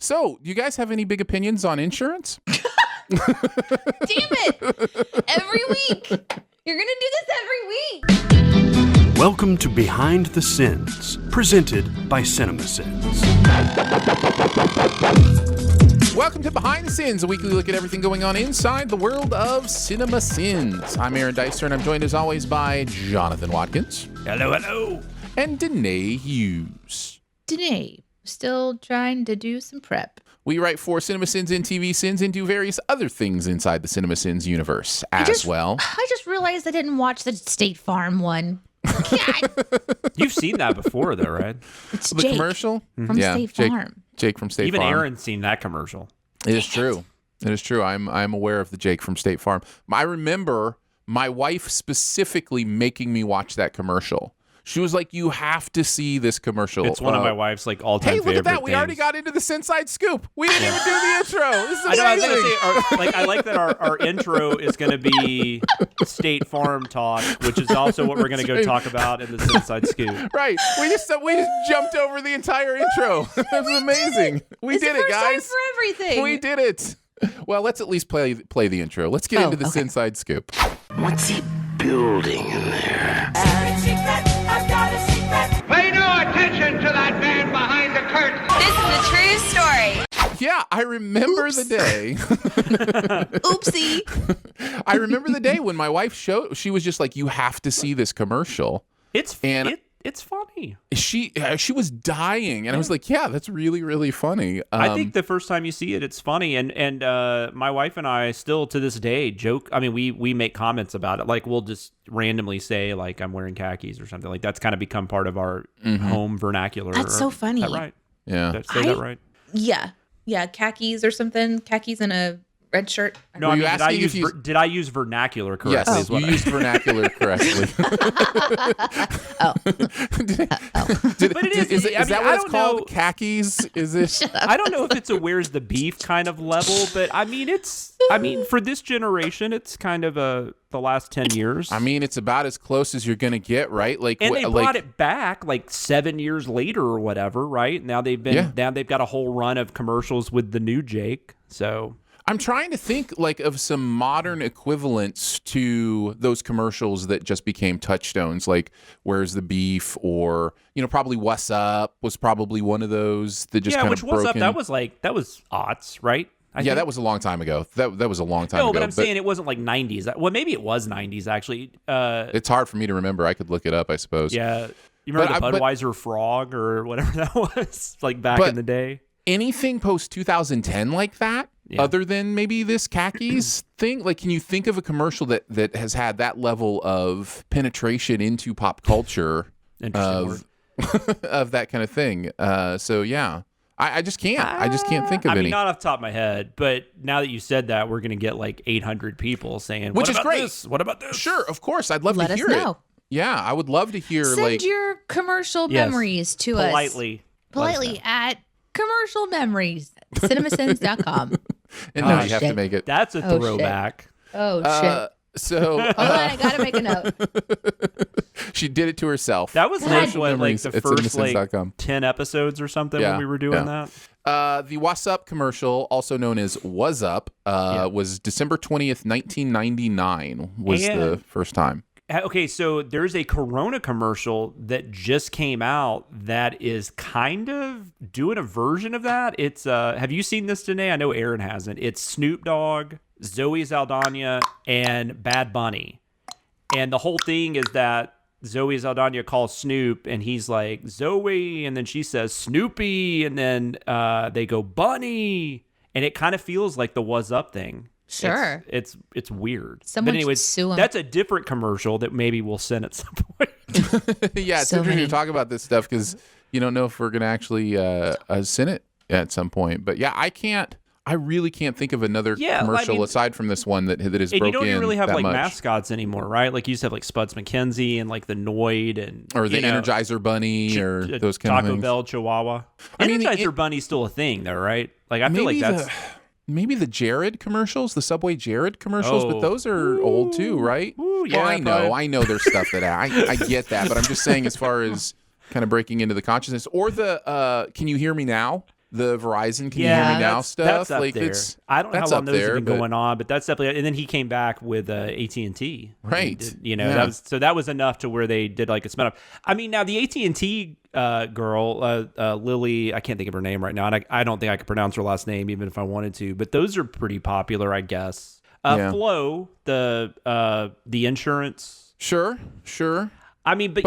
So, do you guys have any big opinions on insurance? Damn it! Every week! You're gonna do this every week! Welcome to Behind the Sins, presented by CinemaSins. Welcome to Behind the Sins, a weekly look at everything going on inside the world of CinemaSins. I'm Aaron Dicer, and I'm joined as always by Jonathan Watkins. Hello. And Danae Hughes. Danae, still trying to do some prep. We write for CinemaSins and TV Sins and do various other things inside the CinemaSins universe as well. I just realized I didn't watch the State Farm one. You've seen that before, though, right? It's The Jake commercial? from State Farm. Jake from State Even Farm. Aaron's seen that commercial. It is true. It is true. I'm aware of the Jake from State Farm. I remember my wife specifically making me watch that commercial. She was like, "You have to see this commercial." It's one of my wife's all-time favorite Hey, look at that! We things. already got into the SinSide Scoop. We didn't even do the intro. This is amazing. I was gonna say, I like that our intro is going to be State Farm talk, which is also what we're going to go talk about in the SinSide Scoop. Right. We just jumped over the entire intro. That was amazing. We did it, guys. It's the first time for everything. We did it. Well, let's at least play the intro. Let's get into the SinSide Scoop. What's he building in there? Pay no attention to that man behind the curtain. This is a true story. Yeah, I remember the day. Oopsie. I remember the day when my wife she was just like, "You have to see this commercial." It's funny. She was dying, and I was like, "Yeah, that's really, really funny." I think the first time you see it, it's funny, and my wife and I still to this day joke. I mean, we make comments about it. Like we'll just randomly say like I'm wearing khakis or something. Like that's kind of become part of our home vernacular. That's so funny. Is that right? Yeah. Did I say that right? Yeah, khakis or something. Khakis and a red shirt. No, Were I you mean, asking did I use vernacular correctly? Yes, you used vernacular correctly. Is that what it's called? Khakis? Is it? I don't know if it's a where's the beef kind of level, but I mean, for this generation, it's kind of the last 10 years. I mean, it's about as close as you're going to get, right? Like, and they brought it back like 7 years later or whatever, right? Now they've got a whole run of commercials with the new Jake. So I'm trying to think like of some modern equivalents to those commercials that just became touchstones, like Where's the Beef, or probably What's Up was probably one of those that just kind of broke in. That was aughts, right? I think. That was a long time ago. That was a long time ago. No, but I'm saying it wasn't like 90s. Well, maybe it was 90s actually. It's hard for me to remember. I could look it up, I suppose. Yeah, you remember the Budweiser frog or whatever that was, like back in the day. Anything post 2010 like that, other than maybe this khakis thing? Like, can you think of a commercial that has had that level of penetration into pop culture of that kind of thing? So yeah, I just can't. I just can't think of any. I mean, not off the top of my head, but now that you said that, we're gonna get like 800 people saying, which is great. This? What about this? Sure, of course, I'd love to hear Let us know. it. Yeah, I would love to hear. Send your commercial memories to us politely at commercial memories cinemasins.com. And now you have to make it. That's a throwback. Shit. So hold on, I gotta make a note. She did it to herself. That was like the first like 10 10 episodes or something when we were doing that. The What's Up commercial, also known as Was Up, was December 20th, 1999 was the first time. Okay, so there's a Corona commercial that just came out that is kind of doing a version of that. It's have you seen this, Danae? I know Aaron hasn't. It's Snoop Dogg, Zoe Saldana, and Bad Bunny. And the whole thing is that Zoe Saldana calls Snoop, and he's like, Zoe, and then she says Snoopy, and then they go Bunny. And it kind of feels like the Was Up thing. Sure. It's weird. Someone but anyways, sue him. that's a different commercial that maybe we'll send at some point. Yeah, it's interesting to talk about this stuff because you don't know if we're going to actually send it at some point. But yeah, I really can't think of another commercial aside from this one that is broken in. And you don't even really have like much. mascots anymore, right? Like you used to have like Spuds McKenzie and like the Noid or the Energizer Bunny or those kind of things. Taco Bell Chihuahua. Energizer Bunny's still a thing though, right? Like I feel like that's... Maybe the Jared commercials, the Subway Jared commercials, but those are old too, right? Yeah, well, I know there's stuff that I get that, but I'm just saying as far as kind of breaking into the consciousness or the Can You Hear Me Now? the Verizon "Can you hear me now" stuff. That's up like there. it's I don't know how long those there, have been going on, but that's definitely. And then he came back with AT&T. Right. That was enough to where they did like a spin-off. I mean, now the AT&T girl, Lily, I can't think of her name right now, and I don't think I could pronounce her last name even if I wanted to. But those are pretty popular, I guess. Flo, the insurance. Sure. I mean, but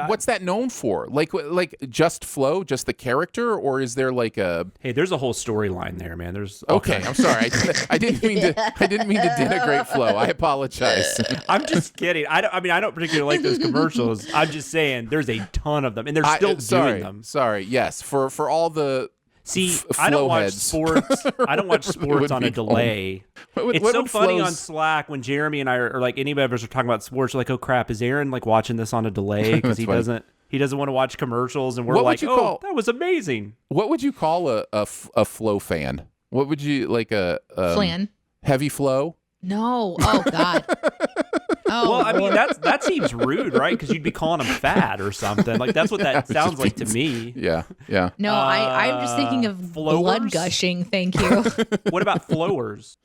what's that known for? Like just Flo, just the character, or is there like a? Hey, there's a whole storyline there, man. There's okay. I'm sorry. I didn't mean to denigrate Flo. I apologize. I'm just kidding. I don't particularly like those commercials. I'm just saying there's a ton of them, and they're still doing them. Sorry. Yes, for all the. See, I don't watch sports. I don't watch sports on a delay. It's so funny on Slack when Jeremy and I are like anybody of us are talking about sports. We're like, oh crap, is Aaron like watching this on a delay because he doesn't want to watch commercials, and we're like, that was amazing. What would you call a Flo fan? What would you like a Flan? Heavy Flo? No. Oh God. Oh, well, I mean that seems rude, right? Because you'd be calling them fat or something. Like that's what that sounds like to me. Yeah. No, I'm just thinking of flowers? Blood gushing. Thank you. What about flowers?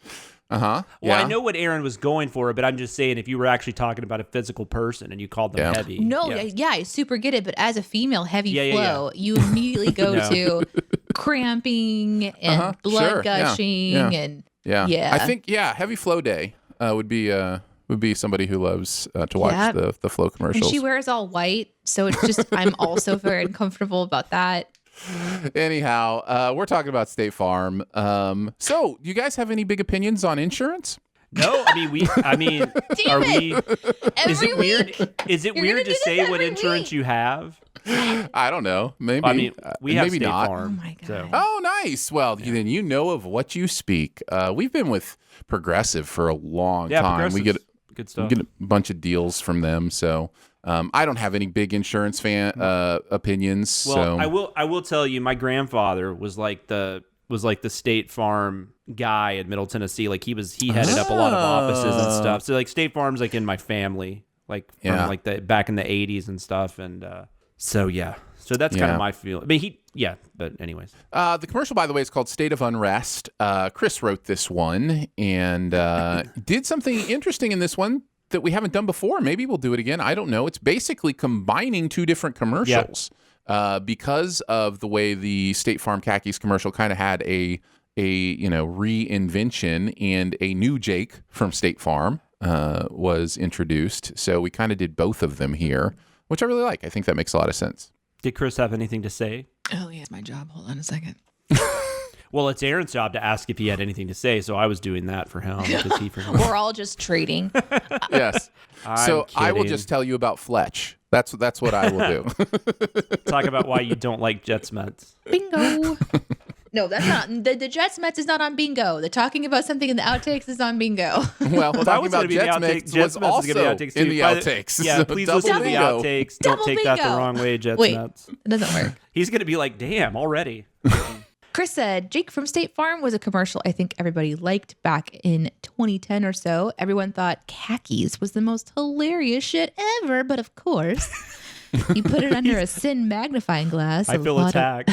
Well, I know what Aaron was going for, but I'm just saying if you were actually talking about a physical person and you called them heavy. No, I super get it. But as a female, heavy flow, you immediately go to cramping and blood gushing and I think Heavy Flow Day would be somebody who loves to watch the Flow commercials. And she wears all white, so it's just I'm also very uncomfortable about that. Anyhow, we're talking about State Farm. So, do you guys have any big opinions on insurance? No, are we? Is it weird? Is it weird to say what insurance you have? I don't know. Maybe. I mean, we have maybe State not. Farm. Oh my God. So. Oh, nice. Well, then you know of what you speak. We've been with Progressive for a long time. We get good stuff. We get a bunch of deals from them. So I don't have any big insurance opinions. Well, so. I will tell you, my grandfather was like the State Farm guy in Middle Tennessee. Like he headed up a lot of offices and stuff. So like State Farm's like in my family, like from like the back in the 80s and stuff. And so that's kind of my feel. I mean, but anyways. The commercial, by the way, is called State of Unrest. Chris wrote this one and did something interesting in this one that we haven't done before. Maybe we'll do it again. I don't know. It's basically combining two different commercials. Because of the way the State Farm Khakis commercial kind of had a reinvention, and a new Jake from State Farm was introduced. So we kind of did both of them here, which I really like. I think that makes a lot of sense. Did Chris have anything to say? Oh yeah, it's my job. Hold on a second. Well, it's Aaron's job to ask if he had anything to say, so I was doing that for him because he forgot. We're all just trading. Yes. So I will just tell you about Fletch. That's what I will do. Talk about why you don't like Jets Mets. Bingo. No, that's not. The Jets Mets is not on bingo. The talking about something in the outtakes is on bingo. Well, that talking was about Jets Mets was also in the outtakes. Yeah, please listen to the outtakes. Don't take that the wrong way, Jets Mets. It doesn't work. He's going to be like, damn, already. Chris said, Jake from State Farm was a commercial I think everybody liked back in 2010 or so. Everyone thought Khakis was the most hilarious shit ever, but of course, you put it under a sin magnifying glass. I feel attacked.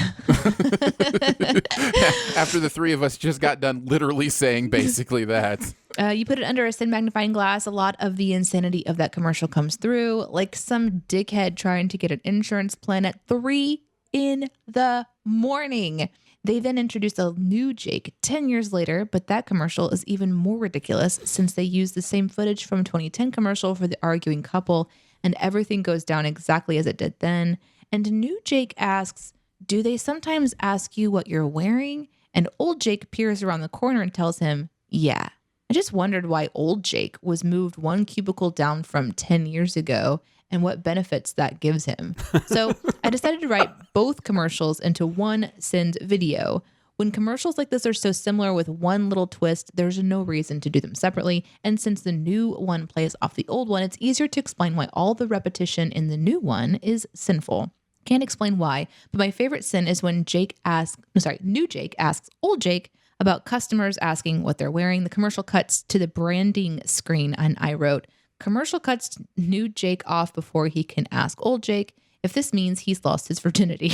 After the three of us just got done literally saying basically that. You put it under a sin magnifying glass. A lot of the insanity of that commercial comes through, like some dickhead trying to get an insurance plan at 3 in the morning. They then introduced a new Jake 10 years later, but that commercial is even more ridiculous since they use the same footage from 2010 commercial for the arguing couple, and everything goes down exactly as it did then. And new Jake asks, do they sometimes ask you what you're wearing? And old Jake peers around the corner and tells him, yeah. I just wondered why old Jake was moved one cubicle down from 10 years ago and what benefits that gives him. So I decided to write both commercials into one Sins video. When commercials like this are so similar with one little twist, there's no reason to do them separately. And since the new one plays off the old one, it's easier to explain why all the repetition in the new one is sinful. Can't explain why, but my favorite sin is when new Jake asks old Jake about customers asking what they're wearing. The commercial cuts to the branding screen, and I wrote, commercial cuts new Jake off before he can ask old Jake if this means he's lost his virginity.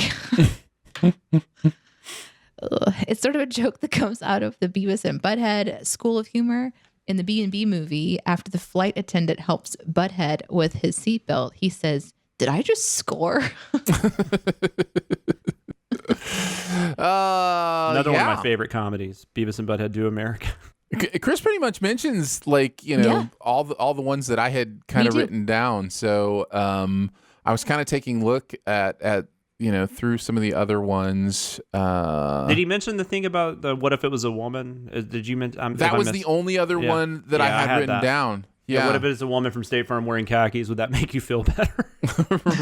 It's sort of a joke that comes out of the Beavis and Butthead School of Humor. In the B&B movie, after the flight attendant helps Butthead with his seatbelt, he says, "Did I just score?" Another one of my favorite comedies, Beavis and Butthead Do America. Chris pretty much mentions all the ones that I had kind of written down. So I was kind of taking a look at through some of the other ones. Did he mention the thing about the what if it was a woman? Did you mention that was the only other one that I had written down? Yeah. What if it's a woman from State Farm wearing khakis? Would that make you feel better?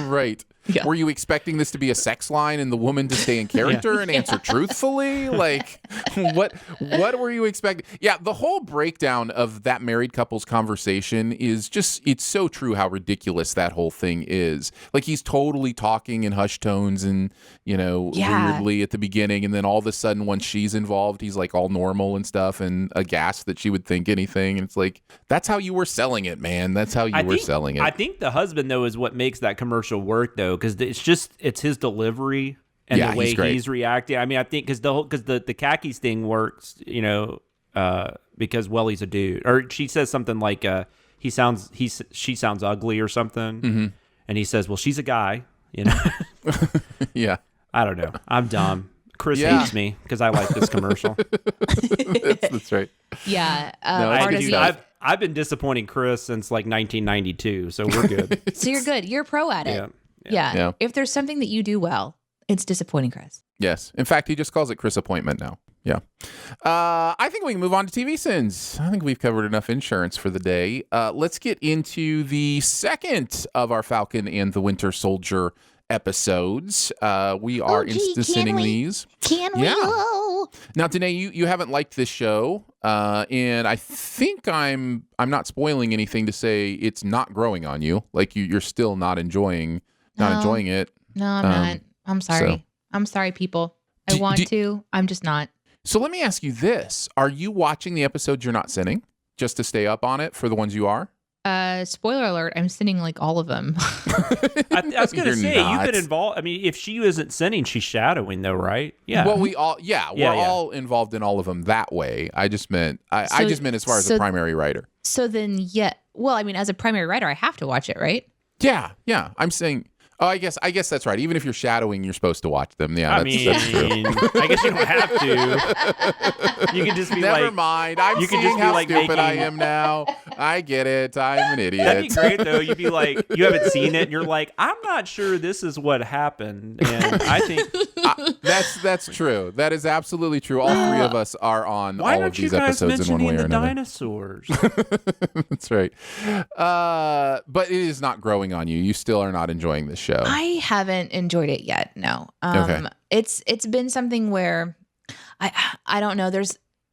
Right. Yeah. Were you expecting this to be a sex line and the woman to stay in character and answer truthfully? Like, what were you expecting? Yeah, the whole breakdown of that married couple's conversation is just, it's so true how ridiculous that whole thing is. Like, he's totally talking in hushed tones and, weirdly at the beginning. And then all of a sudden, once she's involved, he's like all normal and stuff and aghast that she would think anything. And it's like, that's how you were selling it, man. That's how you were selling it. I think the husband, though, is what makes that commercial work, though, because it's his delivery and the way he's reacting. I mean, I think because the khakis thing works, because he's a dude, or she says something like she sounds ugly or something, and he says, well, she's a guy, Yeah. I don't know. I'm dumb. Chris hates me because I like this commercial. That's right. Yeah. I've been disappointing Chris since like 1992, so we're good. So you're good. You're pro at it. Yeah. If there's something that you do well, it's disappointing Chris. Yes. In fact, he just calls it Chris Appointment now. Yeah. I think we can move on to TV sins. I think we've covered enough insurance for the day. Let's get into the second of our Falcon and the Winter Soldier episodes. We are insta-sinning these. Can we? Yeah. Now, Danae, you haven't liked this show, and I think I'm not spoiling anything to say it's not growing on you. Like you're still not enjoying it. No, I'm not. I'm sorry. So. I'm sorry, people. I want to. I'm just not. So let me ask you this: are you watching the episodes you're not sinning just to stay up on it for the ones you are? Spoiler alert, I'm sinning like all of them. I was going to say, you've been involved. I mean, if she isn't sinning, she's shadowing though, right? Yeah. Well, we're all involved in all of them that way. I just meant, I just meant as far as a primary writer. So then, well, I mean, as a primary writer, I have to watch it, right? Yeah. I'm saying, I guess that's right. Even if you're shadowing, you're supposed to watch them. Yeah, that's true. I guess you don't have to. You can just be Never mind. I'm seeing how stupid I am now. I get it. I'm an idiot. That'd be great, though. You'd be like, you haven't seen it, and you're like, I'm not sure this is what happened. And I think that's true. That is absolutely true. All three of us are on all of these episodes in one way or another. Dinosaurs? That's right. But it is not growing on you. You still are not enjoying this show. I haven't enjoyed it yet. No. Okay. It's been something where I don't know.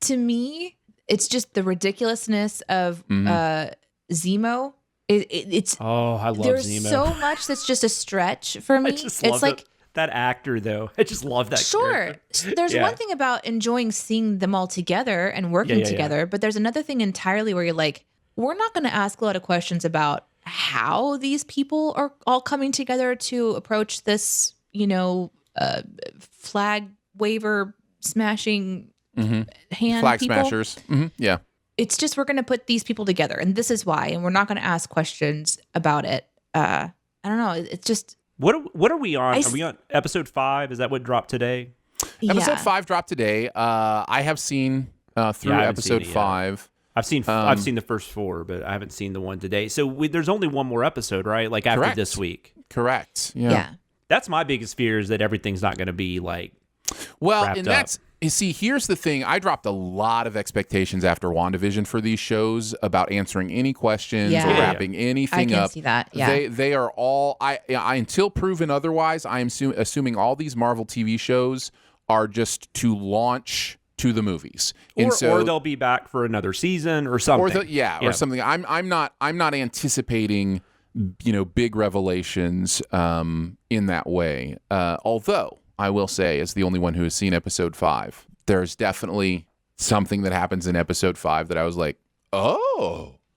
To me, it's just the ridiculousness of Zemo. It's I love Zemo. There's so much that's just a stretch for me. It's like that actor though. I just love that. Sure. There's one thing about enjoying seeing them all together and working together, but there's another thing entirely where you're like, we're not going to ask a lot of questions about how these people are all coming together to approach this, flag waver smashing hand flag people. Smashers. Mm-hmm. Yeah. It's just, we're going to put these people together and this is why, and we're not going to ask questions about it. I don't know. It's just, what are we on? Are we on episode 5? Is that what dropped today? Episode 5 dropped today. I have seen through episode 5. I've seen the first 4, but I haven't seen the one today. So there's only one more episode, right? Like after this week. Correct. Yeah. That's my biggest fear, is that everything's not going to be like and that's you see, here's the thing. I dropped a lot of expectations after WandaVision for these shows about answering any questions or wrapping anything up. I can see that. Yeah. They are all I until proven otherwise, I am assuming all these Marvel TV shows are just to launch to the movies, or they'll be back for another season or something. Or something. I'm not anticipating big revelations in that way. Although I will say, as the only one who has seen episode 5, there's definitely something that happens in episode 5 that I was like,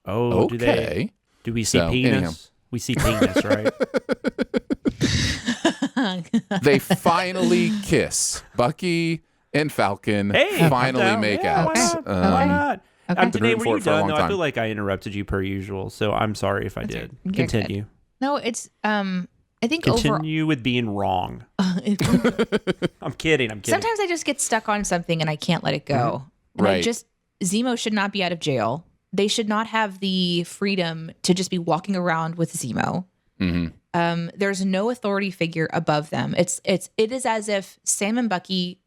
okay. Do we see penis? Anyhow. We see penis, right? They finally kiss. Bucky and Falcon Hey, finally I'm down. make Yeah, out. Why not? Okay. Today, Been were rooting for you it for a done? long Though I time. feel like I interrupted you per usual, so I'm sorry if I did. You're Continue. good. No, it's I think overall. Continue with being wrong. I'm kidding. Sometimes I just get stuck on something and I can't let it go. And Right. Zemo should not be out of jail. They should not have the freedom to just be walking around with Zemo. There's no authority figure above them. It is as if Sam and Bucky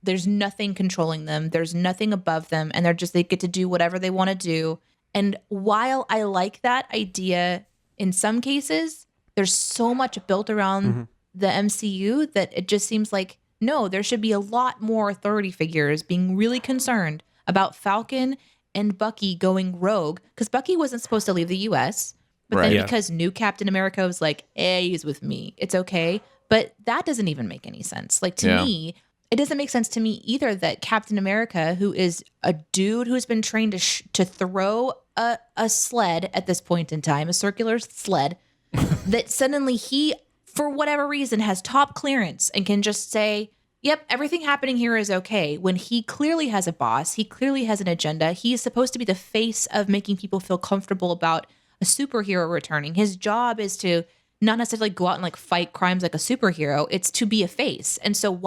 there's nothing controlling them. There's nothing above them. And they get to do whatever they want to do. And while I like that idea in some cases, there's so much built around the MCU that it just seems like, no, there should be a lot more authority figures being really concerned about Falcon and Bucky going rogue, because Bucky wasn't supposed to leave the US, but then because new Captain America was like, hey, he's with me, it's okay. But that doesn't even make any sense. Like, to me, it doesn't make sense to me either that Captain America, who is a dude who's been trained to throw a sled at this point in time, a circular sled, that suddenly he, for whatever reason, has top clearance and can just say, yep, everything happening here is okay, when he clearly has a boss, he clearly has an agenda. He is supposed to be the face of making people feel comfortable about a superhero returning. His job is to not necessarily go out and like fight crimes like a superhero. It's to be a face. And so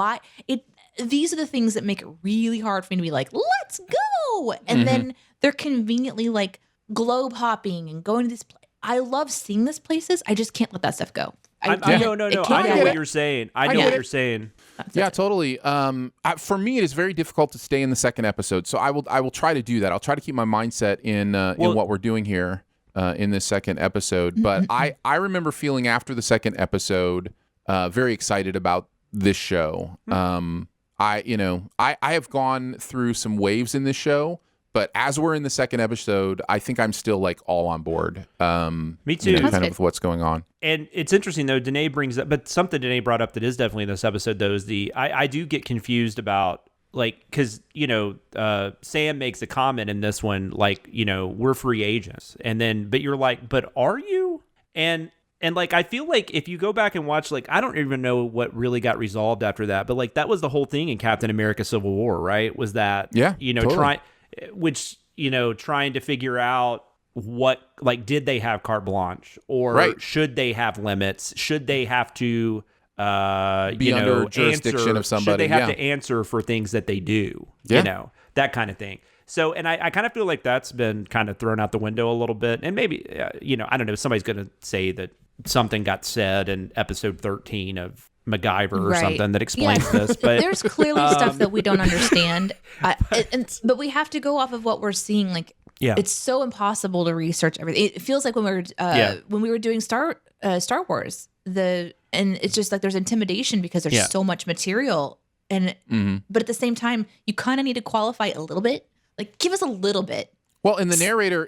these are the things that make it really hard for me to be like, let's go. And then they're conveniently like globe hopping and going to these I love seeing these places. I just can't let that stuff go. No. I know what you're saying. I know what you're saying. Yeah, totally. For me, it is very difficult to stay in the second episode, so I will try to do that. I'll try to keep my mindset in what we're doing here in this second episode. But I remember feeling after the second episode very excited about this show. I have gone through some waves in this show, but as we're in the second episode, I think I'm still like all on board. Me too. Kind of with what's going on. And it's interesting though, Danae brings up, but something Danae brought up that is definitely in this episode though is I do get confused about like, because Sam makes a comment in this one like, we're free agents, and then but you're like, but are you? And like, I feel like if you go back and watch, like, I don't even know what really got resolved after that, but like that was the whole thing in Captain America: Civil War, right? Was that totally. Trying to figure out what, like, did they have carte blanche, or should they have limits? Should they have to be under jurisdiction of somebody? Should they have to answer for things that they do? That kind of thing. So, and I kind of feel like that's been kind of thrown out the window a little bit. And maybe, I don't know, somebody's going to say that something got said in episode 13 of MacGyver or something that explains this. But there's clearly stuff that we don't understand. But we have to go off of what we're seeing. Like, it's so impossible to research everything. It feels like when we were doing Star Wars, and it's just like there's intimidation because there's so much material. And but at the same time, you kind of need to qualify a little bit. Like, give us a little bit. Well, and the narrator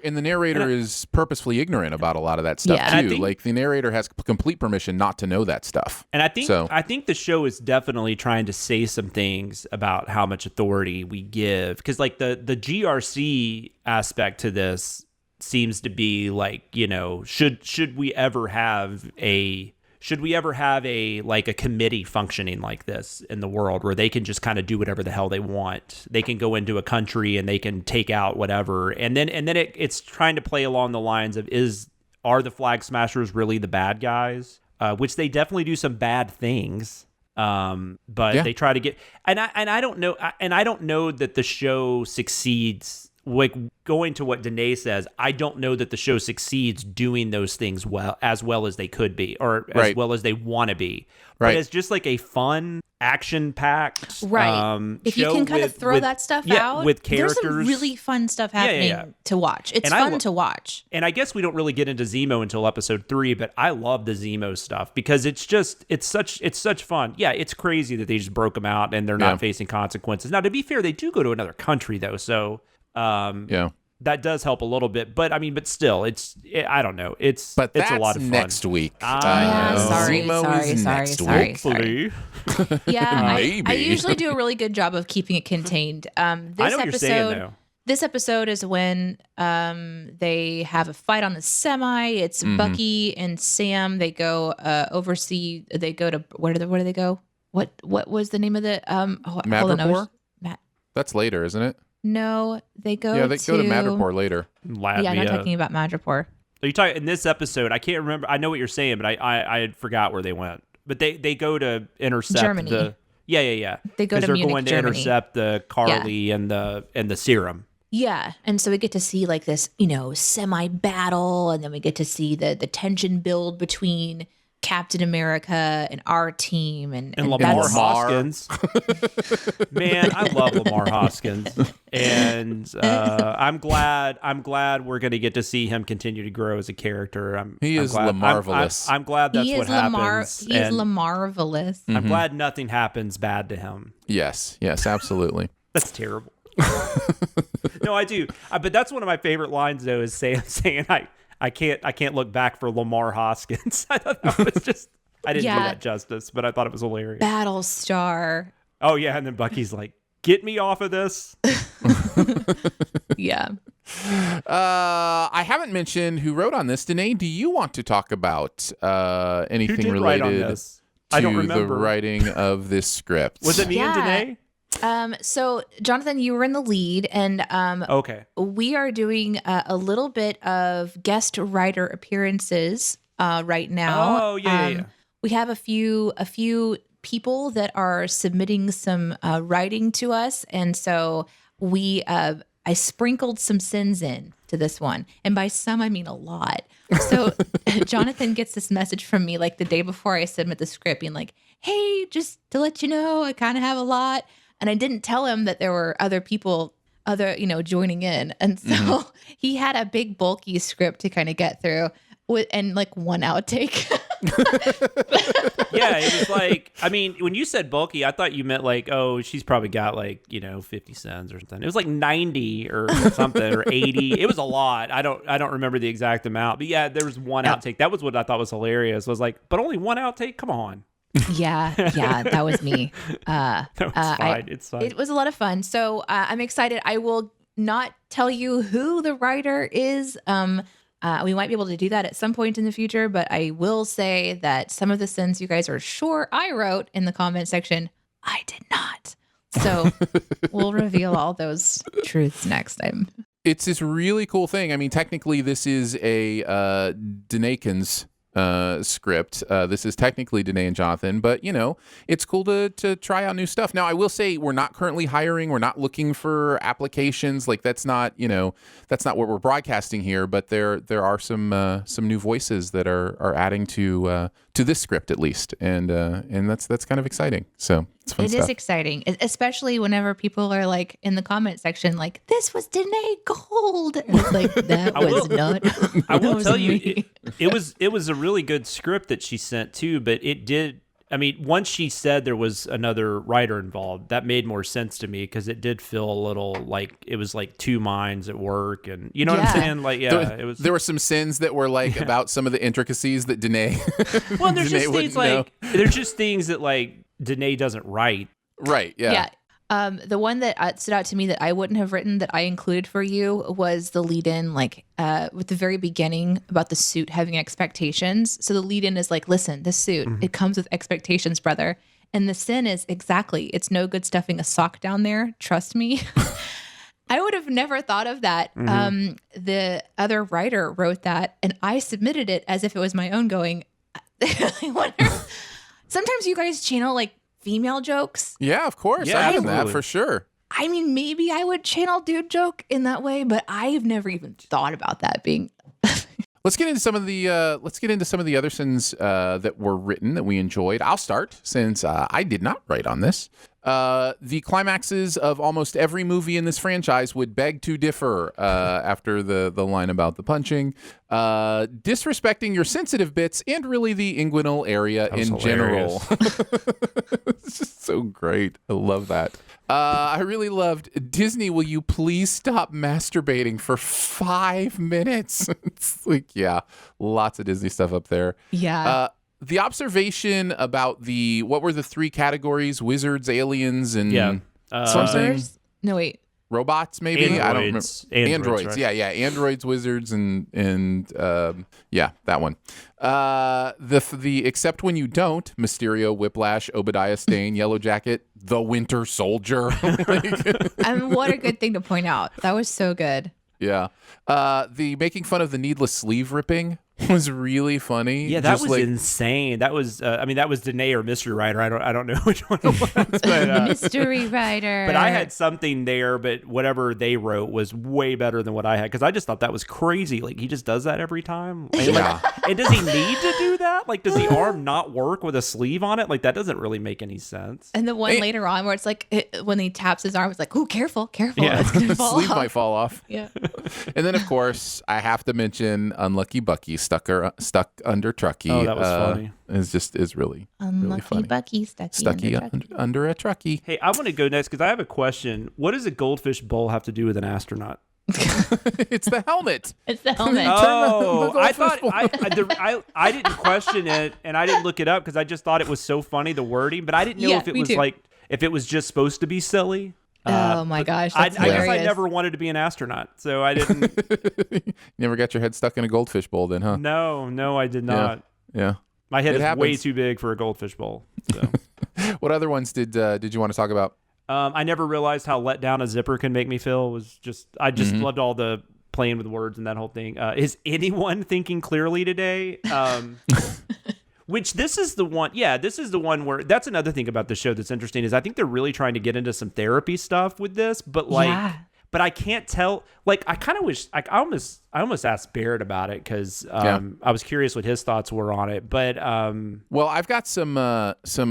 is purposefully ignorant about a lot of that stuff too. Like, the narrator has complete permission not to know that stuff. And I think the show is definitely trying to say some things about how much authority we give, because like the GRC aspect to this seems to be like, should we ever have a like a committee functioning like this in the world where they can just kind of do whatever the hell they want? They can go into a country and they can take out whatever. And then it's trying to play along the lines of, are the Flag Smashers really the bad guys? Which they definitely do some bad things. But they try to get, and I don't know that the show succeeds. Like, going to what Danae says, I don't know that the show succeeds doing those things as well as they could be, or as well as they want to be. But it's just like a fun, action-packed if you can kind of throw that stuff out, with characters. There's some really fun stuff happening to watch. It's fun to watch. And I guess we don't really get into Zemo until episode 3, but I love the Zemo stuff because it's such fun. Yeah, it's crazy that they just broke them out and they're not facing consequences. Now, to be fair, they do go to another country though, so that does help a little bit, but still, I don't know. It's a lot of fun. Next week. Sorry. Hopefully. Yeah, I usually do a really good job of keeping it contained. I know what you're saying, though. This episode is when they have a fight on the semi. It's Bucky and Sam. They go oversee. They go to where do they go? what was the name of the Madripoor? That's later, isn't it? No, they go. Yeah, they go to Madripoor later. Latvia. Yeah, I'm not talking about Madripoor. Are you talking in this episode? I can't remember. I know what you're saying, but I forgot where they went. But they go to intercept Germany. Yeah. They go to they're Munich, going to Germany. intercept the Carly and the serum. Yeah, and so we get to see like this, semi-battle, and then we get to see the tension build between Captain America and our team and Lamar Hoskins. Man, I love Lamar Hoskins, and I'm glad we're going to get to see him continue to grow as a character. He is Lamarvelous. I'm glad that's what happens. He is Lamarvelous. I'm glad nothing happens bad to him. Yes, absolutely. That's terrible. No, I do. But that's one of my favorite lines, though, is saying I can't look back for Lamar Hoskins. I thought that was just, I didn't do that justice, but I thought it was hilarious. Battlestar. Oh, yeah. And then Bucky's like, get me off of this. Yeah. I haven't mentioned who wrote on this. Danae, do you want to talk about anything write on related this? I don't to remember. the writing of this script? Was it me and Danae? So Jonathan, you were in the lead, and Okay. we are doing a little bit of guest writer appearances right now. Oh, yeah. We have a few people that are submitting some writing to us, and so I sprinkled some sins in to this one, and by some I mean a lot. So Jonathan gets this message from me like the day before I submit the script, being like, "Hey, just to let you know, I kind of have a lot." And I didn't tell him that there were other people, joining in. And so he had a big bulky script to kind of get through and like one outtake. Yeah, it was like, I mean, when you said bulky, I thought you meant like, oh, she's probably got like, 50 cents or something. It was like 90 or something or 80. It was a lot. I don't remember the exact amount. But yeah, there was one outtake. That was what I thought was hilarious. Was like, but only one outtake? Come on. Yeah, that was me. No, it's fine. It's fine. It was a lot of fun. So I'm excited. I will not tell you who the writer is. We might be able to do that at some point in the future, but I will say that some of the sins you guys are sure I wrote in the comment section, I did not. So we'll reveal all those truths next time. It's this really cool thing. I mean, technically, this is a Danakin's script. This is technically Danae and Jonathan, but it's cool to try out new stuff. Now, I will say we're not currently hiring. We're not looking for applications. Like that's not what we're broadcasting here. But there are some new voices that are adding to this script at least, and that's kind of exciting. So it's fun stuff. It is exciting, especially whenever people are like in the comment section, like, "This was Danae Gold." And it's like, that was not. I will tell you, it was a really good script that she sent too, but it did. I mean, once she said there was another writer involved, that made more sense to me because it did feel a little like it was like two minds at work, and you know what I'm saying? Like, it was. There were some sins that were like about some of the intricacies that Danae. Well, there's Danae just things know. there's just things that like Danae doesn't write. Right. Yeah. Yeah. The one that stood out to me that I wouldn't have written that I included for you was the lead-in, like with the very beginning about the suit having expectations. So the lead-in is like, listen, this suit, it comes with expectations, brother. And the sin is exactly, it's no good stuffing a sock down there. Trust me. I would have never thought of that. The other writer wrote that, and I submitted it as if it was my own going, I wonder, sometimes you guys channel like female jokes. Yeah, of course. Yeah, I've done that absolutely. for sure. I mean, maybe I would channel dude joke in that way, but I've never even thought about that being. Let's get into some of the other sins that were written that we enjoyed. I'll start since I did not write on this. The climaxes of almost every movie in this franchise would beg to differ after the line about the punching, disrespecting your sensitive bits, and really the inguinal area in general. It's just so great. I love that. I really loved Disney. Will you please stop masturbating for 5 minutes? It's like, yeah, lots of Disney stuff up there. Yeah. The observation about what were the 3 categories? Wizards, aliens, and something. Sorcerers? No, wait. robots, maybe. I don't remember. Androids. Right? Yeah. Androids, wizards, and that one. The except when you don't, Mysterio, Whiplash, Obadiah Stane, Yellow Jacket, the Winter Soldier. What a good thing to point out. That was so good. Yeah. The making fun of the needless sleeve ripping was really funny. Yeah, that was insane. That was, that was Danae or Mystery Writer. I don't know which one it was. But, Mystery Writer. But I had something there, but whatever they wrote was way better than what I had, because I just thought that was crazy. Like, he just does that every time. And does he need to do that? Like, does the arm not work with a sleeve on it? Like, that doesn't really make any sense. And the one later on where it's like, when he taps his arm, it's like, ooh, careful. Yeah. It's going to fall Sleeve off. might fall off. Yeah. And then, of course, I have to mention Unlucky Bucky stuck under Truckee. Oh, that was funny. Is really really funny. Bucky stucky under a Truckee. Hey, I want to go next because I have a question. What does a goldfish bowl have to do with an astronaut? It's the helmet. It's the helmet. Oh, I thought I didn't question it, and I didn't look it up because I just thought it was so funny, the wording, but I didn't know if it was if it was just supposed to be silly. Oh my gosh, I that's guess I never wanted to be an astronaut, so I didn't. Never got your head stuck in a goldfish bowl, then, huh? No, I did not. Yeah. My head is way too big for a goldfish bowl. So. What other ones did you want to talk about? I never realized how let down a zipper can make me feel. I just loved all the playing with words and that whole thing. Is anyone thinking clearly today? Which this is the one where that's another thing about the show that's interesting is I think they're really trying to get into some therapy stuff with this, but but I can't tell. Like, I kind of wish I almost asked Barrett about it because I was curious what his thoughts were on it. But well, I've got some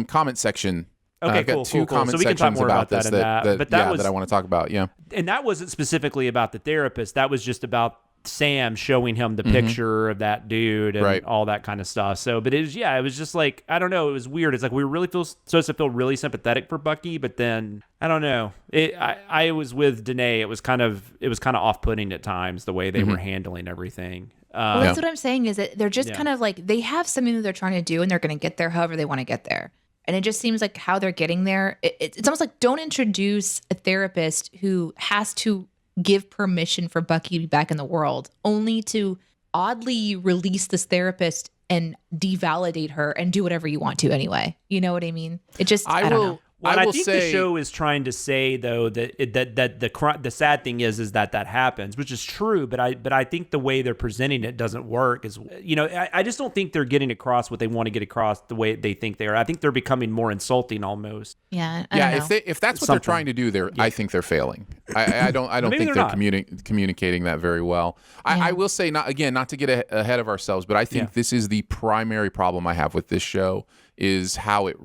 comment section. Okay, I've got cool, two comment so we can talk sections more about that this that I want to talk about. Yeah, and that wasn't specifically about the therapist. That was just about Sam showing him the picture of that dude and all that kind of stuff. So, but it was just like, I don't know. It was weird. It's like we were really supposed to feel really sympathetic for Bucky, but then I don't know. I was with Danae. It was kind of off-putting at times the way they were handling everything. Well, that's what I'm saying is that they're just kind of like, they have something that they're trying to do and they're going to get there however they want to get there. And it just seems like how they're getting there. It's almost like, don't introduce a therapist who has to give permission for Bucky to be back in the world, only to oddly release this therapist and devalidate her and do whatever you want to anyway. You know what I mean? It just, I don't know. Well, I think the show is trying to say though that the sad thing is that happens, which is true. But I think the way they're presenting it doesn't work. I just don't think they're getting across what they want to get across the way they think they are. I think they're becoming more insulting almost. Yeah. If that's what they're trying to do, I think they're failing. I don't think they're communicating that very well. I will say not to get ahead of ourselves, but I think this is the primary problem I have with this show. Is how it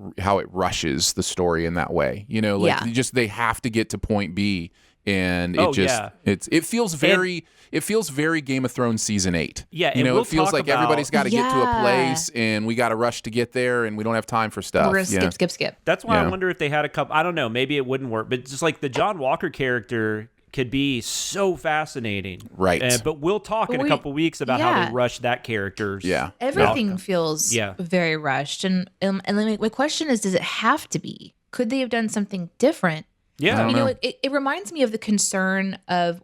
rushes the story in that way. They have to get to point B, and it feels very Game of Thrones season 8. Yeah, it feels like everybody's got to get to a place, and we got to rush to get there, and we don't have time for stuff. We're gonna skip. That's why I wonder if they had a couple. I don't know. Maybe it wouldn't work, but just like the John Walker character could be so fascinating, right? But we'll talk in a couple weeks about how they rushed that character's. Yeah, everything feels very rushed, and my question is, does it have to be? Could they have done something different? Yeah, it reminds me of the concern of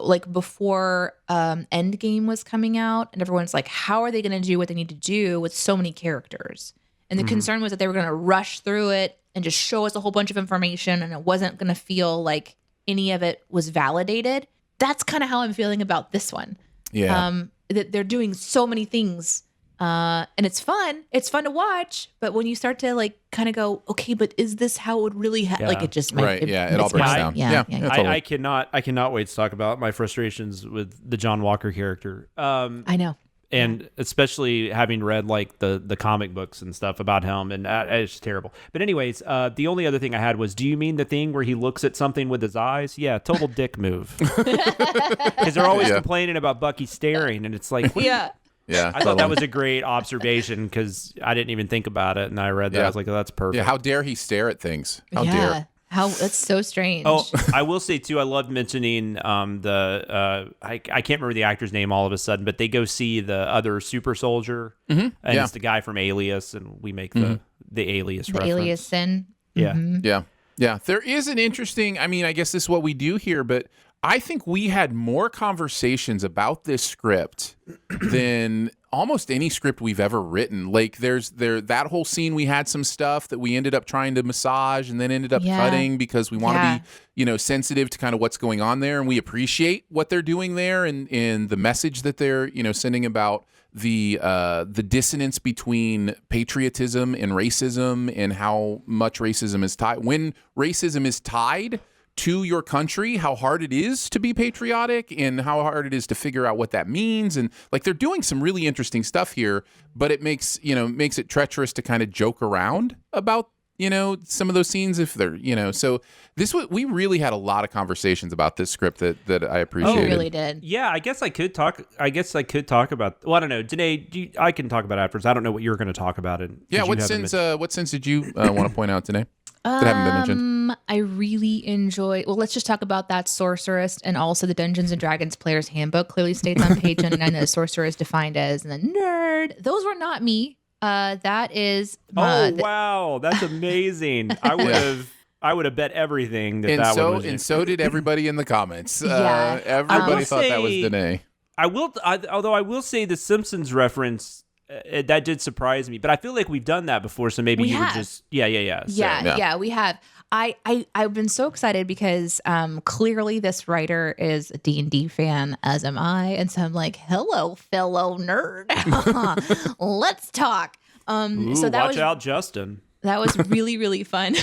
like before Endgame was coming out, and everyone's like, how are they going to do what they need to do with so many characters? And the concern was that they were going to rush through it and just show us a whole bunch of information, and it wasn't going to feel like any of it was validated. That's kind of how I'm feeling about this one. Yeah. That they're doing so many things. And it's fun. It's fun to watch. But when you start to like kind of go, okay, but is this how it would really like it just might. It all breaks down. Totally. I cannot wait to talk about my frustrations with the John Walker character. I know. And especially having read like the comic books and stuff about him, and it's terrible. But anyways, the only other thing I had was, do you mean the thing where he looks at something with his eyes? Yeah, total dick move. Because they're always complaining about Bucky staring, and it's like, Yeah, I thought that was a great observation because I didn't even think about it, and I read that. I was like, oh, that's perfect. Yeah, how dare he stare at things? How dare? That's so strange. Oh, I will say too, I loved mentioning I can't remember the actor's name all of a sudden, but they go see the other super soldier, and it's the guy from Alias, and we make the Alias reference. Alias sin. Yeah. Yeah, there is an interesting, I mean, I guess this is what we do here, but I think we had more conversations about this script than almost any script we've ever written. Like that whole scene, we had some stuff that we ended up trying to massage and then ended up cutting because we want to be, sensitive to kind of what's going on there. And we appreciate what they're doing there and the message that they're, sending about the dissonance between patriotism and racism and how much racism is tied. When racism is tied to your country, how hard it is to be patriotic and how hard it is to figure out what that means. And like they're doing some really interesting stuff here, but it makes it treacherous to kind of joke around about, some of those scenes if they're, so we really had a lot of conversations about this script that I appreciated. Oh, really did. Yeah, I guess I could talk about, well, I don't know. Danae, I can talk about it afterwards. I don't know what you're going to talk about it. Yeah, what sense did you want to point out, Danae? That haven't been mentioned. I really enjoy. Well, let's just talk about that sorceress and also the Dungeons and Dragons Player's Handbook clearly states on page 99 that a sorcerer is defined as the nerd. Those were not me. That is. Wow, that's amazing. I would have bet everything that one was. And so did everybody in the comments. Yeah. Everybody thought that was Danae. Although I will say the Simpsons reference. That did surprise me, but I feel like we've done that before, so maybe you were just we have. I've been so excited because clearly this writer is a D&D fan, as am I, and so I'm like, hello, fellow nerd, let's talk. So that watch out, Justin. That was really, really fun,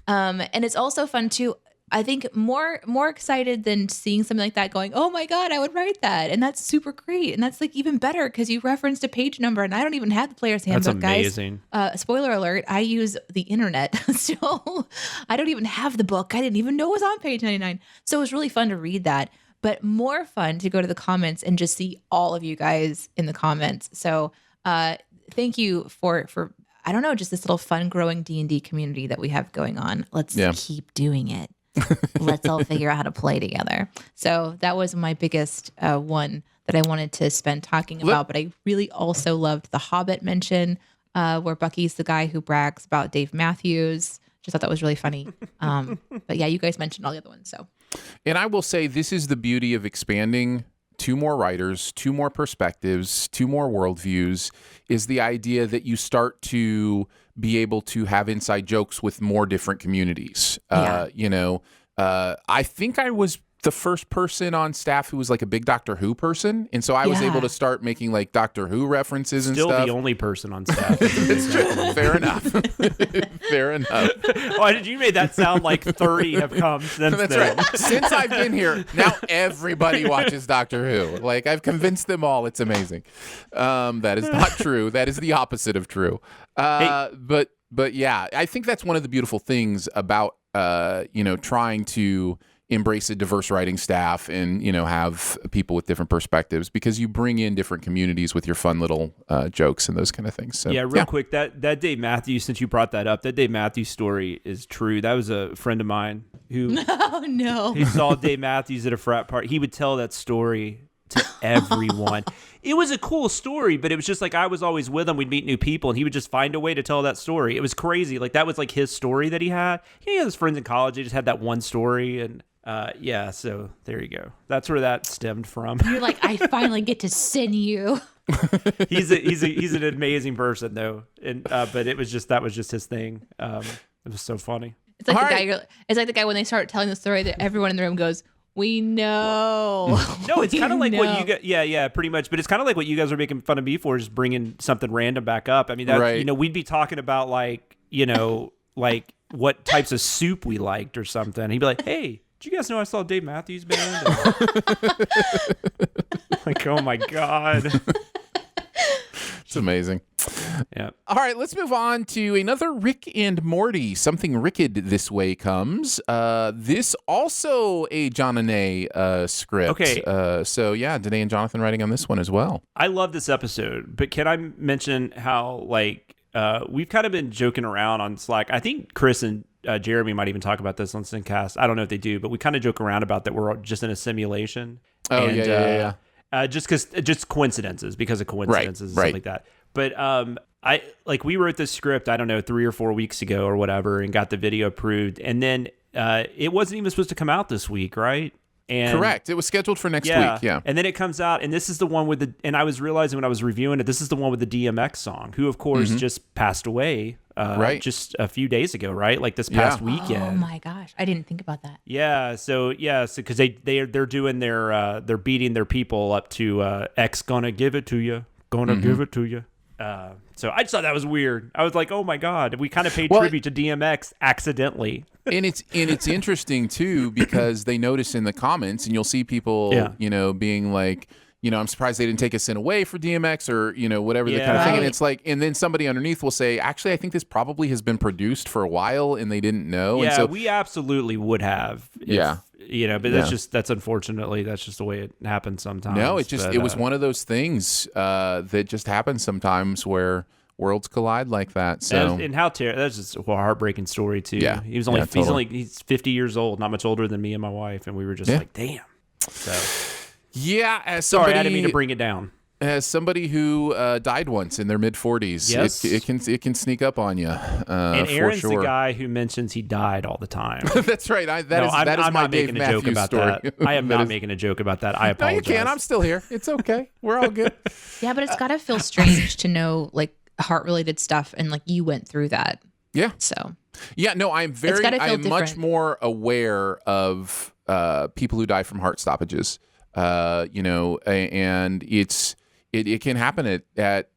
and it's also fun too. I think more excited than seeing something like that going, oh my God, I would write that. And that's super great. And that's like even better because you referenced a page number and I don't even have the Player's Handbook, guys. That's amazing. Spoiler alert, I use the internet. So I don't even have the book. I didn't even know it was on page 99. So it was really fun to read that, but more fun to go to the comments and just see all of you guys in the comments. So thank you for I don't know, just this little fun growing D&D community that we have going on. Let's keep doing it. Let's all figure out how to play together. So that was my biggest one that I wanted to spend talking about. But I really also loved the Hobbit mention where Bucky's the guy who brags about Dave Matthews. Just thought that was really funny. But yeah, you guys mentioned all the other ones. So, and I will say this is the beauty of expanding. 2 more writers, 2 more perspectives, 2 more worldviews is the idea that you start to be able to have inside jokes with more different communities. I think I was the first person on staff who was like a big Doctor Who person. And so I was able to start making like Doctor Who references and stuff. Still the only person on staff. It's true. Fair enough. Fair enough. Why did you make that sound like 30 have come since That's then? right. Since I've been here, now everybody watches Doctor Who. Like I've convinced them all. It's amazing. That is not true. That is the opposite of true. But yeah, I think that's one of the beautiful things about, trying to embrace a diverse writing staff and, have people with different perspectives because you bring in different communities with your fun little jokes and those kind of things. So, real quick, that Dave Matthews, since you brought that up, that Dave Matthews story is true. That was a friend of mine who he saw Dave Matthews at a frat party. He would tell that story to everyone. It was a cool story, but it was just like I was always with him. We'd meet new people and he would just find a way to tell that story. It was crazy. Like that was like his story that he had. He had his friends in college. He just had that one story and so there you go. That's where that stemmed from. You're like, I finally get to sin you. He's an amazing person though, and but that was just his thing. It was so funny. It's like the guy when they start telling the story that everyone in the room goes, "We know." No, it's kind of like what you got. Yeah, pretty much. But it's kind of like what you guys were making fun of me for, just bringing something random back up. I mean, we'd be talking about like what types of soup we liked or something. He'd be like, "Hey, did you guys know I saw Dave Matthews Band?" Like, oh my God. It's amazing. Yeah. All right, let's move on to another Rick and Morty. Something Ricked this way comes. This also a John and A script. Okay. So yeah, Danae and Jonathan writing on this one as well. I love this episode, but can I mention how we've kind of been joking around on Slack. I think Chris and Jeremy might even talk about this on Syncast. I don't know if they do, but we kind of joke around about that we're just in a simulation. Oh, and, just coincidences, because of coincidences and stuff like that. But we wrote this script, I don't know, 3 or 4 weeks ago or whatever, and got the video approved, and then it wasn't even supposed to come out this week, right? And correct. It was scheduled for next week. Yeah. And then it comes out, and this is the one with and I was realizing when I was reviewing it, this is the one with the DMX song, who of course just passed away just a few days ago, right? Like this past weekend. Oh my gosh, I didn't think about that. Yeah. So because they're doing they're beating their people up to X gonna give it to you, give it to you. So I just thought that was weird. I was like, oh my God, we kind of paid tribute to DMX accidentally. And it's interesting too, because they notice in the comments, and you'll see people, being like, I'm surprised they didn't take a sin away for DMX, or, whatever the kind of thing. And it's like, and then somebody underneath will say, actually, I think this probably has been produced for a while and they didn't know. Yeah, and so, we absolutely would have. But that's unfortunately, that's just the way it happens sometimes. No, it was one of those things that just happens sometimes where worlds collide like that. So and how that's just a heartbreaking story too. Yeah, he's 50 years old, not much older than me and my wife, and we were just like, damn. So sorry, I didn't mean to bring it down. As somebody who died once in their mid-40s, yes. it can sneak up on you. And Aaron's the guy who mentions he died all the time. That's right. That is my Dave Matthews story. I am not making a joke about that. I apologize. No, you can't. I'm still here. It's okay. We're all good. Yeah, but it's got to feel strange to know like heart-related stuff, and like you went through that. Yeah. So. Yeah, no, I'm much more aware of people who die from heart stoppages. And it can happen at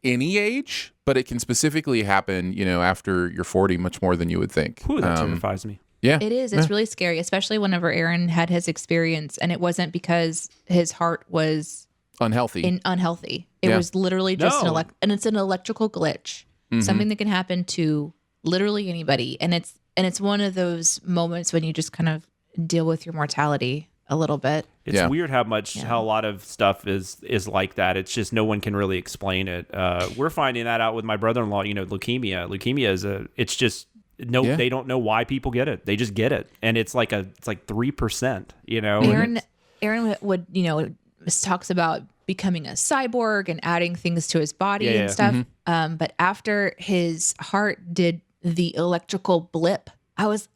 any age, but it can specifically happen, after you're 40, much more than you would think. Ooh, that terrifies me. Yeah, it is. It's really scary, especially whenever Aaron had his experience, and it wasn't because his heart was unhealthy. It was literally just and it's an electrical glitch, something that can happen to literally anybody, and it's one of those moments when you just kind of deal with your mortality a little bit. It's weird how a lot of stuff is like that. It's just no one can really explain it. We're finding that out with my brother-in-law. Leukemia. Leukemia is they don't know why people get it. They just get it, and it's like 3%. Aaron would talks about becoming a cyborg and adding things to his body and stuff. But after his heart did the electrical blip, I was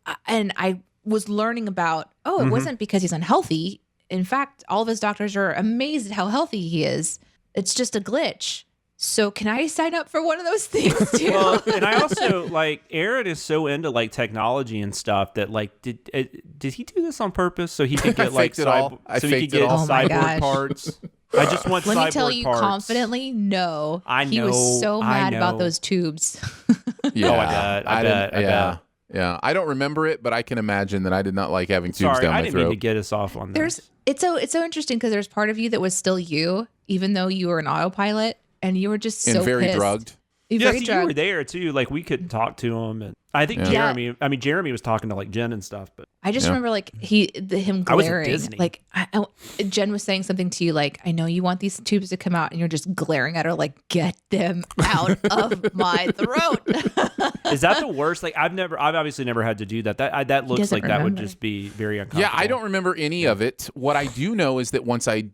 learning about, it wasn't because he's unhealthy. In fact, all of his doctors are amazed at how healthy he is. It's just a glitch. So can I sign up for one of those things too? Well, and I also Aaron is so into technology and stuff that did he do this on purpose so he could get cyborg parts? I just want Let cyborg me tell you parts. Confidently, no. He was so mad about those tubes. Yeah, I bet. Yeah, I don't remember it, but I can imagine that I did not like having tubes down my throat. I didn't mean to get us off on this. It's so interesting because there's part of you that was still you, even though you were an autopilot, and you were just so very pissed. drugged. You were there too. We could talk to him, and I think Jeremy was talking to Jen and stuff. But I just remember him glaring. I was at Disney. Jen was saying something to you I know you want these tubes to come out, and you're just glaring at her get them out of my throat. Is that the worst? I've obviously never had to do that. That looks like that would just be very uncomfortable. Yeah, I don't remember any of it. What I do know is that once I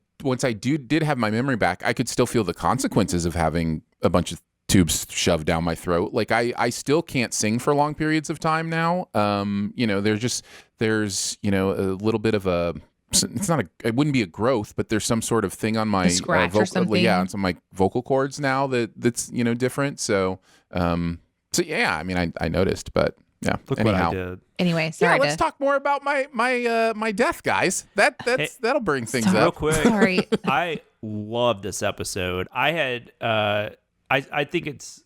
did have my memory back, I could still feel the consequences of having a bunch of tubes shoved down my throat. I still can't sing for long periods of time now. There's a little bit of it wouldn't be a growth, but there's some sort of thing on my scratch or something. Yeah, on some of my vocal cords now that's different. So yeah, I noticed, but yeah. Look what I did. Anyway, sorry. Yeah, let's talk more about my death, guys. That'll bring things up real quick. Sorry. I love this episode. I had I think it's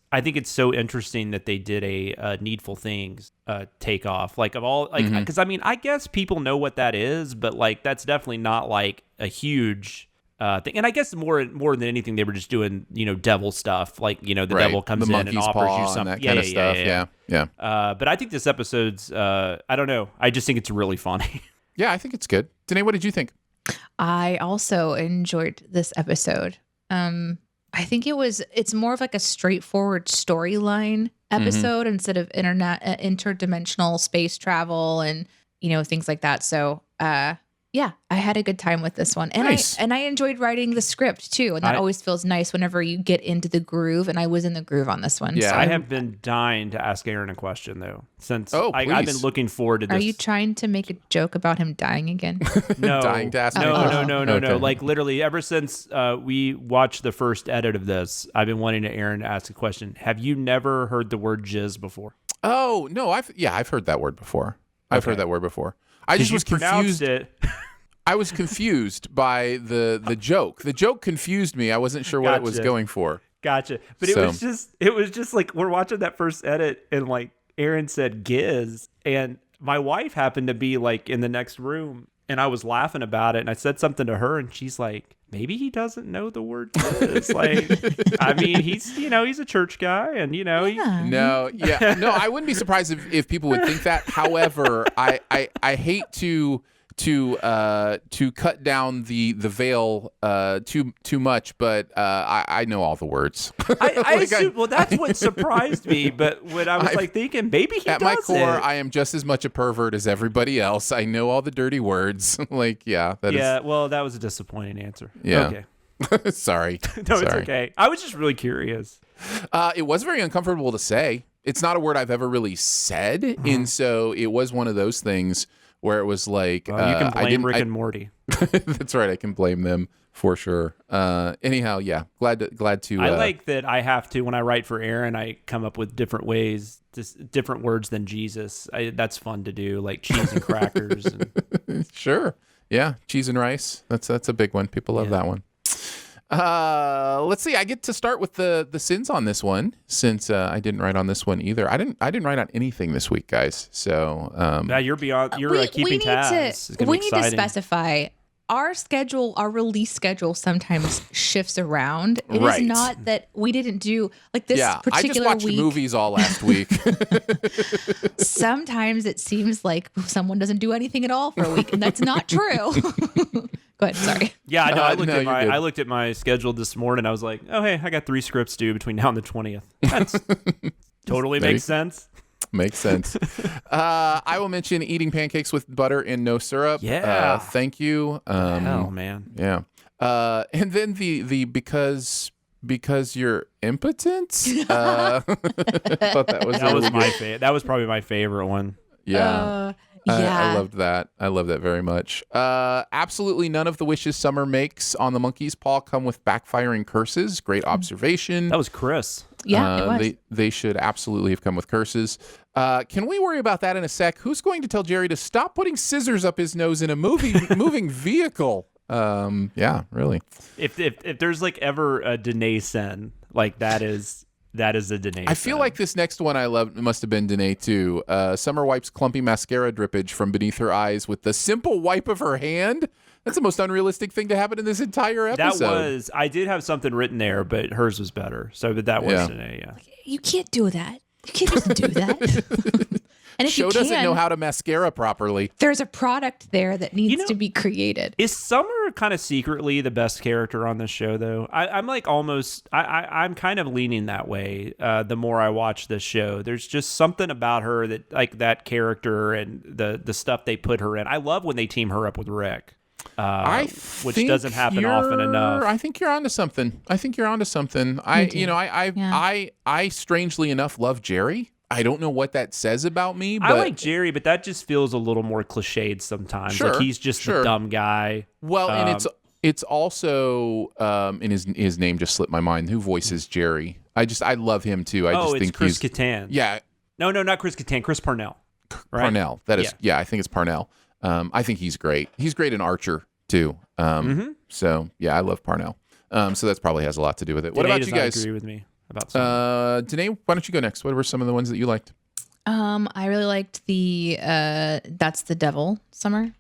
so interesting that they did a Needful Things takeoff. Of all because I guess people know what that is, but that's definitely not a huge thing. And I guess more than anything, they were just doing devil stuff. The devil comes in and offers you something. That kind of stuff. Yeah. But I think this episode's I don't know. I just think it's really funny. Yeah, I think it's good. Danae, what did you think? I also enjoyed this episode. I think it's more of a straightforward storyline episode instead of interdimensional space travel and things like that. So Yeah, I had a good time with this one. And Nice. I enjoyed writing the script too. And that always feels nice whenever you get into the groove. And I was in the groove on this one. Yeah. So I have been dying to ask Aaron a question though, since Oh, I've been please. looking forward to this. Are you trying to make a joke about him dying again? No, Dying to ask me a no, question? no. Okay. Like literally, ever since we watched the first edit of this, I've been wanting to Aaron to ask a question. Have you never heard the word jizz before? Oh, no, I've heard that word before. I've heard that word before. I just was pronounced confused. it. I was confused by the joke. The joke confused me. I wasn't sure what it was Gotcha. going for. Gotcha. But So- it was just like we're watching that first edit and like Aaron said giz and my wife happened to be like in the next room and I was laughing about it and I said something to her and she's like, maybe he doesn't know the word giz. Like, I mean, he's a church guy and Yeah. No, I wouldn't be surprised if people would think that. However, I hate to cut down the veil too much, but I know all the words. I assume, well, that's what surprised me. But when I was like thinking, maybe he At does my core, it. I am just as much a pervert as everybody else. I know all the dirty words. Like, yeah, that is. Well, that was a disappointing answer. Yeah. Okay. Sorry. No, Sorry. it's okay. I was just really curious. It was very uncomfortable to say. It's not a word I've ever really said, and so it was one of those things where it was like, Well, you can I blame didn't. Rick and Morty. That's right. I can blame them for sure. Anyhow, yeah, glad to. I like that I have to, when I write for Aaron, I come up with different ways, just different words than Jesus. That's fun to do, like cheese and crackers. And, Sure. Yeah, cheese and rice. That's a big one. People love that one. Let's see. I get to start with the sins on this one since I didn't write on this one either. I didn't write on anything this week, guys. So you're beyond. You're keeping tabs. It's gonna we be need to exciting. specify our schedule, our release schedule sometimes shifts around. It Right. is not that we didn't do like this yeah, I just particular watched week. movies all last week. Sometimes it seems like someone doesn't do anything at all for a week, and that's not true. Go ahead. Sorry. Yeah, I know. No, you're good. I looked at my schedule this morning. I was like, oh hey, I got 3 scripts due between now and the 20th. That's totally makes sense. Makes sense. I will mention eating pancakes with butter and no syrup. Yeah. Thank you. Hell, man. Yeah. And then the because you're impotent. I thought that was That was really my good. favorite. That was probably my favorite one. Yeah. Yeah. I loved that. I love that very much. Absolutely none of the wishes Summer makes on the monkey's paw come with backfiring curses. Great observation. That was Chris. Yeah, it was. They should absolutely have come with curses. Can we worry about that in a sec? Who's going to tell Jerry to stop putting scissors up his nose in a moving vehicle? Yeah, really. If there's like ever a Danae Sen, like that is a Danae. I feel like this next one I love must have been Danae too. Summer wipes clumpy mascara drippage from beneath her eyes with the simple wipe of her hand. That's the most unrealistic thing to happen in this entire episode. I did have something written there, but hers was better. So, but that was Yeah. Danae, yeah. You can't do that. You can't just do that. And if Show you doesn't can, know how to mascara properly. there's a product there that needs to be created. Is Summer kind of secretly the best character on this show, though? I'm like almost, I'm kind of leaning that way the more I watch this show. There's just something about her that, like that character and the stuff they put her in. I love when they team her up with Rick, which think doesn't happen often enough. I think you're onto something. I strangely enough love Jerry. I don't know what that says about me, but I like Jerry, but that just feels a little more cliched sometimes. Sure, like he's just the dumb guy. well, and it's also in his name just slipped my mind. Who voices Jerry? I love him too. I just it's think Chris he's Kattan. yeah, No, not Chris Kattan. Chris Parnell. Right? Parnell. That is I think it's Parnell. I think he's great. He's great in Archer too. So yeah, I love Parnell. So that probably has a lot to do with it. What Danae about does you not guys? agree with me about something. Danae, why don't you go next? What were some of the ones that you liked? I really liked the that's the devil Summer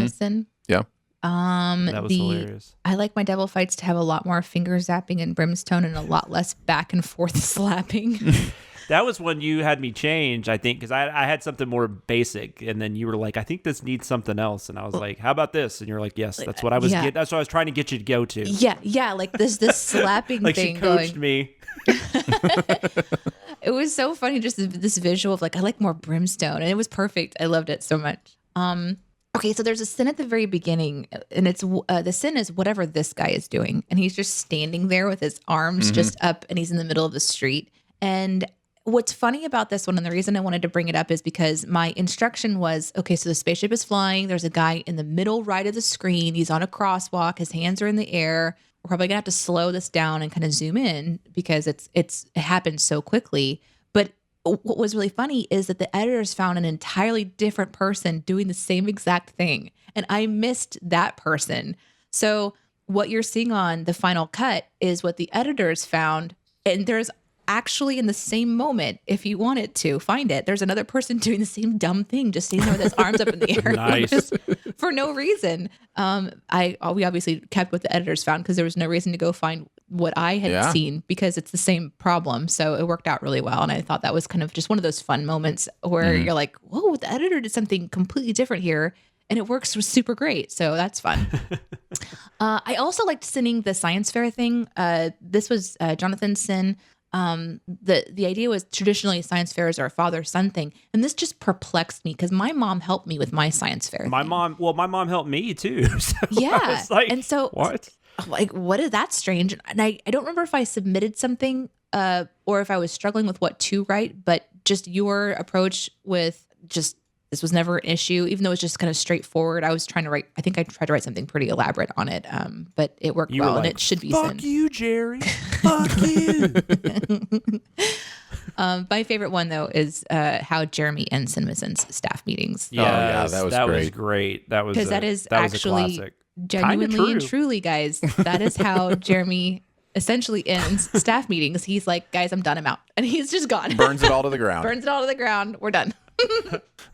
sin. Yeah. That was hilarious. I like my devil fights to have a lot more finger zapping and brimstone and a lot less back and forth slapping. That was when you had me change, I think, because I had something more basic, and then you were like, "I think this needs something else," and I was like, "How about this?" And you're like, "Yes, that's what I was. Yeah. That's what I was trying to get you to go to." Yeah, like this slapping Like thing she coached going. me. It was so funny, just this visual of like I like more brimstone, and it was perfect. I loved it so much. Okay, so there's a sin at the very beginning, and it's the sin is whatever this guy is doing, and he's just standing there with his arms just up, and he's in the middle of the street. And what's funny about this one, and the reason I wanted to bring it up is because my instruction was, okay, so the spaceship is flying. There's a guy in the middle right of the screen. He's on a crosswalk. His hands are in the air. We're probably gonna have to slow this down and kind of zoom in because it happens so quickly. But what was really funny is that the editors found an entirely different person doing the same exact thing. And I missed that person. So what you're seeing on the final cut is what the editors found. And there's actually in the same moment, if you wanted to find it, there's another person doing the same dumb thing, just standing there with his arms up in the air. Nice. For no reason. We obviously kept what the editors found because there was no reason to go find what I had seen because it's the same problem. So it worked out really well. And I thought that was kind of just one of those fun moments where you're like, whoa, the editor did something completely different here. And it works super great. So that's fun. I also liked sinning the science fair thing. This was Jonathan's sin. The idea was traditionally science fairs are a father-son thing. And this just perplexed me because my mom helped me with my science fair. My mom helped me too. So yeah. like, and so what? Like, what is that strange? And I don't remember if I submitted something or if I was struggling with what to write, but just your approach with just this was never an issue, even though it's just kind of straightforward. I tried to write something pretty elaborate on it, but it worked well, and it should be fuck sin. you, Jerry. Fuck you. My favorite one, though, is how Jeremy ends CinemaSins staff meetings. Yeah, that was great. That was because that is actually classic. Genuinely and truly, guys. That is how Jeremy essentially ends staff meetings. He's like, guys, I'm done. I'm out. And he's just gone. Burns it all to the ground. We're done.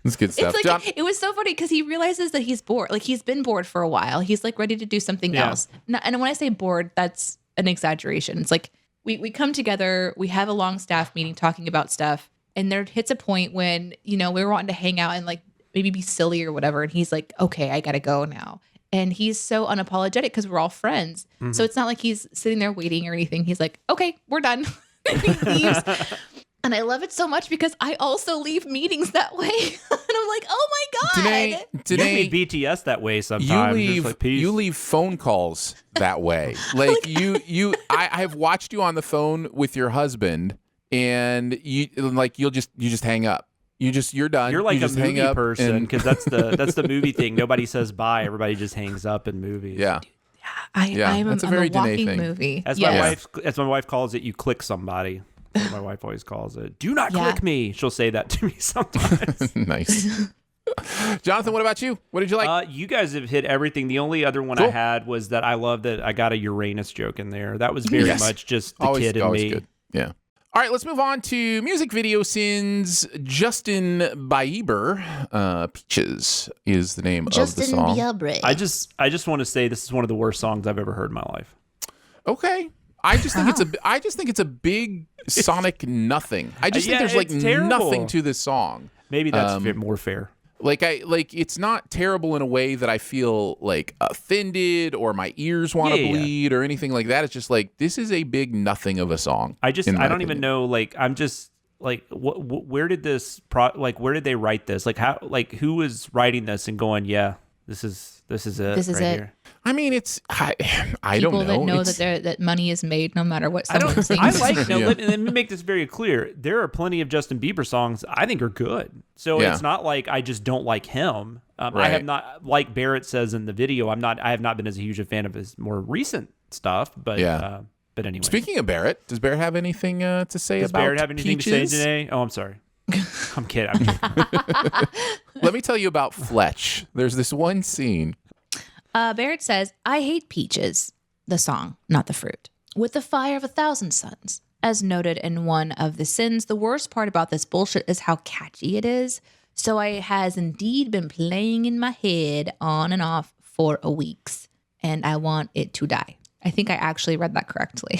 That's good stuff. It's like, it was so funny because he realizes that he's bored. Like he's been bored for a while. He's like ready to do something else. And when I say bored, that's an exaggeration. It's like we come together, we have a long staff meeting talking about stuff. And there hits a point when, we were wanting to hang out and like maybe be silly or whatever. And he's like, okay, I got to go now. And he's so unapologetic because we're all friends. Mm-hmm. So it's not like he's sitting there waiting or anything. He's like, okay, we're done. And he leaves. And I love it so much because I also leave meetings that way. And I'm like, oh my God. Danae, you leave BTS that way sometimes. You leave phone calls that way. Like I have watched you on the phone with your husband and you'll just hang up. You're done. You're like you a movie person because that's the movie thing. Nobody says bye. Everybody just hangs up in movies. Yeah. I'm that's a I'm very a walking Danae thing. movie. As my wife calls it, you click somebody. That's what my wife always calls it. Do not click me. She'll say that to me sometimes. Nice. Jonathan, what about you? What did you like? You guys have hit everything. The only other one I had was that I love that I got a Uranus joke in there. That was very much just the kid in me. Good. Yeah. All right, let's move on to music video sins. Justin Bieber, Peaches is the name of the song. Bieber. I just want to say this is one of the worst songs I've ever heard in my life. Okay. I just think it's a big sonic nothing. I just think there's like nothing to this song. Maybe that's more fair. Like it's not terrible in a way that I feel like offended or my ears want to bleed or anything like that. It's just like this is a big nothing of a song. I don't even know. Like I'm just like where did this where did they write this? Like how who was writing this and going this is it. This is right it. Here. I mean, it's I don't know. People that know that money is made no matter what someone sings. Let me make this very clear. There are plenty of Justin Bieber songs I think are good. So it's not like I just don't like him. Right. I have not, like Barrett says in the video, I have not been as huge a fan of his more recent stuff. But but anyway. Speaking of Barrett, does Barrett have anything to say about Barrett have anything Peaches? to say today? Oh, I'm sorry. I'm kidding. Let me tell you about Fletch. There's this one scene. Barrett says, I hate peaches, the song, not the fruit, with the fire of 1,000 suns. As noted in one of the sins, the worst part about this bullshit is how catchy it is. So it has indeed been playing in my head on and off for weeks, and I want it to die. I think I actually read that correctly.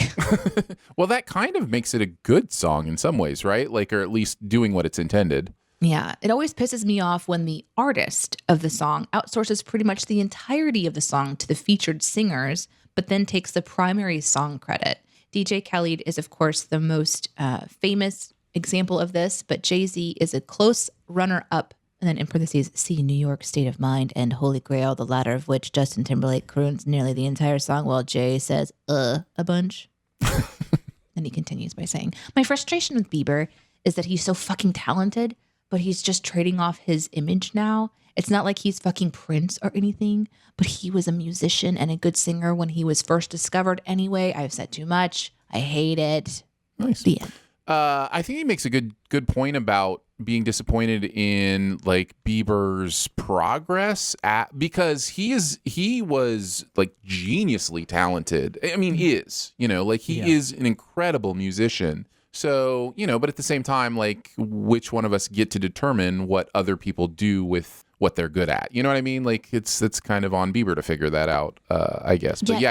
Well, that kind of makes it a good song in some ways, right? Like, or at least doing what it's intended. Yeah, it always pisses me off when the artist of the song outsources pretty much the entirety of the song to the featured singers, but then takes the primary song credit. DJ Khaled is, of course, the most famous example of this, but Jay-Z is a close runner-up And then in parentheses, see New York State of Mind and Holy Grail, the latter of which Justin Timberlake croons nearly the entire song while Jay says, a bunch. And he continues by saying, my frustration with Bieber is that he's so fucking talented, but he's just trading off his image now. It's not like he's fucking Prince or anything, but he was a musician and a good singer when he was first discovered anyway. I've said too much. I hate it. Nice. The end. I think he makes a good point about being disappointed in like Bieber's progress because he was like geniusly talented. I mean, is, like he is an incredible musician. So, but at the same time, like which one of us get to determine what other people do with what they're good at? You know what I mean? Like it's kind of on Bieber to figure that out, I guess. But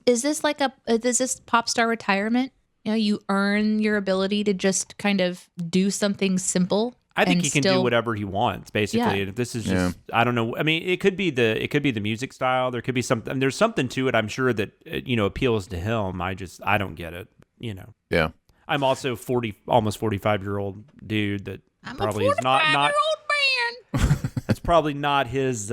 is this pop star retirement? You earn your ability to just kind of do something simple. I think he can do whatever he wants, basically. Yeah. And if this is just, I don't know. I mean, it could be the music style. There could be something. There's something to it. I'm sure that appeals to him. I don't get it. Yeah. I'm also almost 45-year-old dude that I'm probably a is not 45-year-old man. that's probably not his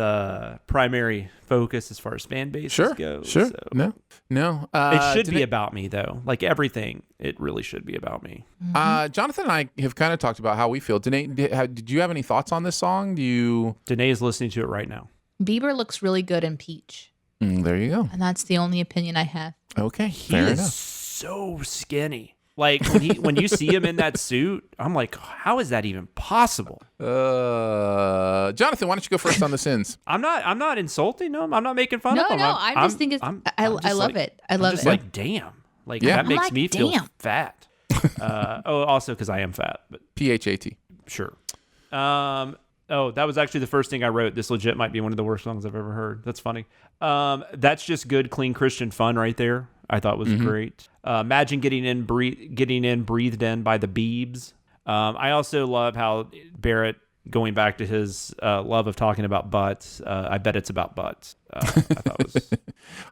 primary focus as far as fan bases go. Sure. So. No. It should be about me, though. Like everything, it really should be about me. Jonathan and I have kind of talked about how we feel. Danae, did you have any thoughts on this song? Danae is listening to it right now. Bieber looks really good in Peach. There you go. And that's the only opinion I have. Okay, He fair is enough. so skinny. Like when you see him in that suit, I'm like, how is that even possible? Jonathan, why don't you go first on the sins? I'm not insulting him. I'm not making fun of him. I'm just thinking. I love it. I love it. Like, damn. Like Yeah. that makes like, me feel damn. fat. Also because I am fat, but PHAT. sure. That was actually the first thing I wrote. This legit might be one of the worst songs I've ever heard. That's funny. That's just good, clean Christian fun right there. I thought was great. Imagine getting in, breathed in by the Biebs. I also love how Barrett, going back to his love of talking about butts, I bet it's about butts. I thought was.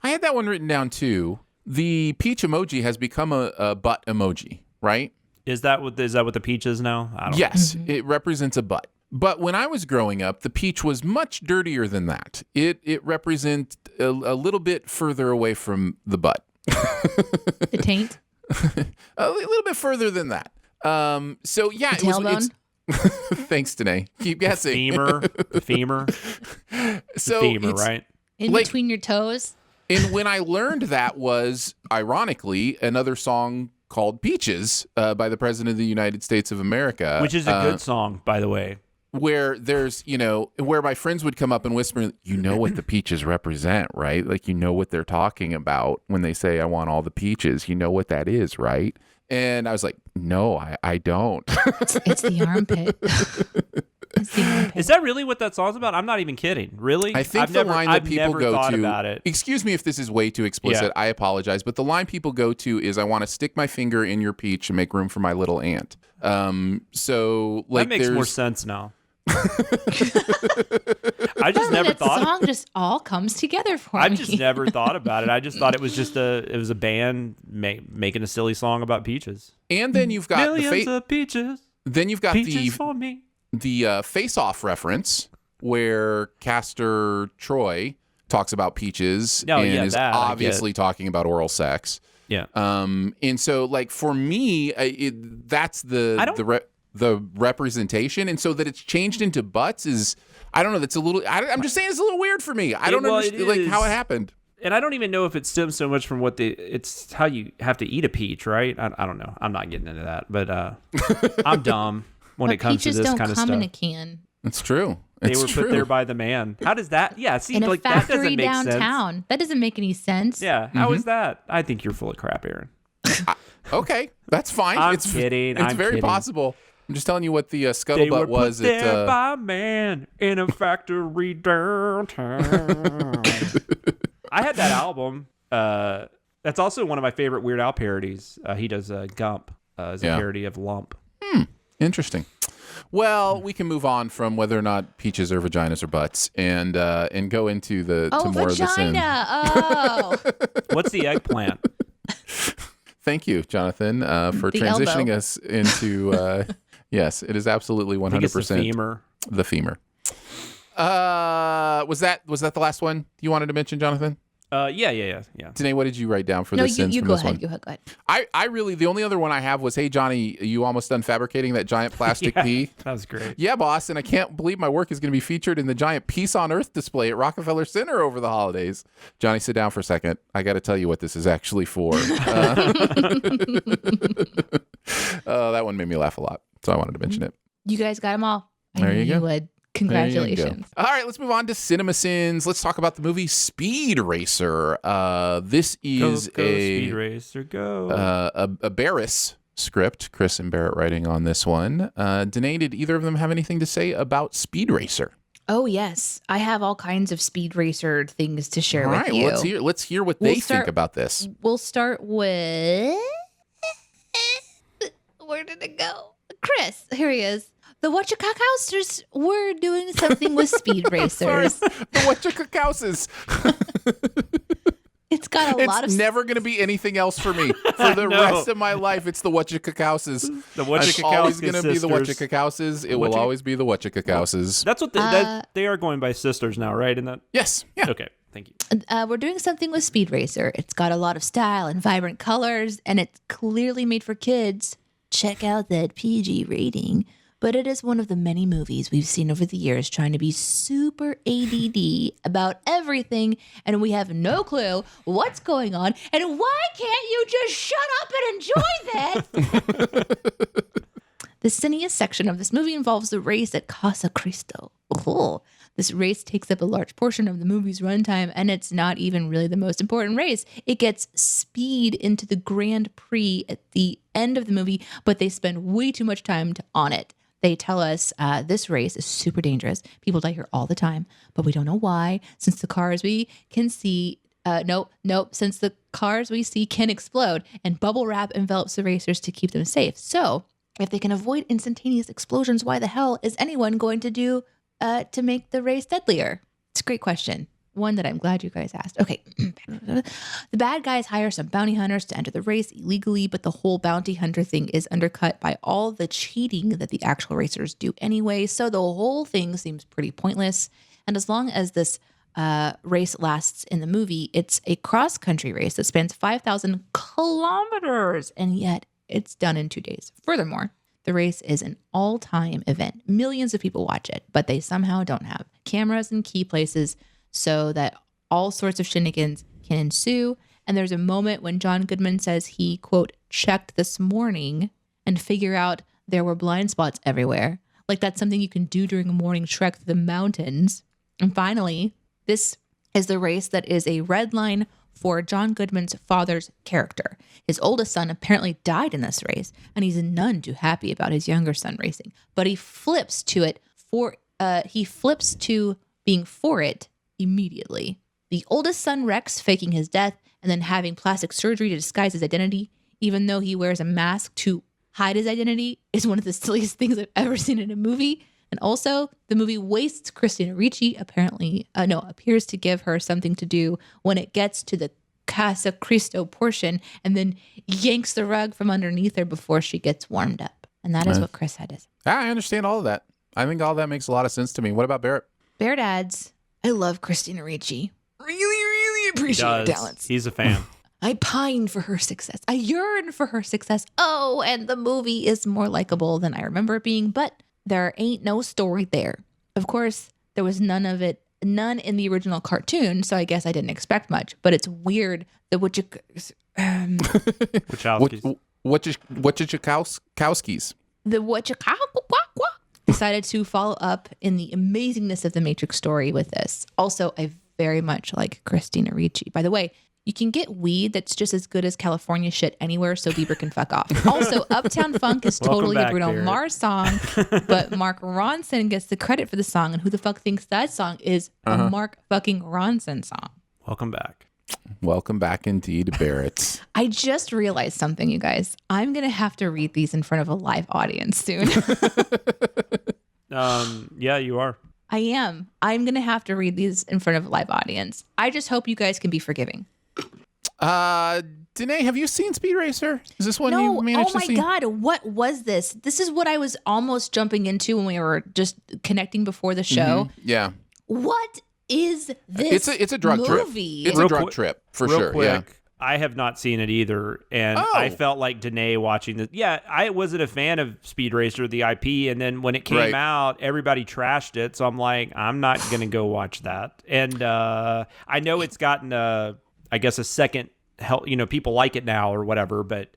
I had that one written down too. The peach emoji has become a butt emoji, right? Is that what the peach is now? I don't Yes, it represents a butt. But when I was growing up, the peach was much dirtier than that. It represents a little bit further away from the butt. The taint. A little bit further than that. So yeah, The tailbone. Thanks, Danae. Keep guessing. The femur. So Femur, it's- right? In like- between your toes. And when I learned that was, ironically, another song called Peaches by the President of the United States of America. Which is a good song, by the way. Where there's, where my friends would come up and whisper, what the peaches represent, right? Like, what they're talking about when they say, I want all the peaches. You know what that is, right? And I was like, no, I don't. It's the armpit. It's the armpit. Is that really what that song's about? I'm not even kidding. Really? I think line that people go thought to, about it. Excuse me if this is way too explicit, Yeah. I apologize, but the line people go to is, I want to stick my finger in your peach and make room for my little ant. So like that makes more sense now. I just never that thought. song just all comes together for me. I just never thought about it. I just thought it was just a band making a silly song about peaches. And then you've got Millions of peaches. Then you've got Peaches for me. the Face Off reference where Castor Troy talks about peaches and is that, obviously talking about oral sex. Yeah. And so like for me, that's the representation, and so that it's changed into butts is, I don't know. That's a little. I'm just saying it's a little weird for me. I don't understand like how it happened. And I don't even know if it stems so much from it's how you have to eat a peach, right? I don't know. I'm not getting into that, but I'm dumb when it comes to this kind of peaches don't come in a stuff. can. It's true. They It's were true. put there by the man. How does that? Yeah, see, In a like that factory doesn't make downtown. sense. That doesn't make any sense. Yeah, how is that? I think you're full of crap, Aaron. Okay, that's fine. I'm it's kidding. It's I'm very kidding. possible. I'm just telling you what the They were scuttlebutt put was. there by man in a factory downtown. I had that album. That's also one of my favorite Weird Al parodies. He does Gump as a parody of Lump. Interesting. Well, we can move on from whether or not peaches are vaginas or butts, and go into to more of the sin. Vagina. Oh. What's the eggplant? Thank you, Jonathan, for The transitioning elbow. us into. Yes, it is absolutely I think it's the 100%. femur. The femur. Was that the last one you wanted to mention, Jonathan? Yeah. Danae, what did you write down for No, the sins you from go this ahead. one? You go ahead. I really, the only other one I have was, hey, Johnny, you almost done fabricating that giant plastic pea? That was great. Yeah, boss, and I can't believe my work is going to be featured in the giant Peace on Earth display at Rockefeller Center over the holidays. Johnny, sit down for a second. I got to tell you what this is actually for. That one made me laugh a lot, so I wanted to mention it. You guys got them all. There you go. would. There you Congratulations. go. All right, let's move on to CinemaSins. Let's talk about the movie Speed Racer. This is Go, Speed Racer, go. a Barris script. Chris and Barrett writing on this one. Danae, did either of them have anything to say about Speed Racer? Oh, yes. I have all kinds of Speed Racer things to share All with right, you. let's hear what they think about this. We'll start with... Where did it go? Chris, here he is. The Wachakakousters were doing something with Speed Racers. The Wachakakouses. It's got a lot of... It's never going to be anything else for me. For the rest of my life, it's the Wachakakouses. The It's always going to be the sisters. Wachakakouses. It will always be the Wachakakouses. That's what they are going by sisters now, right? In that. Yes. Yeah. Okay. Thank you. We're doing something with Speed Racer. It's got a lot of style and vibrant colors, and it's clearly made for kids. Check out that PG rating. But it is one of the many movies we've seen over the years trying to be super ADD about everything, and we have no clue what's going on. And why can't you just shut up and enjoy this? The cineast section of this movie involves the race at Casa Cristo. Oh, this race takes up a large portion of the movie's runtime, and it's not even really the most important race. It gets speed into the Grand Prix at the end of the movie, but they spend way too much time on it. They tell us this race is super dangerous. People die here all the time, but we don't know why. Since the cars we can see, since the cars we see can explode, and bubble wrap envelops the racers to keep them safe. So, if they can avoid instantaneous explosions, why the hell is anyone going to do to make the race deadlier? It's a great question. One that I'm glad you guys asked. Okay. The bad guys hire some bounty hunters to enter the race illegally, but the whole bounty hunter thing is undercut by all the cheating that the actual racers do anyway. So the whole thing seems pretty pointless. And as long as this race lasts in the movie, it's a cross-country race that spans 5,000 kilometers, and yet it's done in 2 days. Furthermore, the race is an all-time event. Millions of people watch it, but they somehow don't have cameras in key places so that all sorts of shenanigans can ensue. And there's a moment when John Goodman says he, quote, checked this morning and figure out there were blind spots everywhere. Like that's something you can do during a morning trek through the mountains. And finally, this is the race that is a red line for John Goodman's father's character. His oldest son apparently died in this race, and he's none too happy about his younger son racing. But he flips to being for it immediately. The oldest son Rex faking his death and then having plastic surgery to disguise his identity, even though he wears a mask to hide his identity, is one of the silliest things I've ever seen in a movie. And also, the movie wastes Christina Ricci, appears to give her something to do when it gets to the Casa Cristo portion, and then yanks the rug from underneath her before she gets warmed up. And that is what Chris had to say. I understand all of that. I think all that makes a lot of sense to me. What about Barrett? Barrett adds, I love Christina Ricci. Really appreciate her talents. He's a fan. I pine for her success. I yearn for her success. Oh, and the movie is more likable than I remember it being, but there ain't no story there. Of course, there was none in the original cartoon, so I guess I didn't expect much. But it's weird that Wachowskis. The Wachowskis decided to follow up in the amazingness of the Matrix story with this. Also, I very much like Christina Ricci. By the way, you can get weed that's just as good as California shit anywhere, so Bieber can fuck off. Also, Uptown Funk is totally a Bruno Mars song, but Mark Ronson gets the credit for the song, and who the fuck thinks that song is a Mark fucking Ronson song? Welcome back. Welcome back indeed, Barrett. I just realized something, you guys. I'm going to have to read these in front of a live audience soon. Yeah, you are. I am. I'm going to have to read these in front of a live audience. I just hope you guys can be forgiving. Danae, have you seen Speed Racer? Is this one No, you managed to see? oh my God, what was this? This is what I was almost jumping into when we were just connecting before the show. Yeah. What is this? It's a drug movie? trip. It's a drug trip for real sure. Quick, Yeah. I have not seen it either, and I felt like Danae watching this. Yeah, I wasn't a fan of Speed Racer, the IP, and then when it came out, everybody trashed it. So I'm like, I'm not gonna go watch that. And I know it's gotten I guess a second. People like it now or whatever. But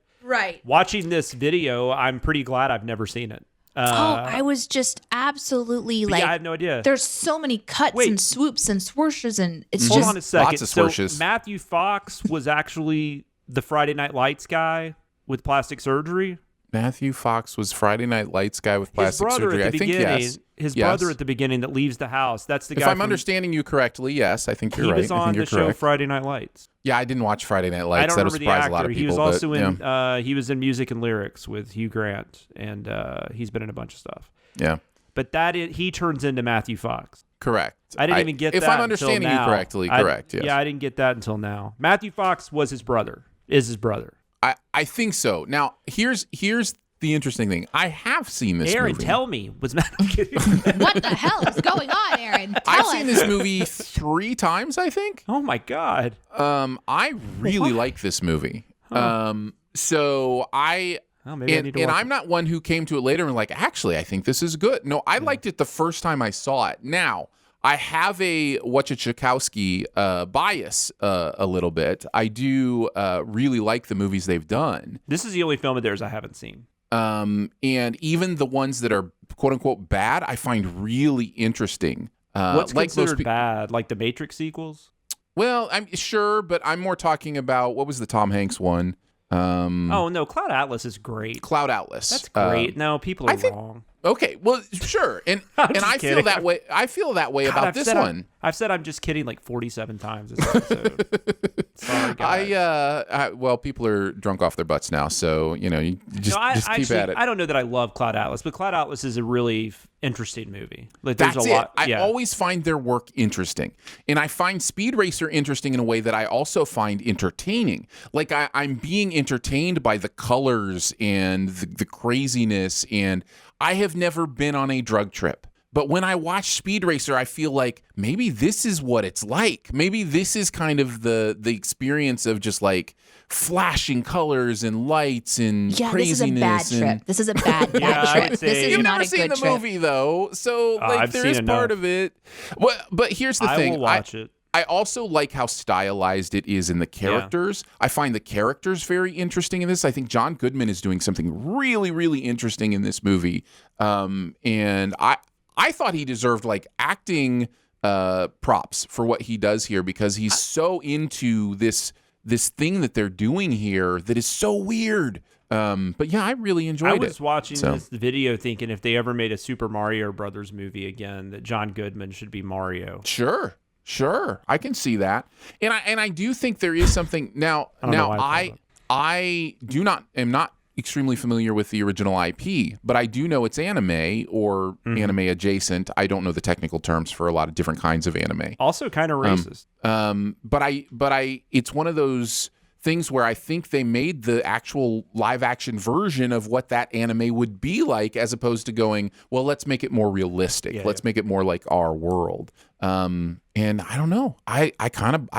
watching this video, I'm pretty glad I've never seen it. I was just absolutely like, I have no idea. There's so many cuts and swoops and swooshes, and it's Hold just on a second. Lots of swooshes. So Matthew Fox was actually the Friday Night Lights guy with plastic surgery. Matthew Fox was Friday Night Lights guy with plastic surgery. I think yes. His brother at the beginning that leaves the house. That's the guy. If I'm understanding you correctly, yes, I think you're right. He was on the show correct. Friday Night Lights. Yeah, I didn't watch Friday Night Lights. I don't That'll remember the surprise actor. a lot of people. He was also but, in. He was in Music and Lyrics with Hugh Grant, and he's been in a bunch of stuff. Yeah. But he turns into Matthew Fox. Correct. I didn't even get that. If I'm understanding you correctly, correct. Yes. Yeah, I didn't get that until now. Matthew Fox was his brother. Is his brother? I think so. Now here's the interesting thing. I have seen this Aaron, movie. tell me. I'm kidding. what the hell is going on, Aaron? I've seen this movie 3 times, I think. Oh my God. I really like this movie. So I maybe I need to watch I'm not one who came to it later and like, actually, I think this is good. No, I liked it the first time I saw it. Now, I have a Wachowski bias a little bit. I do really like the movies they've done. This is the only film of theirs I haven't seen. And even the ones that are quote unquote bad, I find really interesting. What's like considered bad? Like the Matrix sequels? Well, I'm sure, but I'm more talking about what was the Tom Hanks one? Oh no, Cloud Atlas is great. Cloud Atlas. That's great. No, people are wrong. Okay, well, sure, and I feel that way. I feel that way about this one. I've said I'm just kidding like 47 times this episode. Sorry, guys. Well, people are drunk off their butts now, so you just keep at it. I don't know that I love Cloud Atlas, but Cloud Atlas is a really interesting movie. Like, That's there's a lot. I always find their work interesting, and I find Speed Racer interesting in a way that I also find entertaining. Like I'm being entertained by the colors and the craziness, and I have never been on a drug trip. But when I watch Speed Racer, I feel like maybe this is what it's like. Maybe this is kind of the experience of just like flashing colors and lights and craziness. This is a bad trip. This is a bad trip. This is You've not never a seen good the trip. movie though, so like I've there seen is enough. part of it. Well, but here's the thing. I will watch it. I also like how stylized it is in the characters. Yeah. I find the characters very interesting in this. I think John Goodman is doing something really, really interesting in this movie. And I thought he deserved like acting props for what he does here because he's so into this thing that they're doing here that is so weird. But yeah, I really enjoyed it. I was watching this video thinking if they ever made a Super Mario Brothers movie again, that John Goodman should be Mario. Sure. I can see that. And I do think there is something now I am not extremely familiar with the original IP, but I do know it's anime or anime adjacent. I don't know the technical terms for a lot of different kinds of anime. Also kind of racist. But it's one of those things where I think they made the actual live action version of what that anime would be like, as opposed to going, well, let's make it more realistic. Let's make it more like our world. And I don't know. I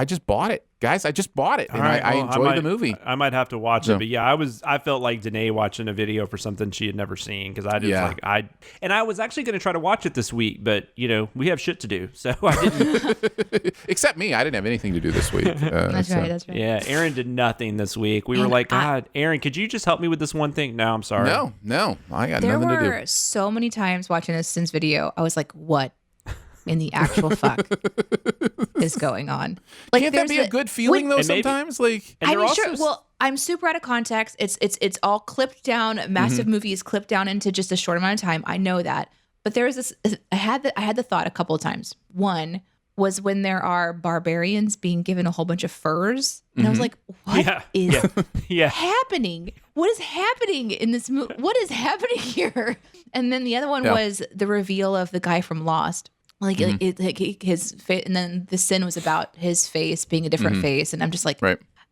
just bought it. Guys, I just bought it, and I enjoyed the movie. I might have to watch it, but yeah, I felt like Danae watching a video for something she had never seen because I was actually going to try to watch it this week, but we have shit to do, so I didn't. Except me, I didn't have anything to do this week. That's right. Yeah, Aaron did nothing this week. We were like, God, Aaron, could you just help me with this one thing? No, I'm sorry. No, I got there nothing to do. were so many times watching this Sins video, I was like, what in the actual fuck is going on? Like, can't that be a good feeling though? Sometimes, I'm super out of context. It's all clipped down. Massive movies clipped down into just a short amount of time. I know that, but there was this. I had the thought a couple of times. One was when there are barbarians being given a whole bunch of furs, and I was like, what is happening? What is happening in this movie? What is happening here? And then the other one was the reveal of the guy from Lost. Like, his face, and then the sin was about his face being a different face, and I'm just like,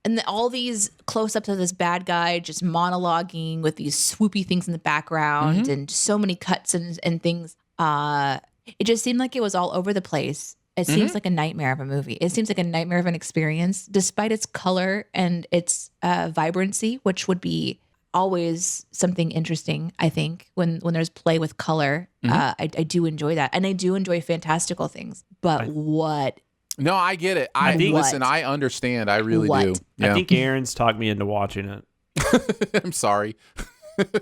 And all these close-ups of this bad guy just monologuing with these swoopy things in the background and so many cuts and things. It just seemed like it was all over the place. It seems like a nightmare of a movie. It seems like a nightmare of an experience, despite its color and its vibrancy, which would be always something interesting, I think, when there's play with color. I do enjoy that. And I do enjoy fantastical things. But what? No, I get it. Listen, I understand. I really do. Yeah. I think Aaron's talked me into watching it. I'm sorry.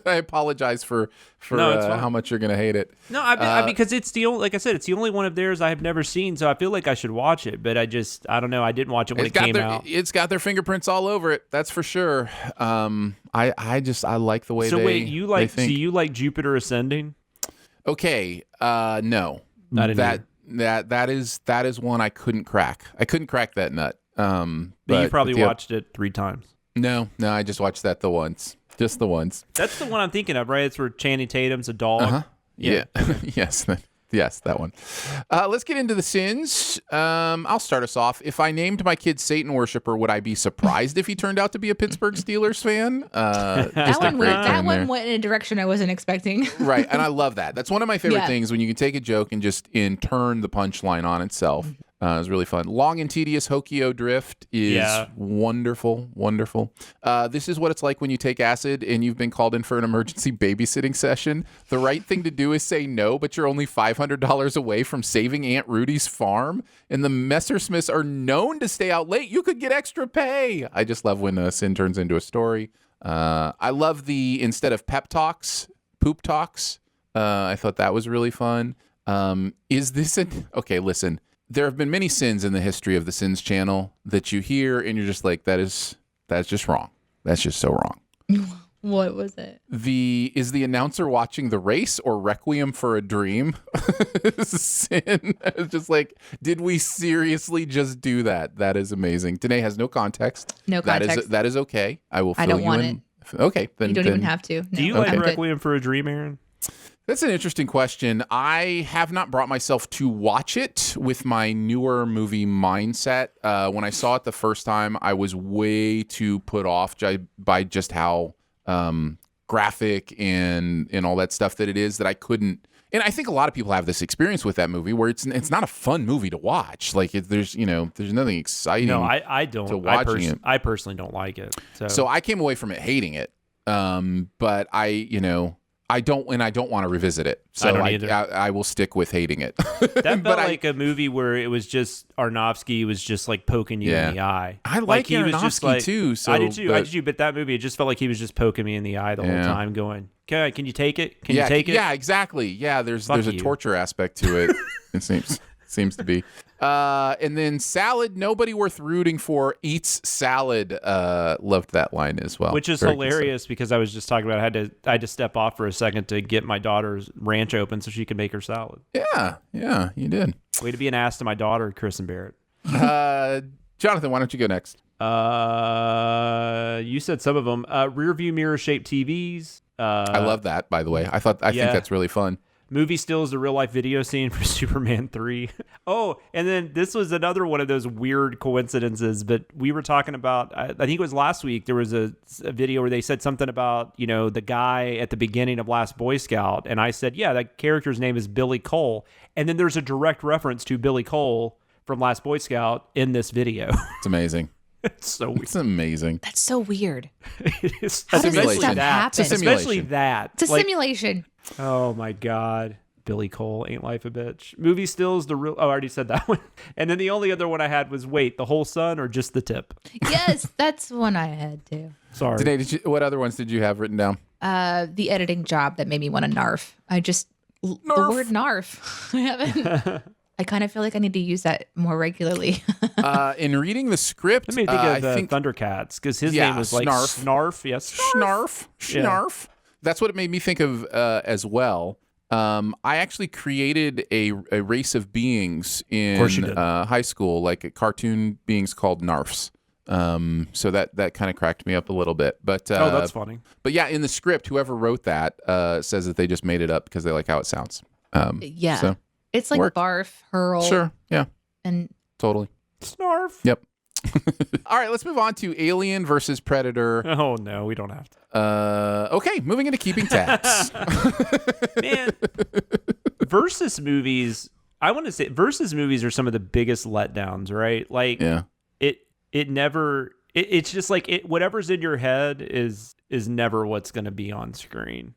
I apologize for how much you're gonna hate it. No, because it's the only, like I said, it's the only one of theirs I have never seen, so I feel like I should watch it. But I don't know. I didn't watch it when it came out. It's got their fingerprints all over it. That's for sure. I like the way so they. So wait, you like Jupiter Ascending? Okay. No. That is one I couldn't crack. I couldn't crack that nut. But you probably watched it 3 times. No, I just watched that the once. Just the once. That's the one I'm thinking of, right? It's where Channing Tatum's a dog. Uh-huh. Yeah. Yes, that one. Let's get into the sins. I'll start us off. If I named my kid Satan worshiper, would I be surprised if he turned out to be a Pittsburgh Steelers fan? That one went in a direction I wasn't expecting. Right, and I love that. That's one of my favorite things, when you can take a joke and just turn the punchline on itself. It was really fun. Long and tedious Hokio drift is wonderful, wonderful. This is what it's like when you take acid and you've been called in for an emergency babysitting session. The right thing to do is say no, but you're only $500 away from saving Aunt Rudy's farm. And the Messersmiths are known to stay out late. You could get extra pay. I just love when a sin turns into a story. I love the, instead of pep talks, poop talks. I thought that was really fun. Is this okay, listen. There have been many sins in the history of the Sins channel that you hear and you're just like, that's just wrong. That's just so wrong. What was it? Is the announcer watching the race or Requiem for a Dream? Sin. It's just like, did we seriously just do that? That is amazing. Danae has no context. No context. That is okay. I will fill I don't you want in. it. Okay. Then, you don't even have to. No. Do you like Requiem for a Dream, Aaron? That's an interesting question. I have not brought myself to watch it with my newer movie mindset. When I saw it the first time, I was way too put off by just how graphic and all that stuff that it is, that I couldn't. And I think a lot of people have this experience with that movie where it's not a fun movie to watch. Like there's nothing exciting. No, I don't. To watching it. I personally don't like it. So I came away from it hating it. But I don't want to revisit it. So I will stick with hating it. That felt like a movie where it was just Aronofsky was just like poking you in the eye. I like Aronofsky too. So I did too. But that movie, it just felt like he was just poking me in the eye the whole time, going, "Okay, can you take it? Can you take it?" Yeah, exactly. Yeah, there's a torture aspect to it. It seems to be. And then salad, nobody worth rooting for eats salad. Loved that line as well. Which is hilarious because I was just talking about I had to step off for a second to get my daughter's ranch open so she could make her salad. Yeah, you did. Way to be an ass to my daughter, Chris and Barrett. Jonathan, why don't you go next? You said some of them. Rear view mirror shaped TVs. I love that, by the way. I think that's really fun. Movie stills the real life video scene for Superman 3. Oh, and then this was another one of those weird coincidences, but we were talking about, I think it was last week, there was a video where they said something about, the guy at the beginning of Last Boy Scout. And I said, yeah, that character's name is Billy Cole. And then there's a direct reference to Billy Cole from Last Boy Scout in this video. It's amazing. It's so weird. It's amazing. That's so weird. It is. How does this stuff happen? Especially that. It's a simulation. Oh my God. Billy Cole, ain't life a bitch. Movie stills the real. Oh, I already said that one. And then the only other one I had was the whole sun or just the tip? Yes, that's one I had too. Sorry. Danae, what other ones did you have written down? The editing job that made me want to narf. The word narf. I haven't. I kind of feel like I need to use that more regularly. In reading the script, let me think of Thundercats, because his name was like Snarf. Yes, Snarf. Snarf. That's what it made me think of as well. I actually created a race of beings in high school, like cartoon beings called Narfs. So that kind of cracked me up a little bit. But that's funny. But yeah, in the script, whoever wrote that says that they just made it up because they like how it sounds. Yeah. So it's like barf, hurl. Sure. Yeah. And totally. Snarf. Yep. All right, let's move on to Alien versus Predator. Oh, no, we don't have to. Okay, moving into keeping tabs. Man, versus movies, I want to say versus movies are some of the biggest letdowns, right? Like, it's just like whatever's in your head is never what's going to be on screen.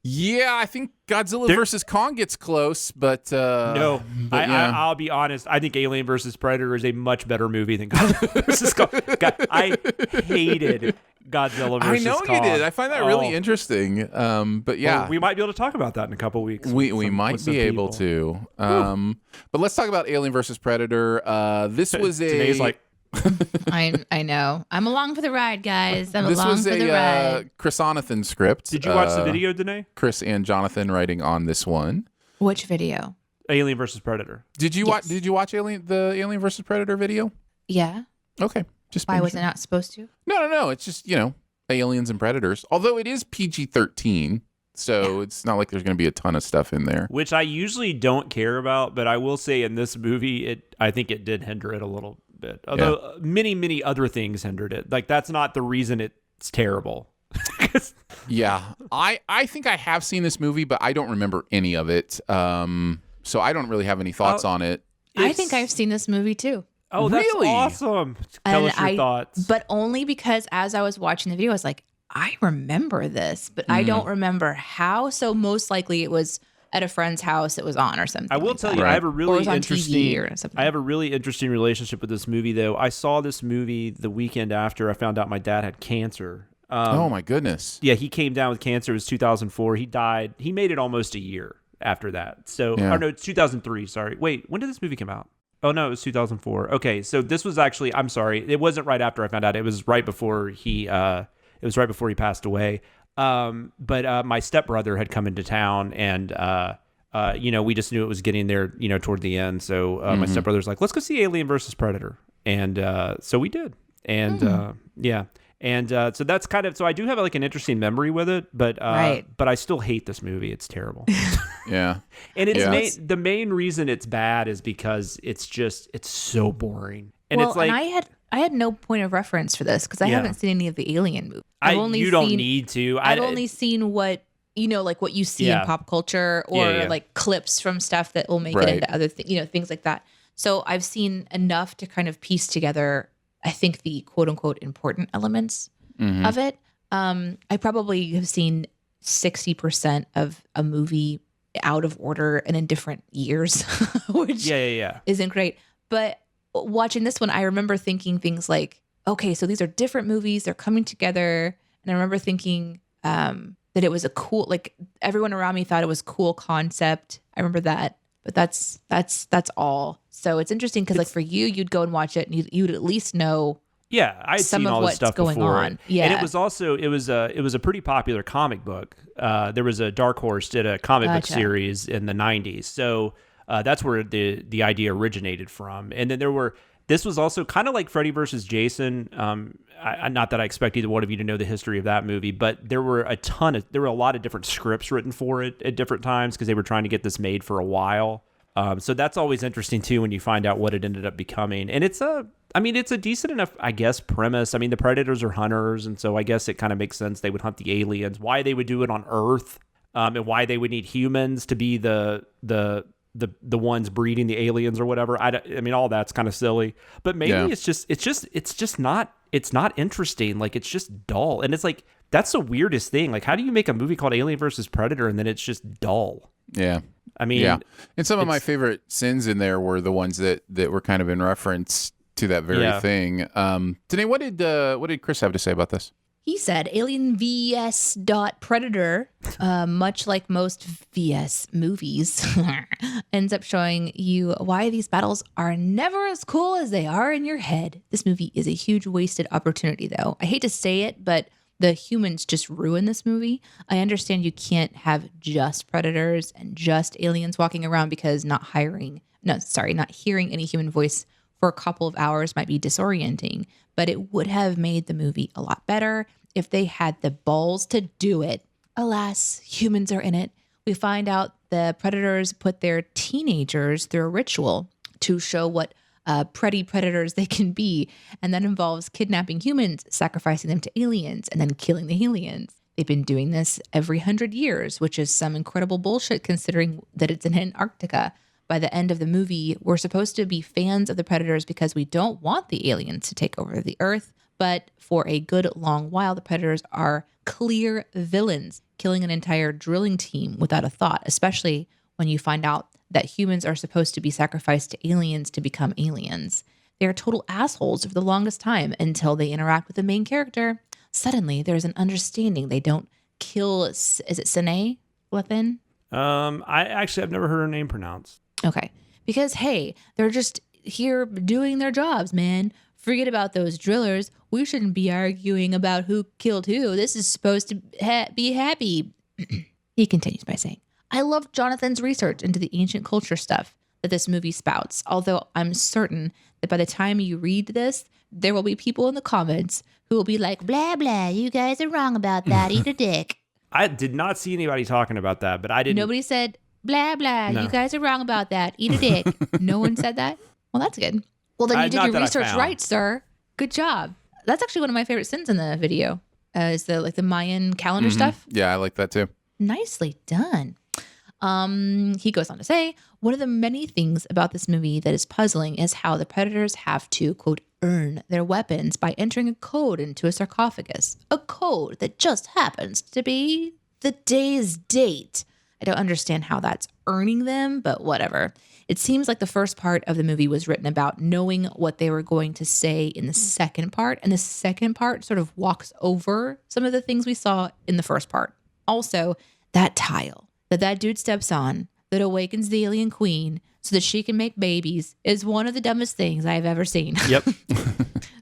Yeah, I think Godzilla versus Kong gets close, but no. I'll be honest. I think Alien versus Predator is a much better movie than Godzilla versus Kong. God, I hated Godzilla versus Kong. I know you did. I find that really interesting. But yeah, well, we might be able to talk about that in a couple weeks. We might be able to. But let's talk about Alien versus Predator. This was Today's like. I know. I'm along for the ride, guys. This was a Chris Onathan script. Did you watch the video, Danae? Chris and Jonathan writing on this one. Which video? Alien versus Predator. Did you watch? Did you watch the Alien versus Predator video? Yeah. Okay. Just why was I not supposed to? No. It's just aliens and predators. Although it is PG-13, so it's not like there's going to be a ton of stuff in there. Which I usually don't care about, but I will say in this movie, I think it did hinder it a little bit. Although many other things hindered it. Like that's not the reason it's terrible. Yeah, I think I have seen this movie, but I don't remember any of it. So I don't really have any thoughts on it. I think I've seen this movie too. Oh, that's really awesome. Tell us your thoughts. But only because as I was watching the video, I was like, I remember this, but I don't remember how. So most likely it was at a friend's house it was on or something. I will tell you, right. I have a really interesting or something. I have a really interesting relationship with this movie though. I saw this movie the weekend after I found out my dad had cancer. Oh my goodness. Yeah, he came down with cancer. It was 2004. He died. He made it almost a year after that. So, or no, it's 2003. Sorry. Wait, when did this movie come out? Oh no, it was 2004. Okay, so this was actually. I'm sorry, it wasn't right after I found out. It was right before he. It was right before he passed away. But my stepbrother had come into town, and we just knew it was getting there, toward the end. So my stepbrother's like, "Let's go see Alien versus Predator," and so we did. And yeah. And so that's kind of, so I do have like an interesting memory with it, but but I still hate this movie. It's terrible. Yeah. And the main reason it's bad is because it's so boring. And well, it's like, and I had no point of reference for this because I haven't seen any of the Alien movies. You don't need to. I've only seen what, like what you see in pop culture or like clips from stuff that will make it into other things, things like that. So I've seen enough to kind of piece together, I think, the quote unquote important elements of it. I probably have seen 60% of a movie out of order and in different years, which isn't great. But watching this one, I remember thinking things like, okay, so these are different movies. They're coming together. And I remember thinking that it was a cool, like everyone around me thought it was a cool concept. I remember that. But that's all. So it's interesting because like for you, you'd go and watch it and you'd at least know. Yeah, I'd some seen of all this what's stuff going before. on. Yeah, and it was a pretty popular comic book. There was a Dark Horse did a comic book series in the 90s. So that's where the idea originated from. And then this was also kind of like Freddy versus Jason. Not that I expect either one of you to know the history of that movie, but there were a lot of different scripts written for it at different times because they were trying to get this made for a while. So that's always interesting too when you find out what it ended up becoming. And it's a decent enough, I guess, premise. I mean, the predators are hunters, and so I guess it kind of makes sense they would hunt the aliens. Why they would do it on Earth, and why they would need humans to be the ones breeding the aliens or whatever. I mean, all that's kind of silly, but maybe it's just not interesting. Like it's just dull, and it's like that's the weirdest thing. Like, how do you make a movie called Alien versus Predator and then it's just dull? Yeah. I mean, and some of my favorite sins in there were the ones that were kind of in reference to that very thing. Danae, what did Chris have to say about this? He said Alien vs. Predator, much like most VS movies, ends up showing you why these battles are never as cool as they are in your head. This movie is a huge wasted opportunity, though. I hate to say it, but the humans just ruin this movie. I understand you can't have just predators and just aliens walking around because not hearing any human voice for a couple of hours might be disorienting, but it would have made the movie a lot better if they had the balls to do it. Alas, humans are in it. We find out the predators put their teenagers through a ritual to show what pretty predators they can be. And that involves kidnapping humans, sacrificing them to aliens, and then killing the aliens. They've been doing this every 100 years, which is some incredible bullshit considering that it's in Antarctica. By the end of the movie, we're supposed to be fans of the predators because we don't want the aliens to take over the Earth. But for a good long while, the predators are clear villains, killing an entire drilling team without a thought, especially when you find out that humans are supposed to be sacrificed to aliens to become aliens. They are total assholes for the longest time until they interact with the main character. Suddenly, there's an understanding. They don't kill, is it Sine Lathan? I've never heard her name pronounced. Okay. Because, hey, they're just here doing their jobs, man. Forget about those drillers. We shouldn't be arguing about who killed who. This is supposed to be happy. He continues by saying, I love Jonathan's research into the ancient culture stuff that this movie spouts, although I'm certain that by the time you read this, there will be people in the comments who will be like, blah, blah, you guys are wrong about that. Eat a dick. I did not see anybody talking about that, but I didn't. Nobody said, blah, blah, No. you guys are wrong about that. Eat a dick. No one said that? Well, that's good. Well, then you did your research right, sir. Good job. That's actually one of my favorite sins in the video, is the Mayan calendar stuff. Yeah, I like that too. Nicely done. He goes on to say, one of the many things about this movie that is puzzling is how the predators have to, quote, earn their weapons by entering a code into a sarcophagus. A code that just happens to be the day's date. I don't understand how that's earning them, but whatever. It seems like the first part of the movie was written about knowing what they were going to say in the second part, and the second part sort of walks over some of the things we saw in the first part. Also, that tile that dude steps on that awakens the alien queen so that she can make babies is one of the dumbest things I've ever seen. Yep.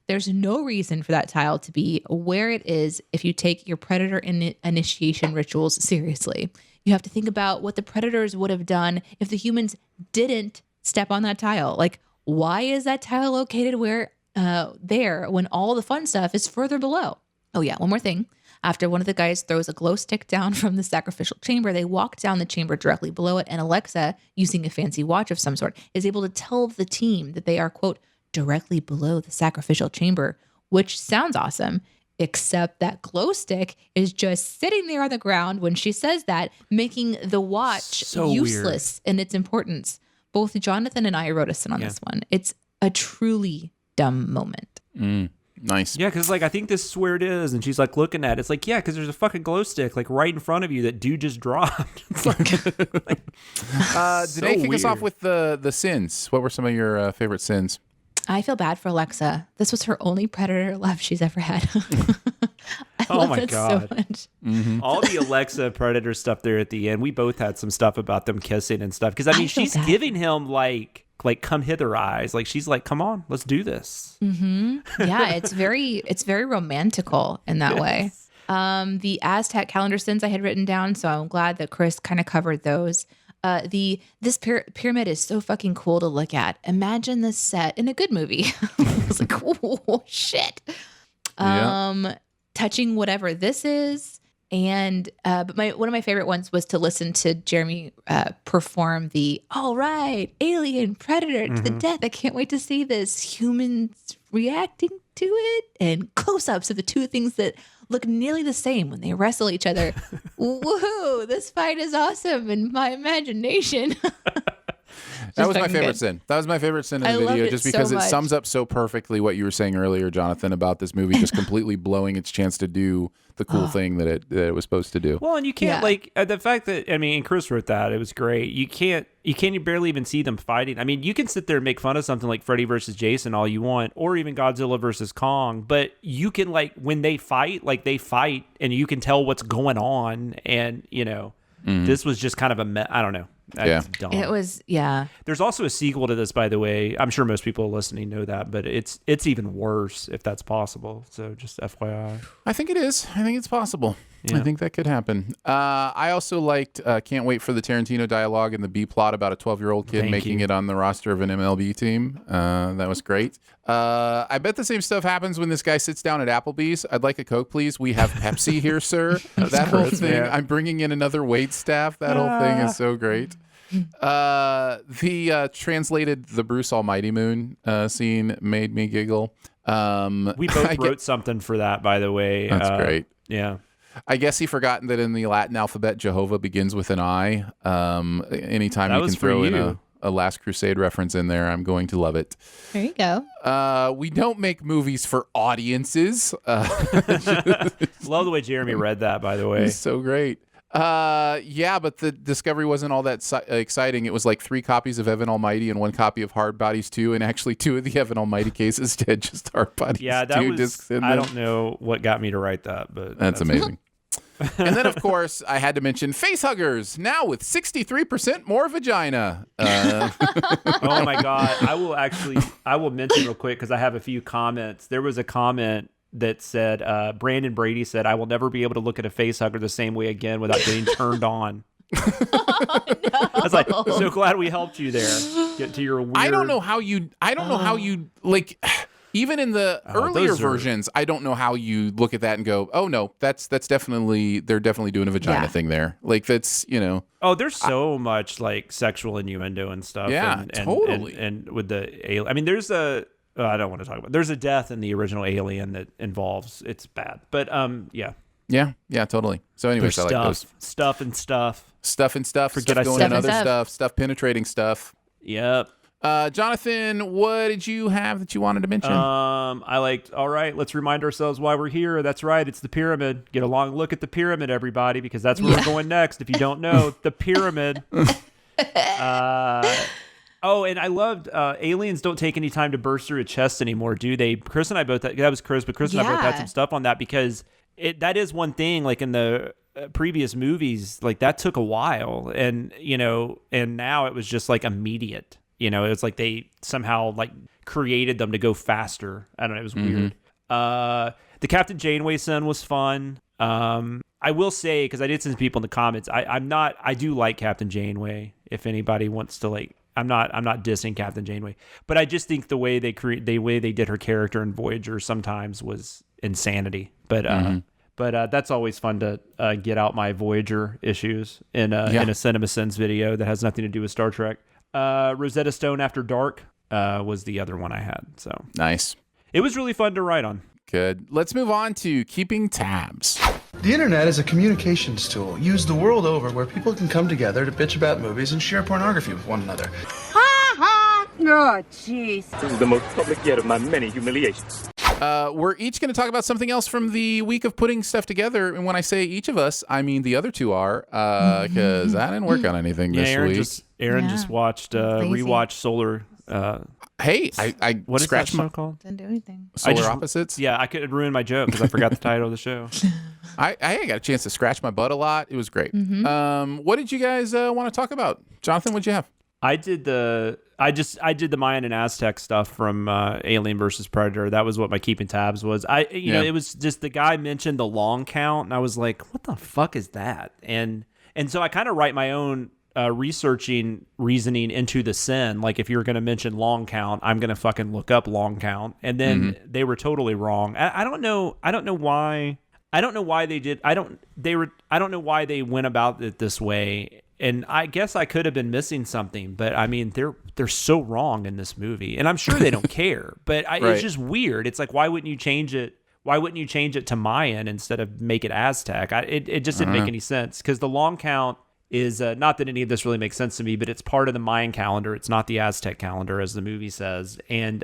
There's no reason for that tile to be where it is if you take your predator initiation rituals seriously. You have to think about what the predators would have done if the humans didn't step on that tile. Like, why is that tile located where there when all the fun stuff is further below? Oh yeah, one more thing. After one of the guys throws a glow stick down from the sacrificial chamber, they walk down the chamber directly below it, and Alexa, using a fancy watch of some sort, is able to tell the team that they are, quote, directly below the sacrificial chamber, which sounds awesome, except that glow stick is just sitting there on the ground when she says that, making the watch So useless in its importance. Both Jonathan and I wrote us in on this one. It's a truly dumb moment. Nice. Yeah, because I think this is where it is, and she's looking at it. It's yeah, because there's a fucking glow stick right in front of you that dude just dropped. It's Danae, kick us off with the sins. What were some of your favorite sins? I feel bad for Alexa. This was her only predator love she's ever had. I love it so much. Mm-hmm. All the Alexa predator stuff there at the end. We both had some stuff about them kissing and stuff. Because she's giving him like come hither eyes. She's come on, let's do this. Mm-hmm. Yeah, it's very romantical in that way. The Aztec calendar sins I had written down, so I'm glad that Chris kind of covered those. This pyramid is so fucking cool to look at. Imagine this set in a good movie. I was like, oh shit. Touching whatever this is. And but one of my favorite ones was to listen to Jeremy perform the all right, alien predator to the death. I can't wait to see this. Humans reacting to it and close-ups of the two things that look nearly the same when they wrestle each other. Woohoo! This fight is awesome in my imagination. That was my favorite sin. That was my favorite sin in the video, just because it sums up so perfectly what you were saying earlier, Jonathan, about this movie just completely blowing its chance to do the cool thing that it was supposed to do. Well, and you can't the fact that and Chris wrote that, it was great. You barely even see them fighting. I mean, you can sit there and make fun of something like Freddy versus Jason all you want, or even Godzilla versus Kong, but you can when they fight, they fight, and you can tell what's going on, and this was just kind of I don't know. Yeah. Dumb. It was, yeah. There's also a sequel to this, by the way. I'm sure most people listening know that, but it's even worse if that's possible. So just FYI. I think it is. I think it's possible. Yeah. I think that could happen. I also liked Can't Wait for the Tarantino dialogue and the B plot about a 12-year-old kid making it on the roster of an MLB team. That was great. I bet the same stuff happens when this guy sits down at Applebee's. I'd like a Coke, please. We have Pepsi here, sir. That whole thing. I'm bringing in another wait staff. That whole thing is so great. The translated the Bruce Almighty Moon scene made me giggle. We both wrote something for that, by the way. That's great. Yeah. I guess he forgotten that in the Latin alphabet, Jehovah begins with an I. Anytime you can throw in a Last Crusade reference in there, I'm going to love it. There you go. We don't make movies for audiences. Love the way Jeremy read that, by the way. He's so great. Yeah, but the discovery wasn't all that exciting. It was like 3 copies of Evan Almighty and 1 copy of Hard Bodies 2, and actually 2 of the Evan Almighty cases had just Hard Bodies 2 discs in them. I don't know what got me to write that, but that's amazing. And then, of course, I had to mention Facehuggers, now with 63% more vagina. Oh, my God. I will mention real quick because I have a few comments. There was a comment that said, Brandon Brady said, I will never be able to look at a facehugger the same way again without getting turned on. I was like, so glad we helped you there. Get to your weird... I don't know how you like... Even in the earlier versions, I don't know how you look at that and go, "Oh no, that's definitely they're definitely doing a vagina thing there." Like that's Oh, there's so much like sexual innuendo and stuff. Yeah, totally. And with the alien, I mean, there's a I don't want to talk about. There's a death in the original Alien that involves. It's bad, but yeah. Yeah, totally. So anyways, I like those stuff and stuff. Forget I said other stuff penetrating stuff. Yep. Jonathan, what did you have that you wanted to mention? I liked, all right, let's remind ourselves why we're here. That's right, it's the pyramid. Get a long look at the pyramid, everybody, because that's where we're going next. If you don't know, the pyramid. Oh, and I loved aliens don't take any time to burst through a chest anymore, do they? Chris and I both, that was Chris, but Chris and I both had some stuff on that because that is one thing, like in the previous movies, like that took a while. And, and now it was just like immediate. It was like they somehow like created them to go faster. I don't know. It was weird. The Captain Janeway scene was fun. I will say, because I did send people in the comments, I do like Captain Janeway. If anybody wants to like, I'm not dissing Captain Janeway, but I just think the way they did her character in Voyager sometimes was insanity. But that's always fun to get out my Voyager issues in a CinemaSins video that has nothing to do with Star Trek. Rosetta Stone After Dark was the other one I had. So nice. It was really fun to write on. Good. Let's move on to keeping tabs. The internet is a communications tool used the world over where people can come together to bitch about movies and share pornography with one another. Ha ha! Oh, jeez. This is the most public yet of my many humiliations. We're each going to talk about something else from the week of putting stuff together. And when I say each of us, I mean the other two are, because I didn't work on anything this week. Aaron just watched, rewatched Solar. Hey, I what is scratched that show called? Didn't do anything. Solar Opposites? Yeah, I could ruin my joke because I forgot the title of the show. I got a chance to scratch my butt a lot. It was great. What did you guys want to talk about? Jonathan, what'd you have? I did the Mayan and Aztec stuff from Alien versus Predator. That was what my keeping tabs was. It was just the guy mentioned the long count, and I was like, what the fuck is that? And so I kind of write my own reasoning into the sin. Like if you're going to mention long count, I'm going to fucking look up long count. And then they were totally wrong. I don't know why they did. I don't know why they went about it this way. And I guess I could have been missing something, but I mean, they're so wrong in this movie, and I'm sure they don't care. But it's just weird. It's like, why wouldn't you change it? Why wouldn't you change it to Mayan instead of make it Aztec? It just didn't make any sense because the long count is not that any of this really makes sense to me, but it's part of the Mayan calendar. It's not the Aztec calendar, as the movie says. And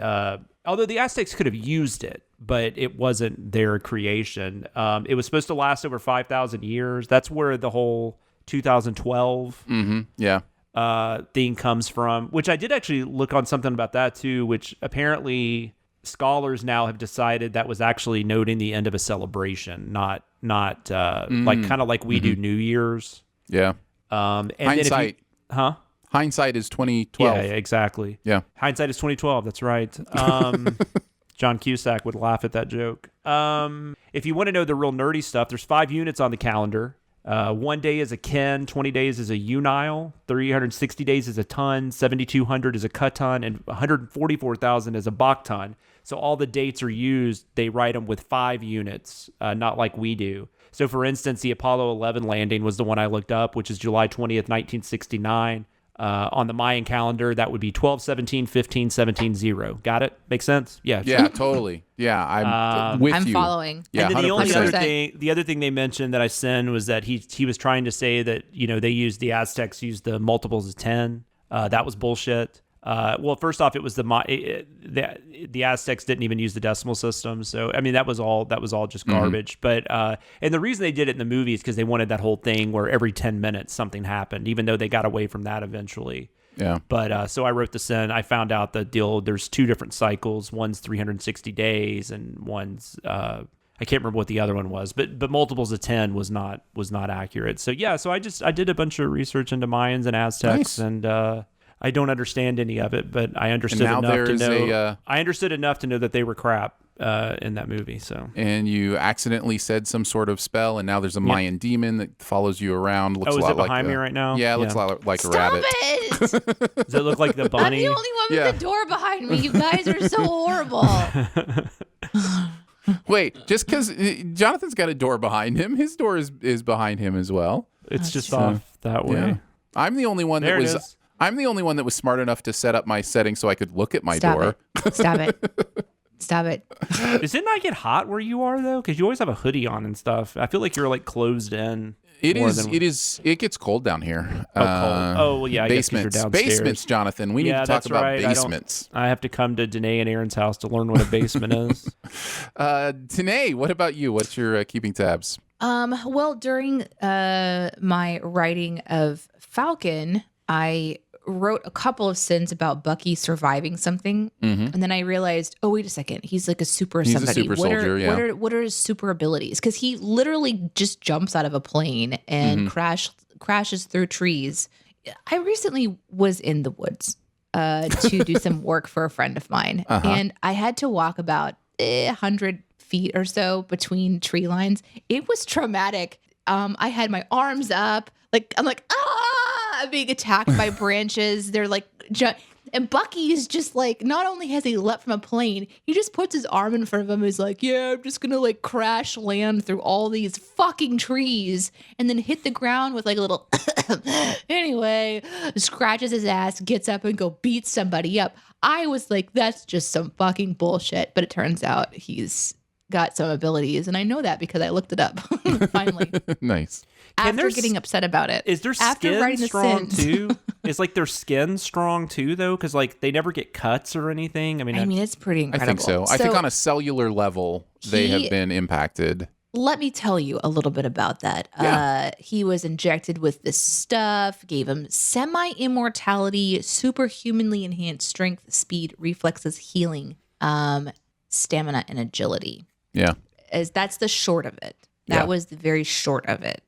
although the Aztecs could have used it, but it wasn't their creation. It was supposed to last over 5,000 years. That's where the whole 2012 thing comes from, which I did actually look on something about that too, which apparently scholars now have decided that was actually noting the end of a celebration, not like kind of like we do New Year's. Yeah. And hindsight. Hindsight is 2012. Yeah, exactly. Yeah. Hindsight is 2012. That's right. John Cusack would laugh at that joke. If you want to know the real nerdy stuff, there's 5 units on the calendar. 1 day is a ken, 20 days is a unile, 360 days is a ton, 7,200 is a cutton, and 144,000 is a bakton. So all the dates are used, they write them with 5 units, not like we do. So for instance, the Apollo 11 landing was the one I looked up, which is July 20th, 1969. On the Mayan calendar, that would be 12/17/15/17/0. Got it? Makes sense? Yeah. Yeah, totally. Yeah, I'm with I'm you. following. Yeah, And then the only 100%. other thing they mentioned that I sent was that he was trying to say that, the Aztecs used the multiples of 10. That was bullshit. Well, first off, it was the Aztecs didn't even use the decimal system, so I mean that was all just garbage. But and the reason they did it in the movie is because they wanted that whole thing where every 10 minutes something happened, even though they got away from that eventually. Yeah. But so I wrote this in. I found out the deal. There's 2 different cycles. One's 360 days, and one's I can't remember what the other one was. But multiples of 10 was not accurate. So yeah. So I did a bunch of research into Mayans and Aztecs, and I don't understand any of it, but I understood enough to know. I understood enough to know that they were crap in that movie. So. And you accidentally said some sort of spell, and now there's a Mayan demon that follows you around. Looks is a lot it behind me right now? Yeah, it looks a lot like a Stop rabbit. it! Does it look like the bunny? I'm the only one with the door behind me. You guys are so horrible. Wait, just because Jonathan's got a door behind him, his door is behind him as well. It's just off that way. Yeah. I'm the only one There that it was. is. I'm the only one that was smart enough to set up my settings so I could look at my Stop door. it. Stop it. Stop it. Does it not get hot where you are though? Because you always have a hoodie on and stuff. I feel like you're like closed in. It gets cold down here. Oh, cold. Oh, well, yeah. I guess 'cause you're Basements. downstairs. Basements, Jonathan. We need to talk that's about right. basements. I have to come to Danae and Aaron's house to learn what a basement is. Tanae, what about you? What's your keeping tabs? Well, during my writing of Falcon, I wrote a couple of sins about Bucky surviving something, and then I realized, oh wait a second, he's like a super somebody. A super soldier, yeah. What are his super abilities? Because he literally just jumps out of a plane and crashes through trees. I recently was in the woods to do some work for a friend of mine, and I had to walk about 100 feet or so between tree lines. It was traumatic. I had my arms up, I'm like, I'm being attacked by branches. They're like, and Bucky is just like, not only has he leapt from a plane, he just puts his arm in front of him. He's like, yeah, I'm just gonna like crash land through all these fucking trees and then hit the ground with like a little, anyway, scratches his ass, gets up and go beats somebody up. I was like, that's just some fucking bullshit. But it turns out he's got some abilities, and I know that because I looked it up finally. Nice. After getting upset about it. Is their skin strong too? Is like their skin strong too though? Because like they never get cuts or anything. I mean, it's pretty incredible. I think so. I think on a cellular level, they have been impacted. Let me tell you a little bit about that. Yeah. He was injected with this stuff, gave him semi-immortality, superhumanly enhanced strength, speed, reflexes, healing, stamina, and agility. Yeah. That's the short of it. That was the very short of it.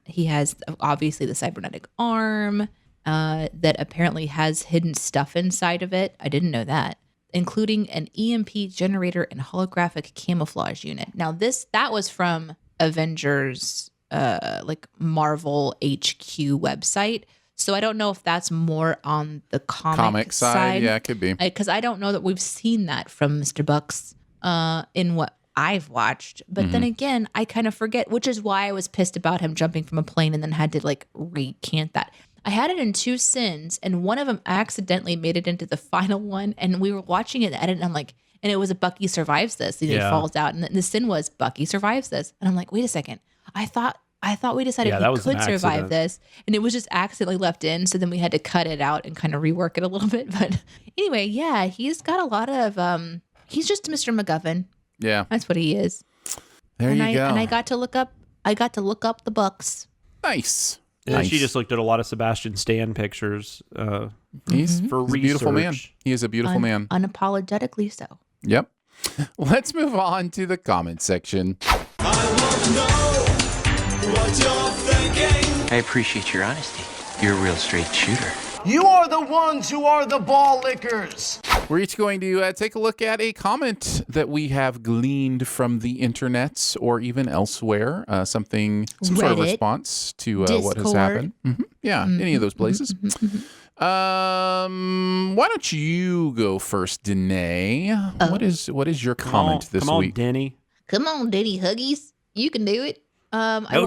He has obviously the cybernetic arm that apparently has hidden stuff inside of it. I didn't know that, including an EMP generator and holographic camouflage unit. Now that was from Avengers, like Marvel HQ website. So I don't know if that's more on the comic side. Yeah, it could be. Because I don't know that we've seen that from Mr. Bucks in what I've watched. But then again, I kind of forget, which is why I was pissed about him jumping from a plane and then had to like recant that. I had it in 2 sins, and one of them accidentally made it into the final one. And we were watching it edit, and I'm like, and it was a Bucky survives this. And he falls out, and the sin was Bucky survives this. And I'm like, wait a second. I thought we decided he could survive this, and it was just accidentally left in. So then we had to cut it out and kind of rework it a little bit. But anyway, yeah, he's got a lot of. He's just Mr. McGuffin. Yeah, that's what he is. There you go. And I got to look up the books. Nice. And she just looked at a lot of Sebastian Stan pictures. He's for a beautiful man. research. He is a beautiful man. Unapologetically so. Yep. Let's move on to the comment section. I want to know what you're thinking. I appreciate your honesty. You're a real straight shooter. You are the ones who are the ball lickers. We're each going to take a look at a comment that we have gleaned from the internets or even elsewhere. Some sort of response to what has happened. Yeah, any of those places. Why don't you go first, Danae? What is your comment this week? Denny. Come on, Denny Huggies. You can do it. I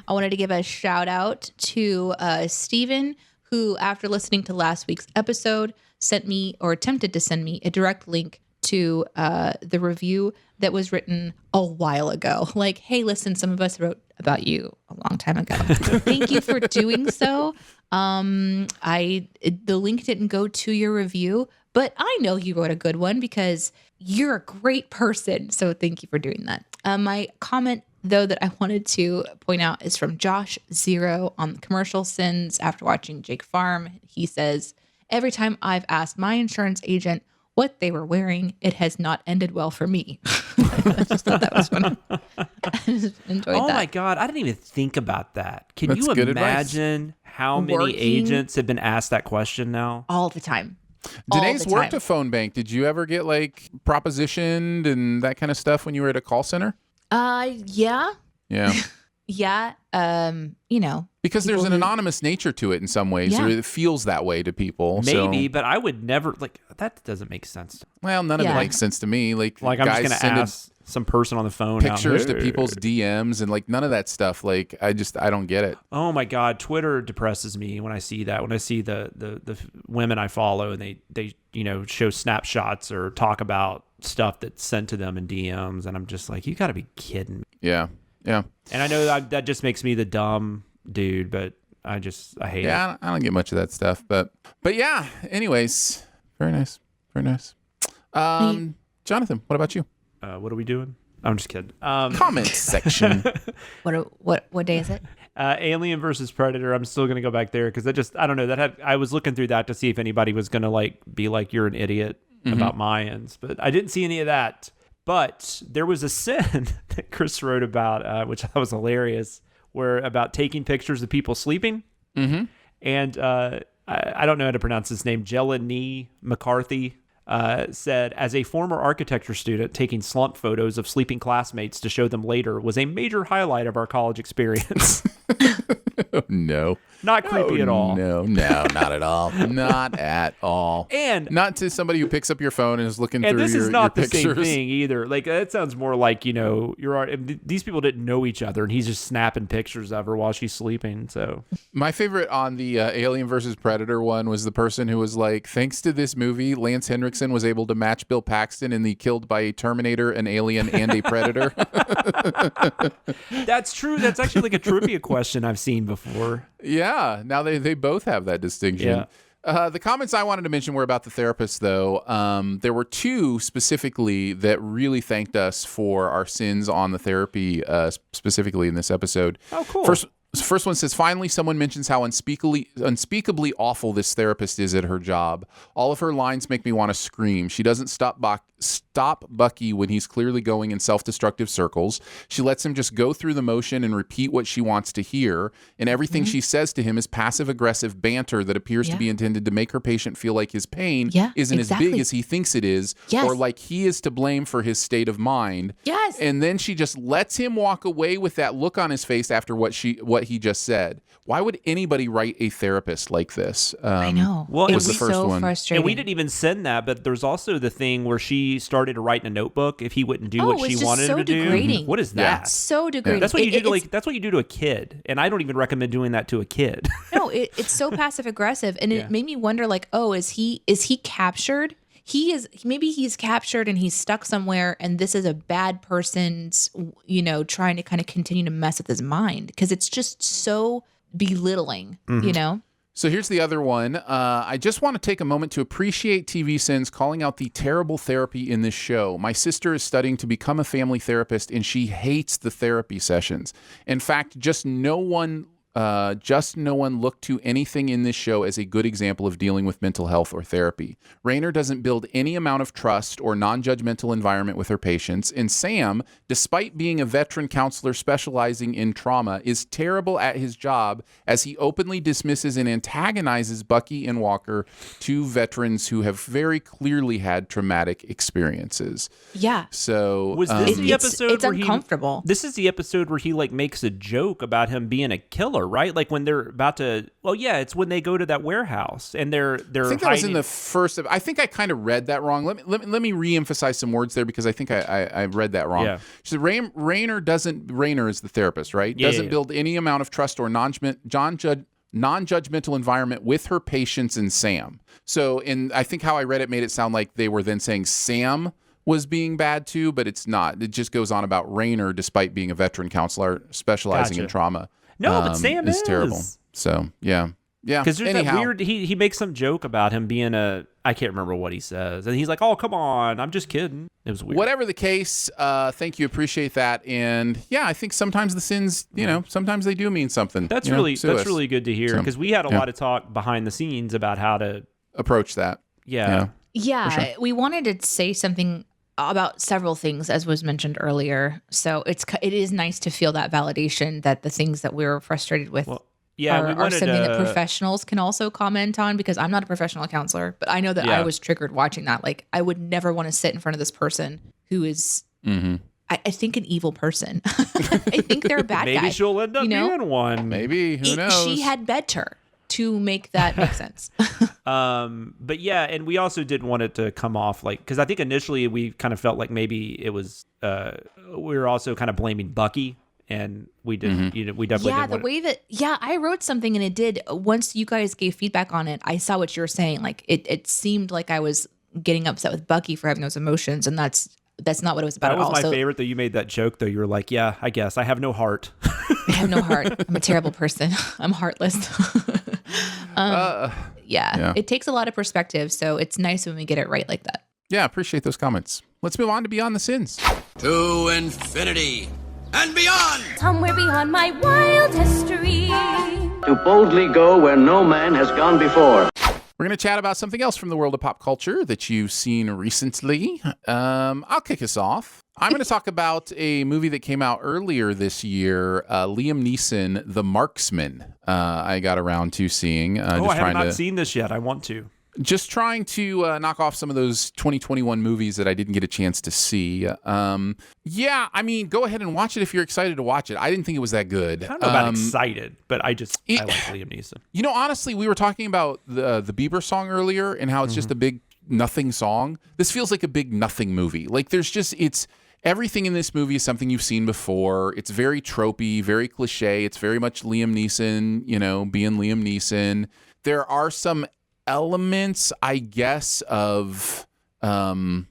wanted to give a shout out to Steven, who, after listening to last week's episode, sent me, or attempted to send me, a direct link to the review that was written a while ago. Like, hey, listen, some of us wrote about you a long time ago. Thank you for doing so. The link didn't go to your review, but I know you wrote a good one because you're a great person. So thank you for doing that. My comment, though, that I wanted to point out is from Josh Zero on the Commercial Sins after watching Jake Farm. He says, every time I've asked my insurance agent what they were wearing, it has not ended well for me. I just thought that was funny. I just enjoyed that. Oh my God, I didn't even think about that. Can That's you good imagine how many agents have been asked that question now? All the time. Danae's worked a phone bank. Did you ever get like propositioned and that kind of stuff when you were at a call center? Yeah. Yeah. Yeah. Because there's an anonymous nature to it in some ways, or it feels that way to people. Maybe, but I would never, like, that doesn't make sense. Well, none of it makes sense to me. Like I'm just going to ask some person on the phone pictures to people's DMs and like none of that stuff. Like, I don't get it. Oh my God. Twitter depresses me when I see that. When I see the women I follow and they show snapshots or talk about stuff that's sent to them in DMs. And I'm just like, you got to be kidding me. Yeah. Yeah. And I know that just makes me the dumb dude, but I hate it. Yeah, I don't get much of that stuff, but yeah. Anyways, very nice, very nice. Jonathan, what about you? What are we doing? I'm just kidding. Comment section. What day is it? Alien versus Predator. I'm still gonna go back there because I don't know I was looking through that to see if anybody was gonna like be like you're an idiot about Mayans, but I didn't see any of that. But there was a sin that Chris wrote about, which I thought was hilarious, where about taking pictures of people sleeping. Mm-hmm. And I don't know how to pronounce his name. Jelani McCarthy said, as a former architecture student, taking slump photos of sleeping classmates to show them later was a major highlight of our college experience. No. Not creepy at all. No, not at all. Not at all. And not to somebody who picks up your phone and is looking through your pictures. And this is not the same thing either. Like, that sounds more like, these people didn't know each other and he's just snapping pictures of her while she's sleeping. So my favorite on the Alien versus Predator one was the person who was like, thanks to this movie, Lance Henriksen was able to match Bill Paxton in the Killed by a Terminator, an Alien, and a Predator. That's true. That's actually like a trivia question I've seen before. Yeah, now they both have that distinction. Yeah. The comments I wanted to mention were about the therapist, though. There were two specifically that really thanked us for our sins on the therapy, specifically in this episode. Oh, cool. First one says, finally, someone mentions how unspeakably awful this therapist is at her job. All of her lines make me want to scream. She doesn't stop Bucky when he's clearly going in self-destructive circles. She lets him just go through the motion and repeat what she wants to hear. And everything she says to him is passive-aggressive banter that appears to be intended to make her patient feel like his pain isn't as big as he thinks it is, or like he is to blame for his state of mind. Yes. And then she just lets him walk away with that look on his face after what he just said. Why would anybody write a therapist like this? I know. Well, it was the first so one. Frustrating. And we didn't even send that, but there's also the thing where she started to write in a notebook if he wouldn't do what she wanted him to degrading. do. What is that? Yeah. So degrading. That's what you do that's what you do to a kid, and I don't even recommend doing that to a kid. No, it's so passive aggressive, and it made me wonder, like, oh, is he captured? Maybe he's captured and he's stuck somewhere, and this is a bad person's, trying to kind of continue to mess with his mind, because it's just so belittling, So here's the other one. I just want to take a moment to appreciate TV Sins calling out the terrible therapy in this show. My sister is studying to become a family therapist, and she hates the therapy sessions. In fact, just no one looked to anything in this show as a good example of dealing with mental health or therapy. Raynor doesn't build any amount of trust or non-judgmental environment with her patients, and Sam, despite being a veteran counselor specializing in trauma, is terrible at his job as he openly dismisses and antagonizes Bucky and Walker, two veterans who have very clearly had traumatic experiences. Yeah. So was this the episode it's where uncomfortable. This is the episode where he like makes a joke about him being a killer. trailer, right? Like when they're about to. Well, yeah, it's when they go to that warehouse and they're. I think that was in the first. I think I kind of read that wrong. Let me re-emphasize some words there because I think I read that wrong. Yeah. She said Raynor is the therapist, right? Doesn't build any amount of trust or non-judgmental environment with her patients and Sam. So, I think how I read it made it sound like they were then saying Sam was being bad too, but it's not. It just goes on about Raynor, despite being a veteran counselor specializing in trauma. No, but Sam is terrible. So, yeah. Because there's that weird, he makes some joke about him being I can't remember what he says. And he's like, oh, come on, I'm just kidding. It was weird. Whatever the case, thank you, appreciate that. And yeah, I think sometimes the sins, sometimes they do mean something. That's really good to hear because we had a lot of talk behind the scenes about how to approach that. Yeah, sure. We wanted to say something about several things, as was mentioned earlier. So it is nice to feel that validation that the things that we're frustrated with are something that professionals can also comment on, because I'm not a professional counselor, but I know that I was triggered watching that. Like, I would never want to sit in front of this person who is, I think, an evil person. I think they're a bad guy. Maybe she'll end up being one. Maybe, who knows? She had better to make that make sense. But yeah, and we also didn't want it to come off like, because I think initially we kind of felt like maybe it was, we were also kind of blaming Bucky. And we did, we definitely did. The way that, I wrote something and it did. Once you guys gave feedback on it, I saw what you were saying. Like it seemed like I was getting upset with Bucky for having those emotions, and that's not what it was about at all. That was my favorite that you made that joke though. You were like, yeah, I guess I have no heart. I have no heart. I'm a terrible person. I'm heartless. It takes a lot of perspective, so it's nice when we get it right like that. Yeah, appreciate those comments. Let's move on to Beyond the Sins. To infinity and beyond. Somewhere beyond my wild history. To boldly go where no man has gone before. We're going to chat about something else from the world of pop culture that you've seen recently. I'll kick us off. I'm going to talk about a movie that came out earlier this year, Liam Neeson, The Marksman. I got around to seeing. I have not seen this yet. I want to. Just trying to knock off some of those 2021 movies that I didn't get a chance to see. Go ahead and watch it if you're excited to watch it. I didn't think it was that good. I don't know about excited, but I like Liam Neeson. Honestly, we were talking about the Bieber song earlier and how it's just a big nothing song. This feels like a big nothing movie. Like everything in this movie is something you've seen before. It's very tropey, very cliche. It's very much Liam Neeson, being Liam Neeson. There are some elements, I guess, of the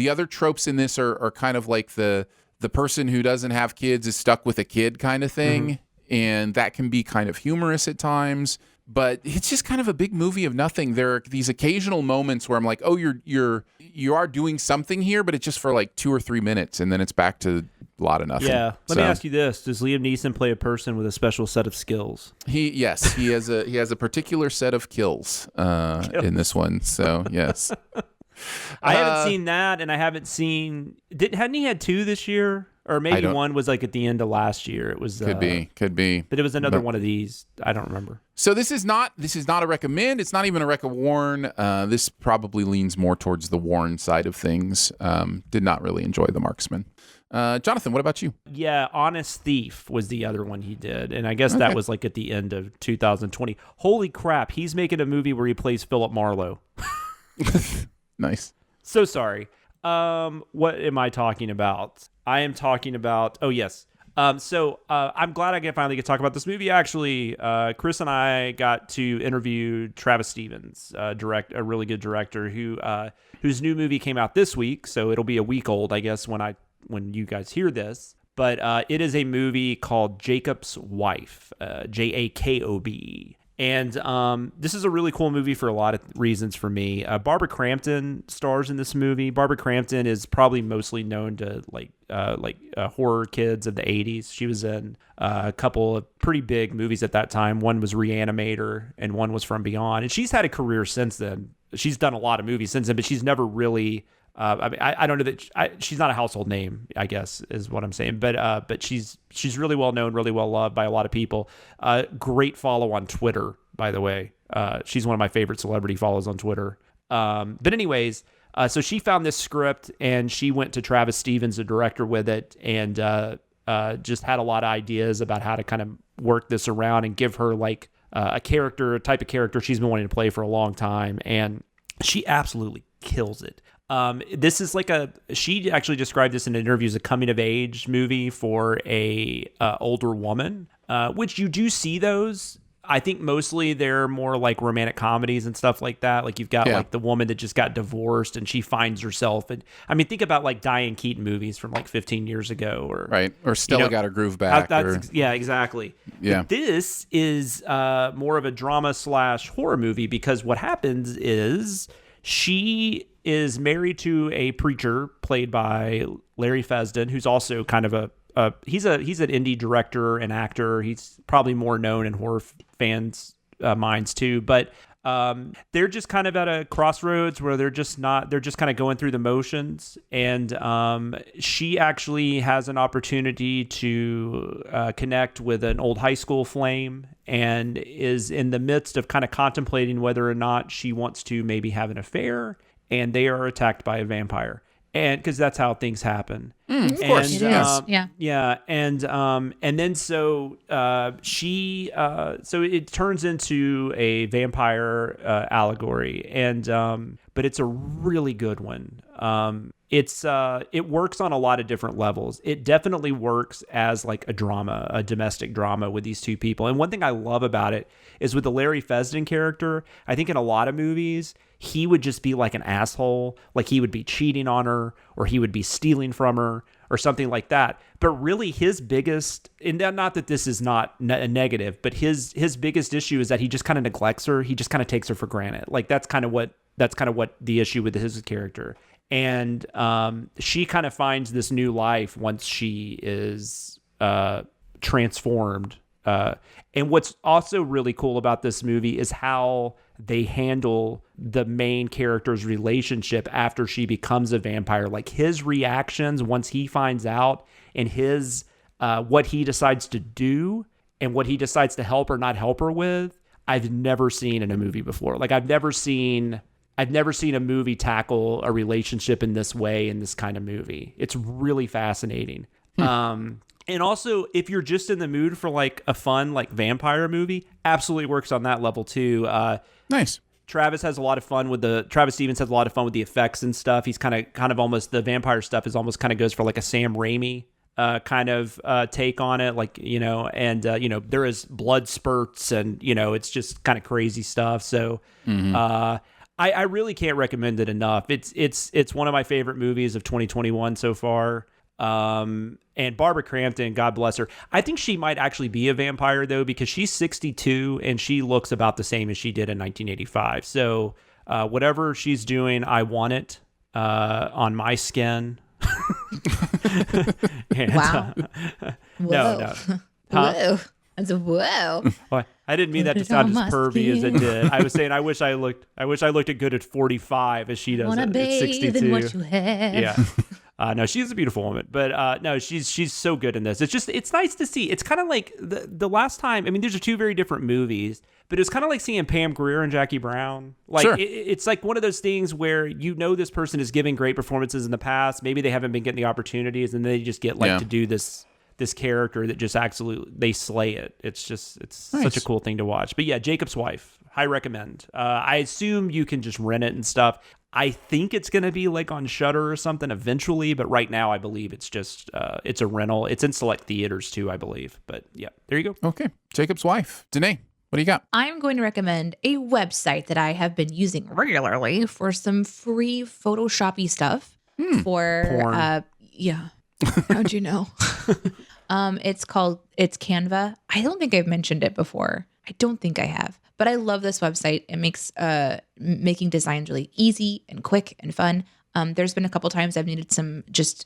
other tropes in this are kind of like the person who doesn't have kids is stuck with a kid kind of thing, and that can be kind of humorous at times. But it's just kind of a big movie of nothing. There are these occasional moments where I'm like, oh, you are doing something here, but it's just for like 2 or 3 minutes, and then it's back to a lot of nothing. Yeah. Let me ask you this: does Liam Neeson play a person with a special set of skills? He has a particular set of kills in this one. So yes. I haven't seen that, and I haven't seen. Hadn't he had 2 this year? Or maybe one was like at the end of last year. It was could be. But it was another one of these. I don't remember. So this is not a recommend. It's not even a warn. This probably leans more towards the warn side of things. Did not really enjoy The Marksman. Jonathan, what about you? Yeah, Honest Thief was the other one he did, and I guess that was like at the end of 2020. Holy crap! He's making a movie where he plays Philip Marlowe. Nice. So sorry. What am I talking about? I am talking about, yes. So I'm glad I can finally get to talk about this movie. Actually, Chris and I got to interview Travis Stevens, a really good director whose new movie came out this week. So it'll be a week old, I guess, when you guys hear this. But it is a movie called Jacob's Wife, Jakob. And this is a really cool movie for a lot of reasons for me. Barbara Crampton stars in this movie. Barbara Crampton is probably mostly known to like horror kids of the 80s. She was in a couple of pretty big movies at that time. One was Reanimator and one was From Beyond. And she's had a career since then. She's done a lot of movies since then, but she's never really... I don't know that she's not a household name, I guess is what I'm saying. But she's really well known, really well loved by a lot of people. Great follow on Twitter, by the way. She's one of my favorite celebrity follows on Twitter. But anyways, so she found this script and she went to Travis Stevens, the director, with it, and just had a lot of ideas about how to kind of work this around and give her like a type of character she's been wanting to play for a long time. And she absolutely kills it. This is like she actually described this in an interview as a coming of age movie for a older woman, which you do see those. I think mostly they're more like romantic comedies and stuff like that. Like you've got like the woman that just got divorced and she finds herself. And I mean, think about like Diane Keaton movies from like 15 years ago, or Stella got her groove back. Yeah, exactly. Yeah. But this is more of a drama / horror movie, because what happens is she is married to a preacher played by Larry Fessenden, who's also kind of he's an indie director and actor. He's probably more known in horror fans' minds too. But they're just kind of at a crossroads where they're just kind of going through the motions. And she actually has an opportunity to connect with an old high school flame, and is in the midst of kind of contemplating whether or not she wants to maybe have an affair. And they are attacked by a vampire. And because that's how things happen. Of course. It is. Yeah. And then so it turns into a vampire allegory, and but it's a really good one. It works on a lot of different levels. It definitely works as like a drama, a domestic drama with these two people. And one thing I love about it is with the Larry Fessenden character, I think in a lot of movies, he would just be like an asshole. Like he would be cheating on her, or he would be stealing from her, or something like that. But really his biggest, and not that this is not a negative, but his biggest issue is that he just kind of neglects her. He just kind of takes her for granted. Like that's kind of what the issue with his character. And she kind of finds this new life once she is transformed. And what's also really cool about this movie is how they handle the main character's relationship after she becomes a vampire. Like his reactions once he finds out, and his what he decides to do and what he decides to help or not help her with, I've never seen in a movie before. Like I've never seen a movie tackle a relationship in this way in this kind of movie. It's really fascinating. And also, if you're just in the mood for like a fun like vampire movie, absolutely works on that level too. Nice. Travis Stevens has a lot of fun with the effects and stuff. He's kind of almost, the vampire stuff is almost kind of goes for like a Sam Raimi kind of take on it, like, and there is blood spurts, and it's just kind of crazy stuff. So I really can't recommend it enough. It's one of my favorite movies of 2021 so far. And Barbara Crampton, God bless her. I think she might actually be a vampire though, because she's 62 and she looks about the same as she did in 1985. So, whatever she's doing, I want it, on my skin. And, wow. No. Huh? Whoa. That's a whoa. Well, I didn't mean that to sound as pervy as it did. I was saying I wish I looked good at 45 as she does at 62. In what you have. Yeah. No, she's a beautiful woman, but no, she's so good in this. It's nice to see. It's kind of like the last time. I mean, these are two very different movies, but it's kind of like seeing Pam Grier and Jackie Brown. Like sure. It's like one of those things where this person is giving great performances in the past. Maybe they haven't been getting the opportunities, and they just get to do this character that just absolutely, they slay it. It's nice. Such a cool thing to watch. But yeah, Jacob's Wife, high recommend. I assume you can just rent it and stuff. I think it's going to be like on Shudder or something eventually, but right now I believe it's just it's a rental. It's in select theaters too, I believe. But yeah, there you go. Okay, Jacob's Wife. Danae, what do you got? I'm going to recommend a website that I have been using regularly for some free Photoshoppy stuff. For porn. Yeah. How'd you know? It's Canva. I don't think I've mentioned it before. I don't think I have. But I love this website. It makes making designs really easy and quick and fun. There's been a couple times I've needed some just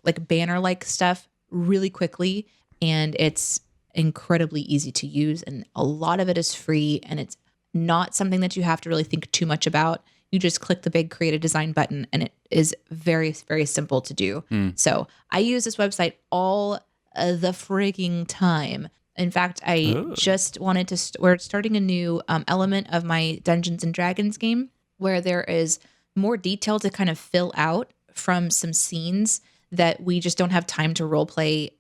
like banner-like stuff really quickly, and it's incredibly easy to use. And a lot of it is free, and it's not something that you have to really think too much about. You just click the big create a design button, and it is very, very simple to do. So I use this website all the frigging time. In fact, I just wanted to, we're starting a new element of my Dungeons and Dragons game where there is more detail to kind of fill out from some scenes that we just don't have time to role play.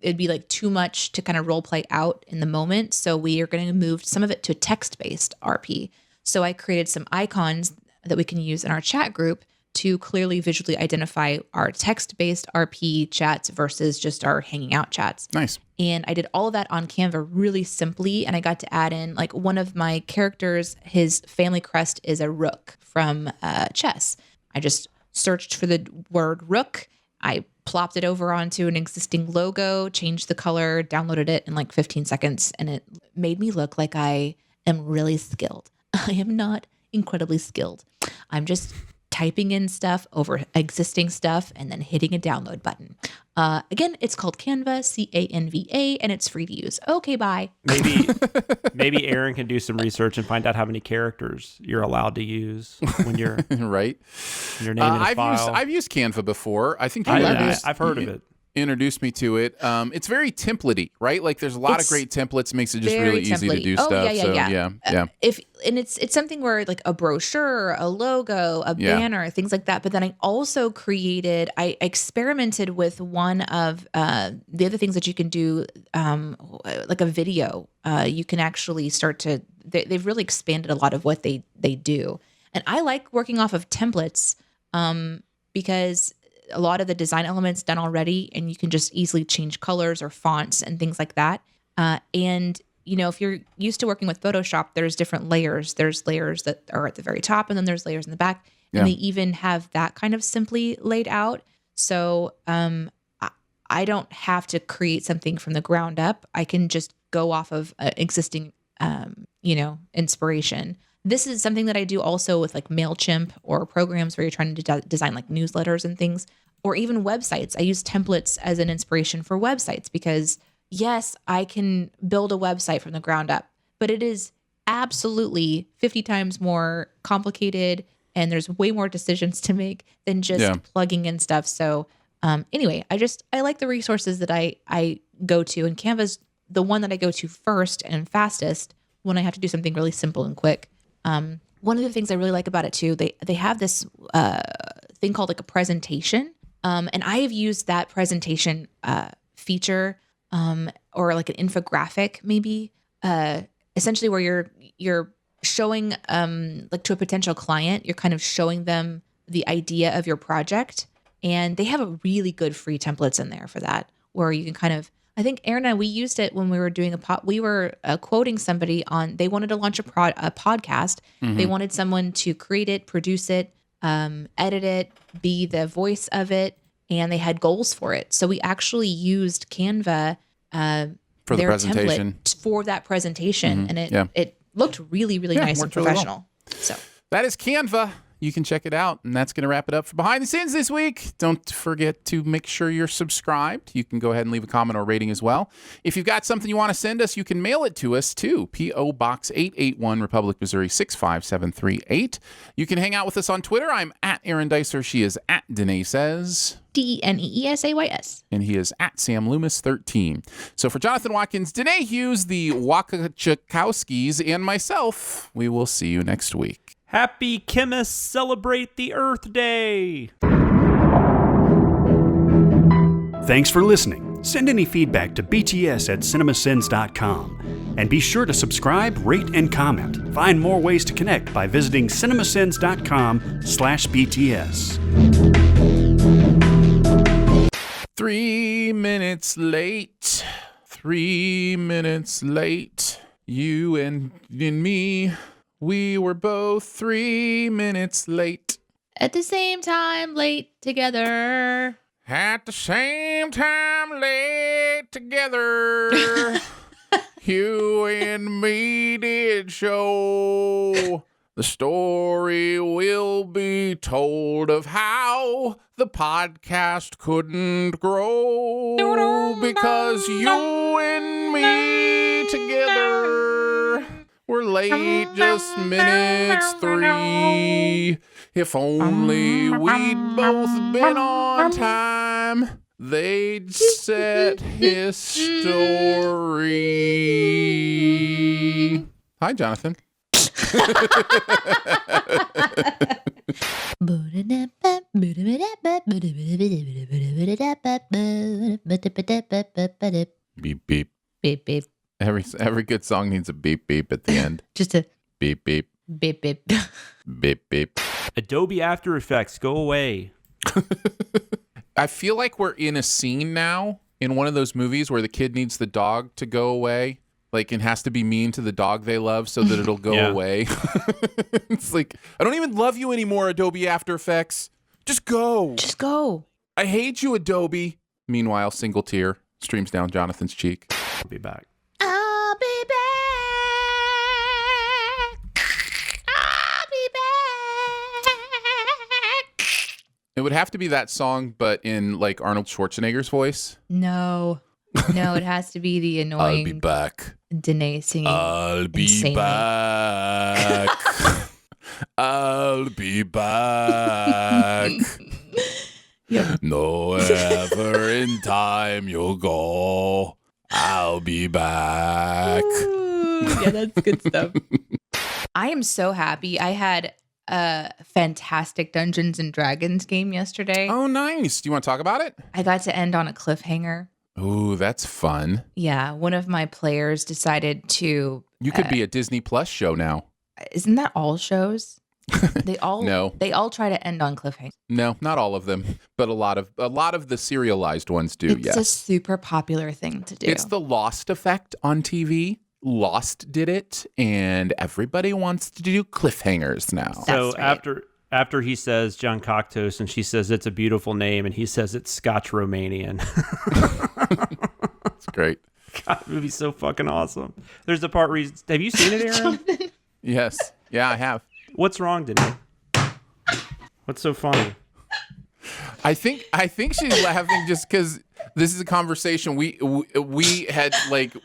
It'd be like too much to kind of role play out in the moment. So we are going to move some of it to text-based RP. So I created some icons that we can use in our chat group to clearly visually identify our text-based RP chats versus just our hanging out chats. Nice. And I did all of that on Canva really simply. And I got to add in like one of my characters, his family crest is a rook from chess. I just searched for the word rook. I plopped it over onto an existing logo, changed the color, downloaded it in like 15 seconds. And it made me look like I am really skilled. I am not incredibly skilled. I'm just typing in stuff over existing stuff and then hitting a download button. Again, it's called Canva, Canva, and it's free to use. Okay, bye. Maybe Aaron can do some research and find out how many characters you're allowed to use when you're right. When you're naming a file. I've used Canva before. I think I've heard of it. Introduced me to it. It's very templatey, right? Like there's a lot of great templates, makes it just really easy to do stuff. Yeah. It's something where like a brochure, a logo, a banner, things like that. But then I also I experimented with one of the other things that you can do, like a video. You can actually start to. They've really expanded a lot of what they do, and I like working off of templates because a lot of the design elements done already, and you can just easily change colors or fonts and things like that. And if you're used to working with Photoshop, there's different layers. There's layers that are at the very top, and then there's layers in the back. And they even have that kind of simply laid out. So I don't have to create something from the ground up. I can just go off of existing, inspiration. This is something that I do also with like MailChimp or programs where you're trying to design like newsletters and things, or even websites. I use templates as an inspiration for websites because yes, I can build a website from the ground up, but it is absolutely 50 times more complicated and there's way more decisions to make than just plugging in stuff. So anyway, I like the resources that I go to, and Canva's the one that I go to first and fastest when I have to do something really simple and quick. One of the things I really like about it too, they have this thing called like a presentation. And I have used that presentation feature or like an infographic maybe, essentially where you're showing like to a potential client, you're kind of showing them the idea of your project. And they have a really good free templates in there for that, where you can kind of, I think Aaron and I, we used it when we were doing we were quoting somebody they wanted to launch a podcast. Mm-hmm. They wanted someone to create it, produce it, edit it, be the voice of it, and they had goals for it. So we actually used Canva for the presentation for that presentation, mm-hmm. and it looked really, really nice and professional. Really well. So that is Canva. You can check it out. And that's going to wrap it up for Behind the Scenes this week. Don't forget to make sure you're subscribed. You can go ahead and leave a comment or rating as well. If you've got something you want to send us, you can mail it to us too. P.O. Box 881, Republic, Missouri 65738. You can hang out with us on Twitter. I'm at Aaron Dicer. She is at Danae Says. DENEESAYS. And he is at Sam Loomis 13. So for Jonathan Watkins, Danae Hughes, the Wakachakowskis, and myself, we will see you next week. Happy chemists celebrate the Earth Day! Thanks for listening. Send any feedback to bts@cinemasins.com. And be sure to subscribe, rate, and comment. Find more ways to connect by visiting cinemasins.com/BTS. 3 minutes late. 3 minutes late. You and me. We were both 3 minutes late. At the same time, late together. At the same time, late together. You and me did show. The story will be told of how the podcast couldn't grow because you and me together were late just minutes 3. If only we'd both been on time, they'd set history. Hi, Jonathan. Beep beep. Beep beep. Every good song needs a beep beep at the end. Just a beep beep. beep beep. Beep beep. Adobe After Effects, go away. I feel like we're in a scene now in one of those movies where the kid needs the dog to go away, like, and has to be mean to the dog they love so that it'll go away. It's like, I don't even love you anymore, Adobe After Effects. Just go. Just go. I hate you, Adobe. Meanwhile, single tear streams down Jonathan's cheek. I'll be back. I'll be back. I'll be back. It would have to be that song, but in like Arnold Schwarzenegger's voice. No, it has to be the annoying. I'll be back. Danae singing. I'll be insanely. back. I'll be back. Yep. No ever in time you'll go. I'll be back. Ooh, yeah, that's good stuff. I am so happy. I had a fantastic Dungeons and Dragons game yesterday. Oh, nice. Do you want to talk about it? I got to end on a cliffhanger. Ooh, that's fun. Yeah, one of my players decided to. You could be a Disney Plus show now. Isn't that all shows? They all No. They all try to end on cliffhangers. No, not all of them, but a lot of the serialized ones do. It's yes, a super popular thing to do. It's the Lost effect on TV. Lost did it, and everybody wants to do cliffhangers now. So right. after he says John Cocteau, and she says it's a beautiful name, and he says it's Scotch Romanian. It's great. God, the movie's so fucking awesome. There's the part where have you seen it, Aaron? Yes. Yeah, I have. What's wrong, Danae? What's so funny? I think she's laughing just because this is a conversation we had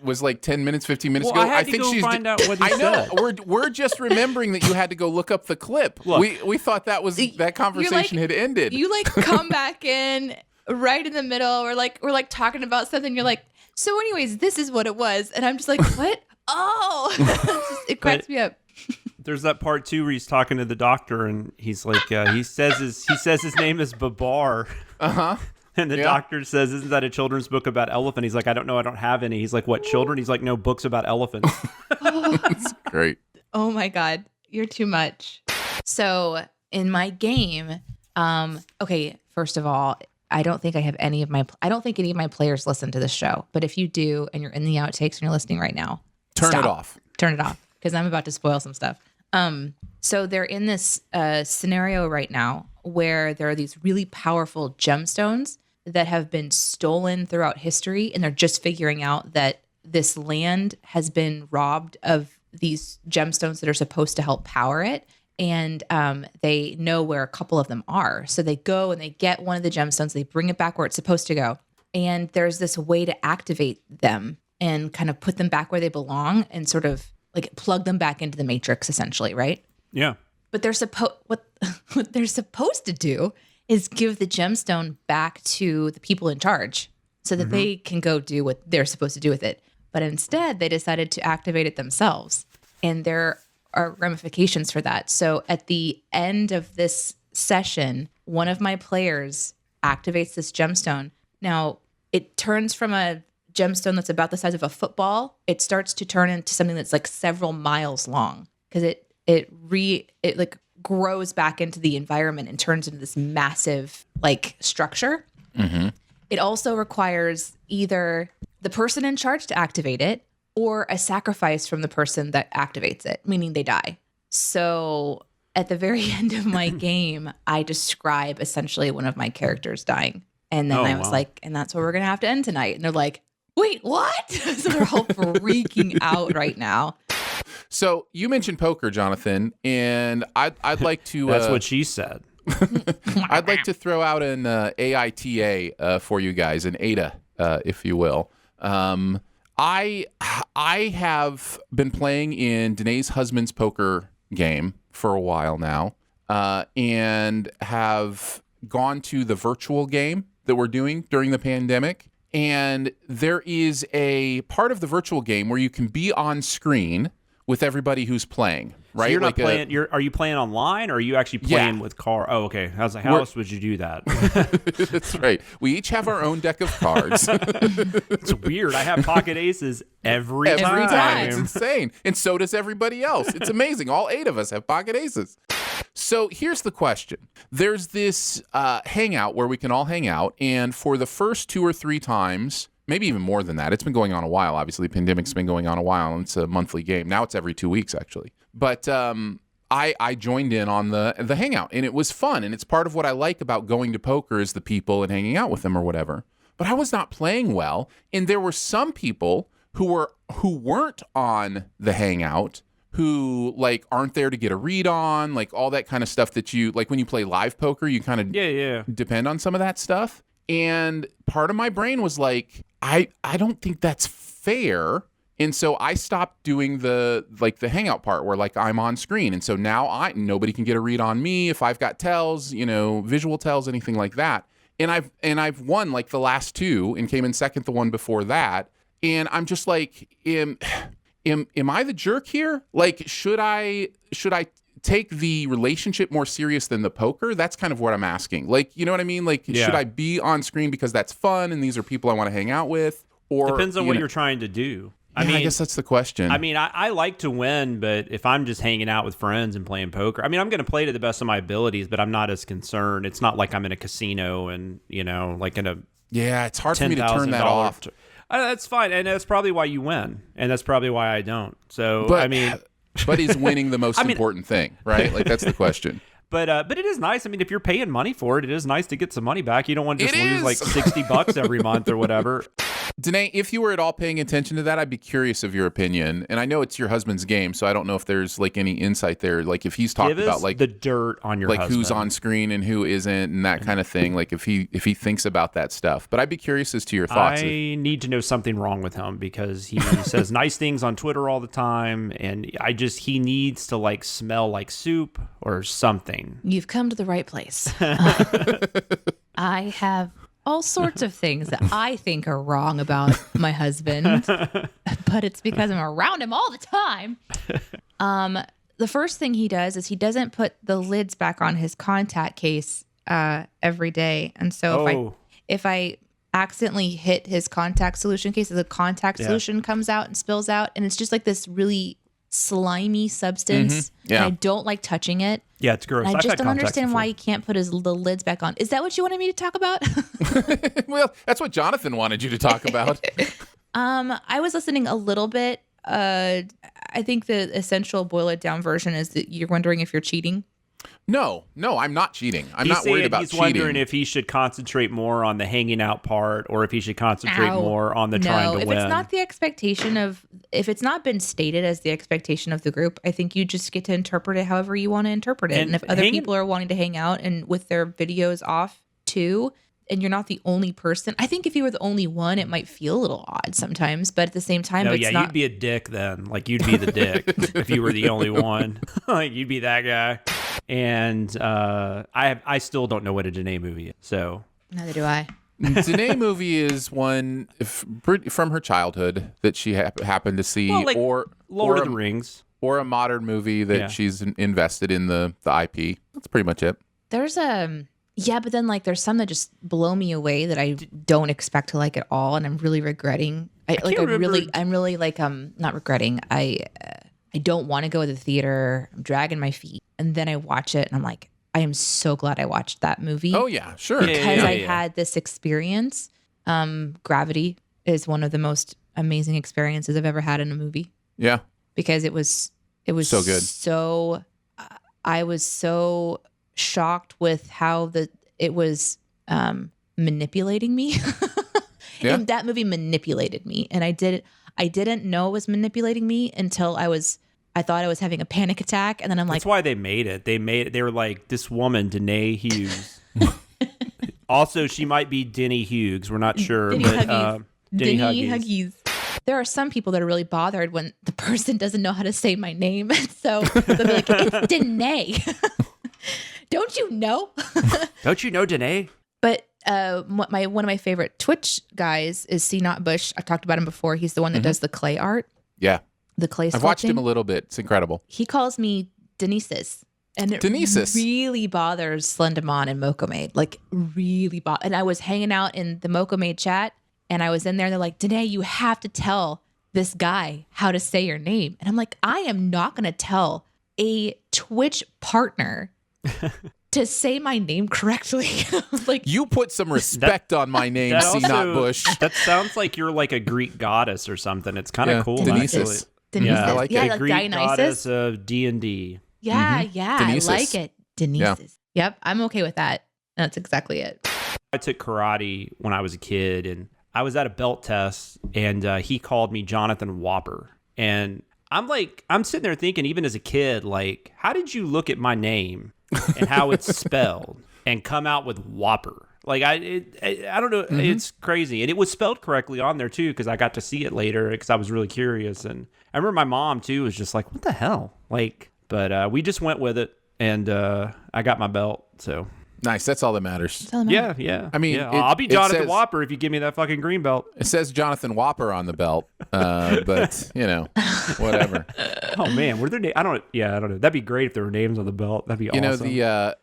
was 10 minutes, 15 minutes ago. I think she's find out what he said. We're just remembering that you had to go look up the clip. Look, we thought that conversation had ended. You come back in right in the middle. We're talking about something. You're like, so anyways, this is what it was, and I'm just like, what? Oh, it cracks me up. There's that part too where he's talking to the doctor, and he's like, he says his name is Babar. And the doctor says, "Isn't that a children's book about elephant?" He's like, "I don't know, I don't have any." He's like, "What, children?" He's like, "No, books about elephants." That's great. Oh my God, you're too much. So in my game, okay, first of all, I don't think any of my players listen to this show. But if you do, and you're in the outtakes and you're listening right now, turn it off. Turn it off, because I'm about to spoil some stuff. So they're in this scenario right now where there are these really powerful gemstones that have been stolen throughout history, and they're just figuring out that this land has been robbed of these gemstones that are supposed to help power it. And they know where a couple of them are. So they go and they get one of the gemstones, they bring it back where it's supposed to go. And there's this way to activate them and kind of put them back where they belong and sort of plug them back into the matrix, essentially, right? Yeah. But what they're supposed to do is give the gemstone back to the people in charge so that they can go do what they're supposed to do with it. But instead, they decided to activate it themselves. And there are ramifications for that. So at the end of this session, one of my players activates this gemstone. Now, it turns from a gemstone that's about the size of a football. It starts to turn into something that's several miles long, because it grows back into the environment and turns into this massive structure. Mm-hmm. It also requires either the person in charge to activate it or a sacrifice from the person that activates it, meaning they die. So at the very end of my game, I describe essentially one of my characters dying. And then I was like, and that's where we're going to have to end tonight. And they're like, wait, what? So they're all freaking out right now. So you mentioned poker, Jonathan, and I'd like to... That's what she said. I'd like to throw out an AITA for you guys, an AITA, if you will. I have been playing in Danae's husband's poker game for a while now, and have gone to the virtual game that we're doing during the pandemic. And there is a part of the virtual game where you can be on screen with everybody who's playing. Right? So you're not playing. Are you playing online, or are you actually playing with cards? Oh, okay. I was like, how else would you do that? That's right. We each have our own deck of cards. It's weird. I have pocket aces every time. It's insane. And so does everybody else. It's amazing. All 8 of us have pocket aces. So here's the question. There's this hangout where we can all hang out. And for the first 2 or 3 times, maybe even more than that, it's been going on a while. Obviously, the pandemic's been going on a while, and it's a monthly game. Now it's every 2 weeks, actually. But I joined in on the hangout, and it was fun. And it's part of what I like about going to poker is the people and hanging out with them or whatever. But I was not playing well, and there were some people who weren't on the hangout who like aren't there to get a read on, like all that kind of stuff that you like when you play live poker, you kind of depend on some of that stuff. And part of my brain was like, I don't think that's fair. And so I stopped doing the hangout part where like I'm on screen. And so now nobody can get a read on me if I've got tells, visual tells, anything like that. And I've won like the last 2 and came in second the one before that. And I'm just like, am I the jerk here? Like, should I take the relationship more serious than the poker? That's kind of what I'm asking. Like, you know what I mean? Like, should I be on screen because that's fun and these are people I want to hang out with? Or depends on what you're trying to do. I guess that's the question. I mean, I like to win, but if I'm just hanging out with friends and playing poker, I mean, I'm going to play to the best of my abilities, but I'm not as concerned. It's not like I'm in a casino and, like in a it's hard for me to turn that off. That's fine, and that's probably why you win, and that's probably why I don't. So, but is winning the most important thing, right? Like that's the question. But it is nice. I mean, if you're paying money for it, it is nice to get some money back. You don't want to just lose like $60 every month or whatever. Danae, if you were at all paying attention to that, I'd be curious of your opinion. And I know it's your husband's game, so I don't know if there's like any insight there. Like if he's talking about like the dirt on your husband. Who's on screen and who isn't and that kind of thing. Like if he thinks about that stuff. But I'd be curious as to your thoughts. I need to know something wrong with him because he says nice things on Twitter all the time, and he needs to like smell like soup or something. You've come to the right place. I have all sorts of things that I think are wrong about my husband, but it's because I'm around him all the time. The first thing he does is he doesn't put the lids back on his contact case every day. And so if I accidentally hit his contact solution case, the contact solution comes out and spills out, and it's just like this really slimy substance. And I don't like touching it. Yeah, it's gross. I just don't understand why he can't put the lids back on. Is that what you wanted me to talk about? Well, that's what Jonathan wanted you to talk about. I was listening a little bit. I think the essential boil it down version is that you're wondering if you're cheating. No, I'm not cheating. I'm not worried about cheating. He's wondering if he should concentrate more on the hanging out part or if he should concentrate more on the trying to win. If it's not the expectation if it's not been stated as the expectation of the group, I think you just get to interpret it however you want to interpret it. And if other people are wanting to hang out and with their videos off too, and you're not the only person, I think if you were the only one, it might feel a little odd sometimes. But at the same time, you'd be a dick then. Like you'd be the dick if you were the only one. Like you'd be that guy. And I still don't know what a Danae movie is. So neither do I. Danae movie is one from her childhood that she happened to see, or Lord of the Rings, or a modern movie that she's invested in the IP. That's pretty much it. There's but then like there's some that just blow me away that I don't expect to like at all, and I'm really regretting. I'm really like not regretting. I don't want to go to the theater. I'm dragging my feet, and then I watch it, and I'm like, I am so glad I watched that movie. Oh yeah, sure. Because I had this experience. Gravity is one of the most amazing experiences I've ever had in a movie. Yeah. Because it was so good. So I was so shocked with how it was manipulating me. And that movie manipulated me, and I didn't know it was manipulating me until I thought I was having a panic attack, and then I'm like, that's why they made it. They were like, this woman, Danae Hughes. Also, she might be Denny Hughes. We're not sure. Denny Hughes. There are some people that are really bothered when the person doesn't know how to say my name. So they'll be like, it's Danae. Don't you know? Don't you know Danae? But one of my favorite Twitch guys is C. Not Bush. I've talked about him before. He's the one that does the clay art. Yeah. the clay sculpting. I've watched him a little bit. It's incredible. He calls me Denises. And it really bothers Slenderman and Mokomade. Like, really And I was hanging out in the Mokomade chat, and I was in there, and they're like, Danae, you have to tell this guy how to say your name. And I'm like, I am not going to tell a Twitch partner to say my name correctly. Like, you put some respect on my name, C-Not Bush. That sounds like you're like a Greek goddess or something. It's kind of cool. Denises. Yeah, I like it. Like Greek Dionysus goddess of D&D. Yeah, Denises. I like it. Denises. Yeah. Yep, I'm okay with that. That's exactly it. I took karate when I was a kid, and I was at a belt test, and he called me Jonathan Whopper. And I'm sitting there thinking, even as a kid, like, how did you look at my name and how it's spelled and come out with Whopper? Like, I don't know. It's crazy. And it was spelled correctly on there, too, because I got to see it later because I was really curious. And I remember my mom, too, was just like, what the hell? Like, but we just went with it, and I got my belt, so. Nice. That's all that matters. Yeah. I mean, I'll be Jonathan Whopper if you give me that fucking green belt. It says Jonathan Whopper on the belt, but, whatever. Oh, man. Were there names? I don't know. That'd be great if there were names on the belt. That'd be awesome.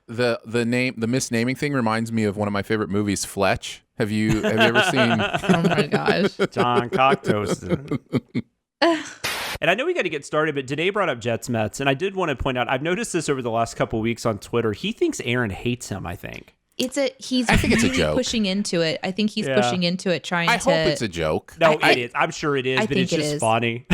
The misnaming thing reminds me of one of my favorite movies, Fletch. Have you ever seen? Oh, my gosh. John Cocktoast. And I know we got to get started, but Danae brought up Jets Mets, and I did want to point out, I've noticed this over the last couple of weeks on Twitter. He thinks Aaron hates him, I think. He's I think really it's a joke. pushing into it. I think he's pushing into it, trying to. I hope it's a joke. No, it is. I'm sure it is, but it's just funny.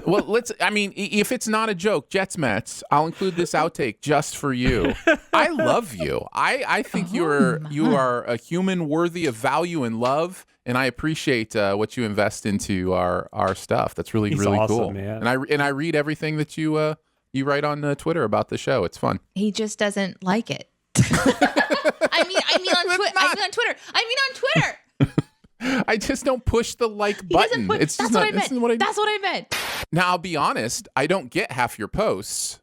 Well, if it's not a joke, Jets Mets, I'll include this outtake just for you. I love you. I think you are a human worthy of value and love, and I appreciate what you invest into our stuff. That's really awesome, cool, man. And I read everything that you write on Twitter about the show. It's fun. He just doesn't like it. I mean on Twitter. I just don't push the like button. That's what I meant. Now, I'll be honest, I don't get half your posts.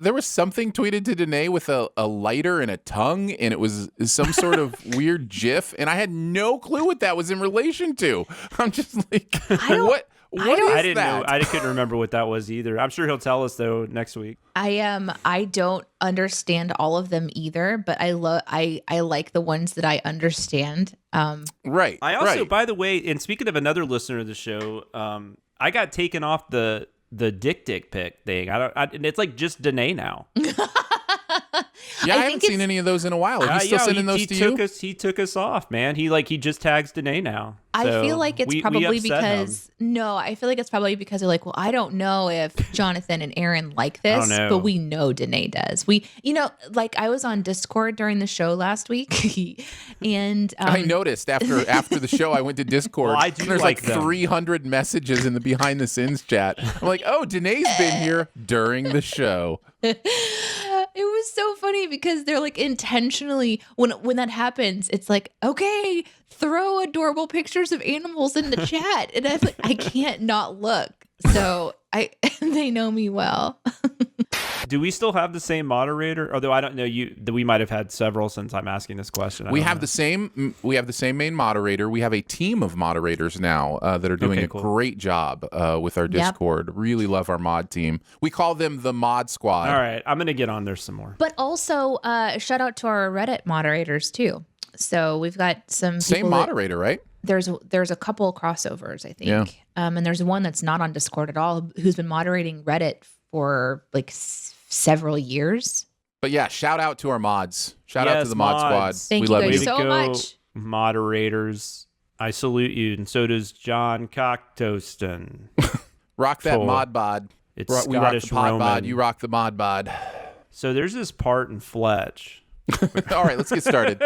There was something tweeted to Danae with a lighter and a tongue, and it was some sort of weird GIF, and I had no clue what that was in relation to. I'm just like, what? I didn't know. I couldn't remember what that was either. I'm sure he'll tell us though next week. I don't understand all of them either, but I like the ones that I understand. Right. I also, by the way, and speaking of another listener of the show, I got taken off the dick pic thing. And it's like just Danae now. Yeah, I haven't seen any of those in a while. Are you still sending those to you? He took us off, man. He just tags Danae now. I feel like it's probably because they're like, well, I don't know if Jonathan and Aaron like this, but we know Danae does. Like I was on Discord during the show last week, and I noticed after the show, I went to Discord. Well, there's like 300 messages in the behind the scenes chat. I'm like, oh, Danae's been here during the show. It was so funny because they're like intentionally when that happens, it's like, okay, throw adorable pictures of animals in the chat, and I'm like, I can't not look. So they know me well. Do we still have the same moderator? Although I don't know we might have had several since I'm asking this question. We have the same main moderator. We have a team of moderators now that are doing great job with our Discord. Yep. Really love our mod team. We call them the Mod Squad. All right, I'm gonna get on there some more. But also shout out to our Reddit moderators too. So we've got some same moderator, right? There's a couple crossovers, I think. Yeah. And there's one that's not on Discord at all who's been moderating Reddit for like several years. But yeah, shout out to our mods. Shout out to the Mod Squad. Thank you guys so much. Moderators. I salute you, and so does John Cocktoaston. Rock that mod bod. It's we rock the pod Roman. bod. You rock the mod bod. So there's this part in Fletch. All right, let's get started.